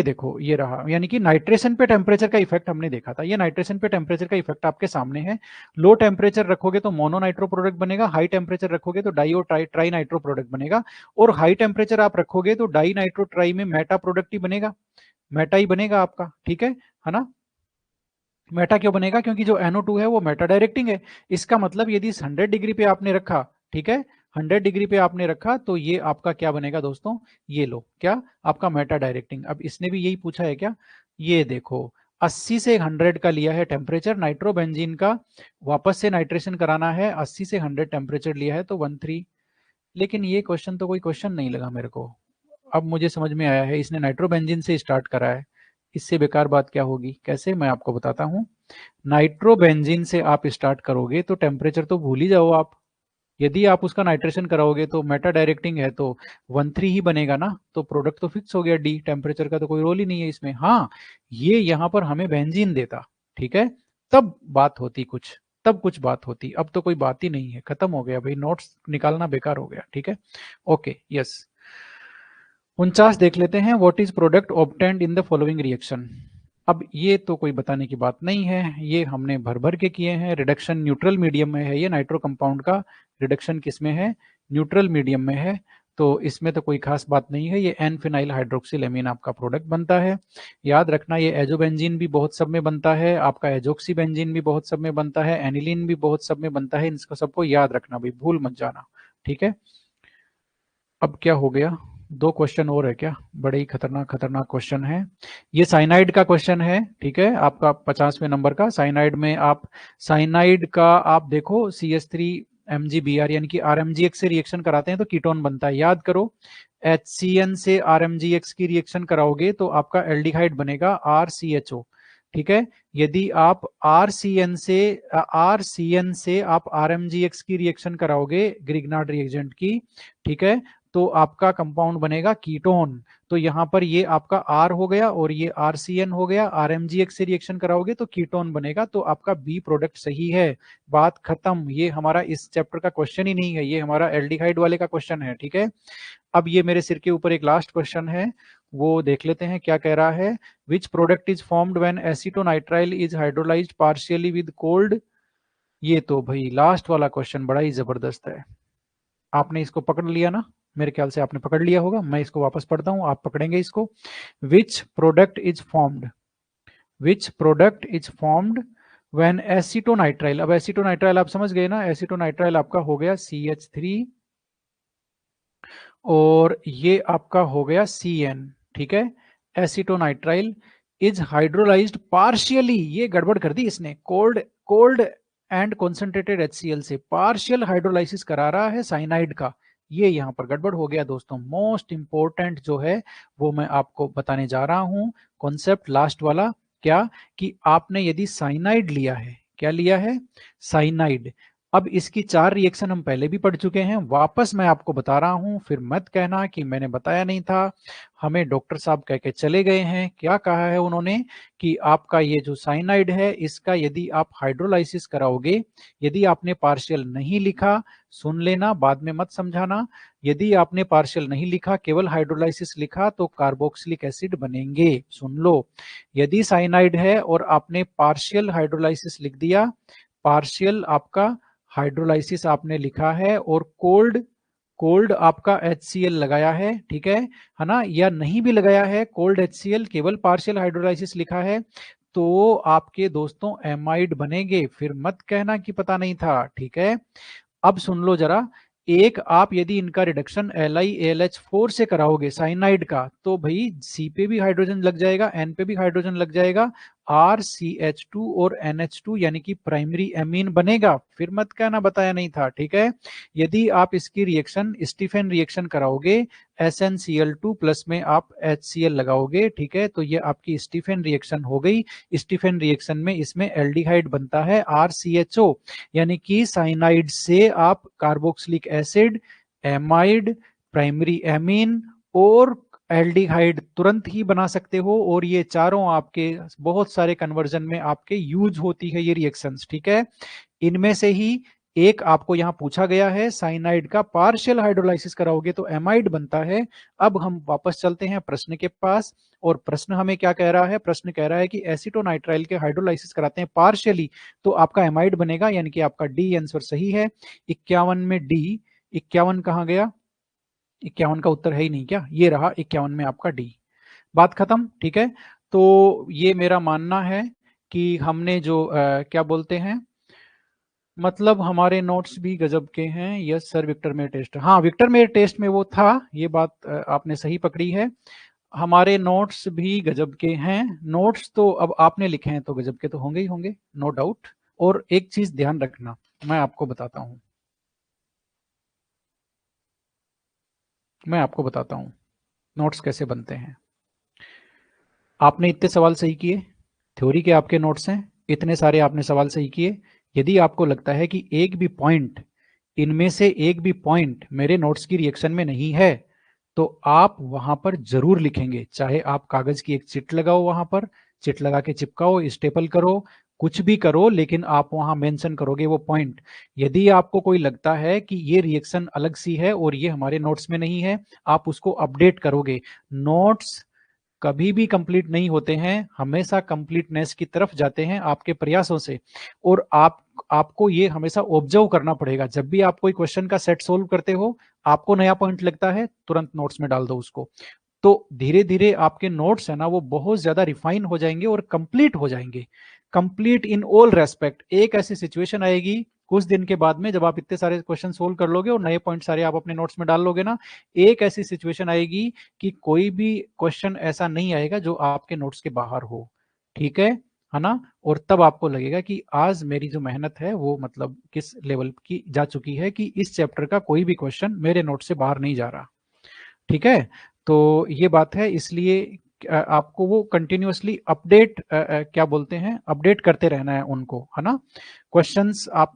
देखो ये रहा, यानी कि नाइट्रेशन पे टेम्परेचर का इफेक्ट हमने देखा था। ये नाइट्रेशन पे टेम्परेचर का इफेक्ट आपके सामने है। लो टेम्परेचर रखोगे तो मोनो नाइट्रो प्रोडक्ट बनेगा, हाई टेम्परेचर रखोगे तो डाई और ट्राई नाइट्रो प्रोडक्ट बनेगा, और हाई टेम्परेचर आप रखोगे तो डाई नाइट्रो ट्राई में मेटा प्रोडक्ट ही बनेगा, मेटा ही बनेगा आपका, ठीक है ना। मेटा क्यों बनेगा? क्योंकि जो NO2 है वो मेटा डायरेक्टिंग है। इसका मतलब यदि 100 डिग्री पे आपने रखा, ठीक है, 100 डिग्री पे आपने रखा, तो ये आपका क्या बनेगा दोस्तों, ये लो, क्या आपका मेटा डायरेक्टिंग। अब इसने भी यही पूछा है क्या, ये देखो 80 से 100 का लिया है टेम्परेचर, नाइट्रोबेंजीन का वापस से नाइट्रेशन कराना है, 80 से 100 टेम्परेचर लिया है तो 13। लेकिन ये क्वेश्चन तो कोई क्वेश्चन नहीं लगा मेरे को। अब मुझे समझ में आया है, इसने नाइट्रोबेंजीन से स्टार्ट करा है। इससे बेकार बात क्या होगी, कैसे, मैं आपको बताता हूं। नाइट्रोबेंजीन से आप स्टार्ट करोगे तो टेम्परेचर तो भूल ही जाओ आप। यदि आप उसका नाइट्रेशन कराओगे तो मेटा डायरेक्टिंग है तो 13 ही बनेगा ना, तो प्रोडक्ट तो फिक्स हो गया D, टेम्परेचर का तो कोई रोल ही नहीं है इसमें। हाँ, ये यहाँ पर हमें बेंजीन देता, ठीक है, तब बात होती कुछ, तब कुछ बात होती। अब तो कोई बात ही नहीं है, खत्म हो गया भाई, नोट्स निकालना बेकार हो गया, ठीक है। Okay, yes. 49 देख लेते हैं, what is product obtained in the following reaction. अब ये तो कोई बताने की बात नहीं है, ये हमने भर भर के किए हैं। रिडक्शन न्यूट्रल मीडियम में है, ये नाइट्रो कंपाउंड का रिडक्शन किस में है, न्यूट्रल मीडियम में है, तो इसमें तो कोई खास बात नहीं है। ये एन फिनाइल हाइड्रोक्सिल एमीन आपका प्रोडक्ट बनता है। याद रखना, ये एजोबेंजीन भी बहुत सब में बनता है, आपका एजोक्सी बेंजीन भी बहुत सब में बनता है, एनिलीन भी बहुत सब में बनता है। इनको सबको याद रखना भाई, भूल मत जाना, ठीक है। अब क्या हो गया, 2 क्वेश्चन और है क्या, बड़े ही खतरनाक खतरनाक क्वेश्चन है। ये साइनाइड का क्वेश्चन है, ठीक है, आपका 50वें नंबर का। साइनाइड में आप, साइनाइड का आप देखो CH3 MgBr यानी कि RMgX से रिएक्शन कराते हैं तो कीटोन बनता है, याद करो। HCN से RMgX की रिएक्शन कराओगे तो आपका एल्डिहाइड बनेगा RCHO, ठीक है। यदि आप RCN से आप RMgX की रिएक्शन कराओगे, ग्रिग्नार्ड रिएजेंट की, ठीक है, तो आपका कंपाउंड बनेगा कीटोन। तो यहां पर ये आपका R हो गया और ये RCN हो गया, RMgX से रिएक्शन कराओगे तो कीटोन बनेगा, तो आपका बी प्रोडक्ट सही है। बात खत्म, ये हमारा इस चैप्टर का क्वेश्चन ही नहीं है, ये हमारा एल्डिहाइड वाले का क्वेश्चन है, ठीक है। अब ये मेरे सिर के ऊपर एक लास्ट क्वेश्चन है, वो देख लेते हैं क्या कह रहा है। Which product is formed when acetonitrile is hydrolysed partially with cold. ये तो भाई लास्ट वाला क्वेश्चन बड़ा ही जबरदस्त है, आपने इसको पकड़ लिया ना, मेरे ख्याल से आपने पकड़ लिया होगा। मैं इसको वापस पढ़ता हूं, आप पकड़ेंगे इसको। Which product is formed, which product is formed when acetonitrile, अब एसीटोनाइट्राइल आप समझ गए ना, एसीटोनाइट्राइल आपका हो गया CH3 और ये आपका हो गया CN, ठीक है। एसीटोनाइट्राइल इज हाइड्रोलाइज्ड पार्शियली, ये गड़बड़ कर दी इसने, cold cold and concentrated HCl से पार्शियल हाइड्रोलाइसिस करा रहा है साइनाइड का, ये यहां पर गड़बड़ हो गया दोस्तों। मोस्ट इंपॉर्टेंट जो है वो मैं आपको बताने जा रहा हूं, कॉन्सेप्ट लास्ट वाला, क्या कि आपने यदि साइनाइड लिया है, क्या लिया है, साइनाइड। अब इसकी 4 रिएक्शन हम पहले भी पढ़ चुके हैं, वापस मैं आपको बता रहा हूं, फिर मत कहना कि मैंने बताया नहीं था। हमें डॉक्टर साहब कह के चले गए हैं, क्या कहा है उन्होंने कि आपका ये जो साइनाइड है इसका यदि आप हाइड्रोलाइसिस कराओगे, यदि आपने पार्शियल नहीं लिखा, सुन लेना, बाद में मत समझाना, यदि आपने पार्शियल नहीं लिखा, केवल हाइड्रोलाइसिस लिखा तो कार्बोक्सिलिक एसिड बनेंगे। सुन लो, यदि साइनाइड है और आपने पार्शियल हाइड्रोलाइसिस लिख दिया, पार्शियल आपका हाइड्रोलाइसिस आपने लिखा है और कोल्ड, कोल्ड आपका HCl लगाया है, ठीक है ना, या नहीं भी लगाया है कोल्ड HCl, केवल पार्शियल हाइड्रोलाइसिस लिखा है, तो आपके दोस्तों एमाइड बनेंगे, फिर मत कहना कि पता नहीं था, ठीक है। अब सुन लो जरा, एक आप यदि इनका रिडक्शन LiAlH4 से कराओगे साइनाइड का, तो भाई C पे भी हाइड्रोजन लग जाएगा, N पे भी हाइड्रोजन लग जाएगा, RCH2 और NH2 यानी कि प्राइमरी एमीन बनेगा, फिर मत कहना बताया नहीं था, ठीक है। यदि आप इसकी रिएक्शन स्टीफन रिएक्शन कराओगे, SnCl2 प्लस में आप HCl लगाओगे, ठीक है, तो ये आपकी स्टीफन रिएक्शन हो गई। स्टीफन रिएक्शन में इसमें एल्डिहाइड बनता है RCHO, यानी कि साइनाइड से आप carboxylic acid, amide, primary amine और एल्डिहाइड तुरंत ही बना सकते हो, और ये चारों आपके बहुत सारे कन्वर्जन में आपके यूज होती है ये रिएक्शंस, ठीक है। इनमें से ही एक आपको यहां पूछा गया है, साइनाइड का पार्शियल हाइड्रोलाइसिस कराओगे तो एमाइड बनता है। अब हम वापस चलते हैं प्रश्न के पास, और प्रश्न हमें क्या कह रहा है, प्रश्न कह रहा है कि एसीटोनाइट्राइल के हाइड्रोलाइसिस कराते हैं पार्शियली तो आपका एमाइड बनेगा, यानी कि आपका डी आंसर सही है। 51 में डी, 51 कहां गया, 51 का उत्तर है ही नहीं क्या, ये रहा 51 में आपका डी। बात खत्म, ठीक है। तो ये मेरा मानना है कि हमने जो क्या बोलते हैं, मतलब हमारे नोट्स भी गजब के हैं। Yes sir, Victor Meyer test, हाँ विक्टर मेयर टेस्ट में वो था, ये बात आपने सही पकड़ी है। हमारे नोट्स भी गजब के हैं, नोट्स तो अब आपने लिखे हैं तो गजब के तो होंगे ही होंगे, नो डाउट। और एक चीज ध्यान रखना, मैं आपको बताता हूं, मैं आपको बताता हूं नोट्स कैसे बनते हैं। आपने इतने सवाल सही किए, थ्योरी के आपके नोट्स हैं, इतने सारे आपने सवाल सही किए। यदि आपको लगता है कि एक भी पॉइंट, इनमें से एक भी पॉइंट मेरे नोट्स की रिएक्शन में नहीं है, तो आप वहां पर जरूर लिखेंगे, चाहे आप कागज की एक चिट लगाओ, वहां पर चिट लगा के चिपकाओ, स्टेपल करो, कुछ भी करो, लेकिन आप वहां मेंशन करोगे वो पॉइंट। यदि आपको कोई लगता है कि ये रिएक्शन अलग सी है और ये हमारे नोट्स में नहीं है, आप उसको अपडेट करोगे। नोट्स कभी भी कंप्लीट नहीं होते हैं, हमेशा कंप्लीटनेस की तरफ जाते हैं आपके प्रयासों से। और आपको ये हमेशा ऑब्जर्व करना पड़ेगा, जब भी आप कोई क्वेश्चन का सेट सोल्व करते हो, आपको नया पॉइंट लगता है, तुरंत नोट्स में डाल दो उसको, तो धीरे धीरे आपके नोट्स है ना वो बहुत ज्यादा रिफाइन हो जाएंगे और कंप्लीट हो जाएंगे, कंप्लीट इन ऑल रेस्पेक्ट। एक ऐसी सिचुएशन आएगी कुछ दिन के बाद में जब आप इतने सारे क्वेश्चन सोल्व कर लोगे और नए पॉइंट सारे आप अपने नोट्स में डाल लोगे ना, एक ऐसी सिचुएशन आएगी कि कोई भी क्वेश्चन ऐसा नहीं आएगा जो आपके नोट्स के बाहर हो, ठीक है ना। और तब आपको लगेगा कि आज मेरी जो मेहनत है वो मतलब किस लेवल की जा चुकी है कि इस चैप्टर का कोई भी क्वेश्चन मेरे नोट से बाहर नहीं जा रहा, ठीक है। तो ये बात है, इसलिए आपको वो कंटिन्यूअसली अपडेट क्या बोलते हैं, अपडेट करते रहना है उनको, है ना। क्वेश्चंस आप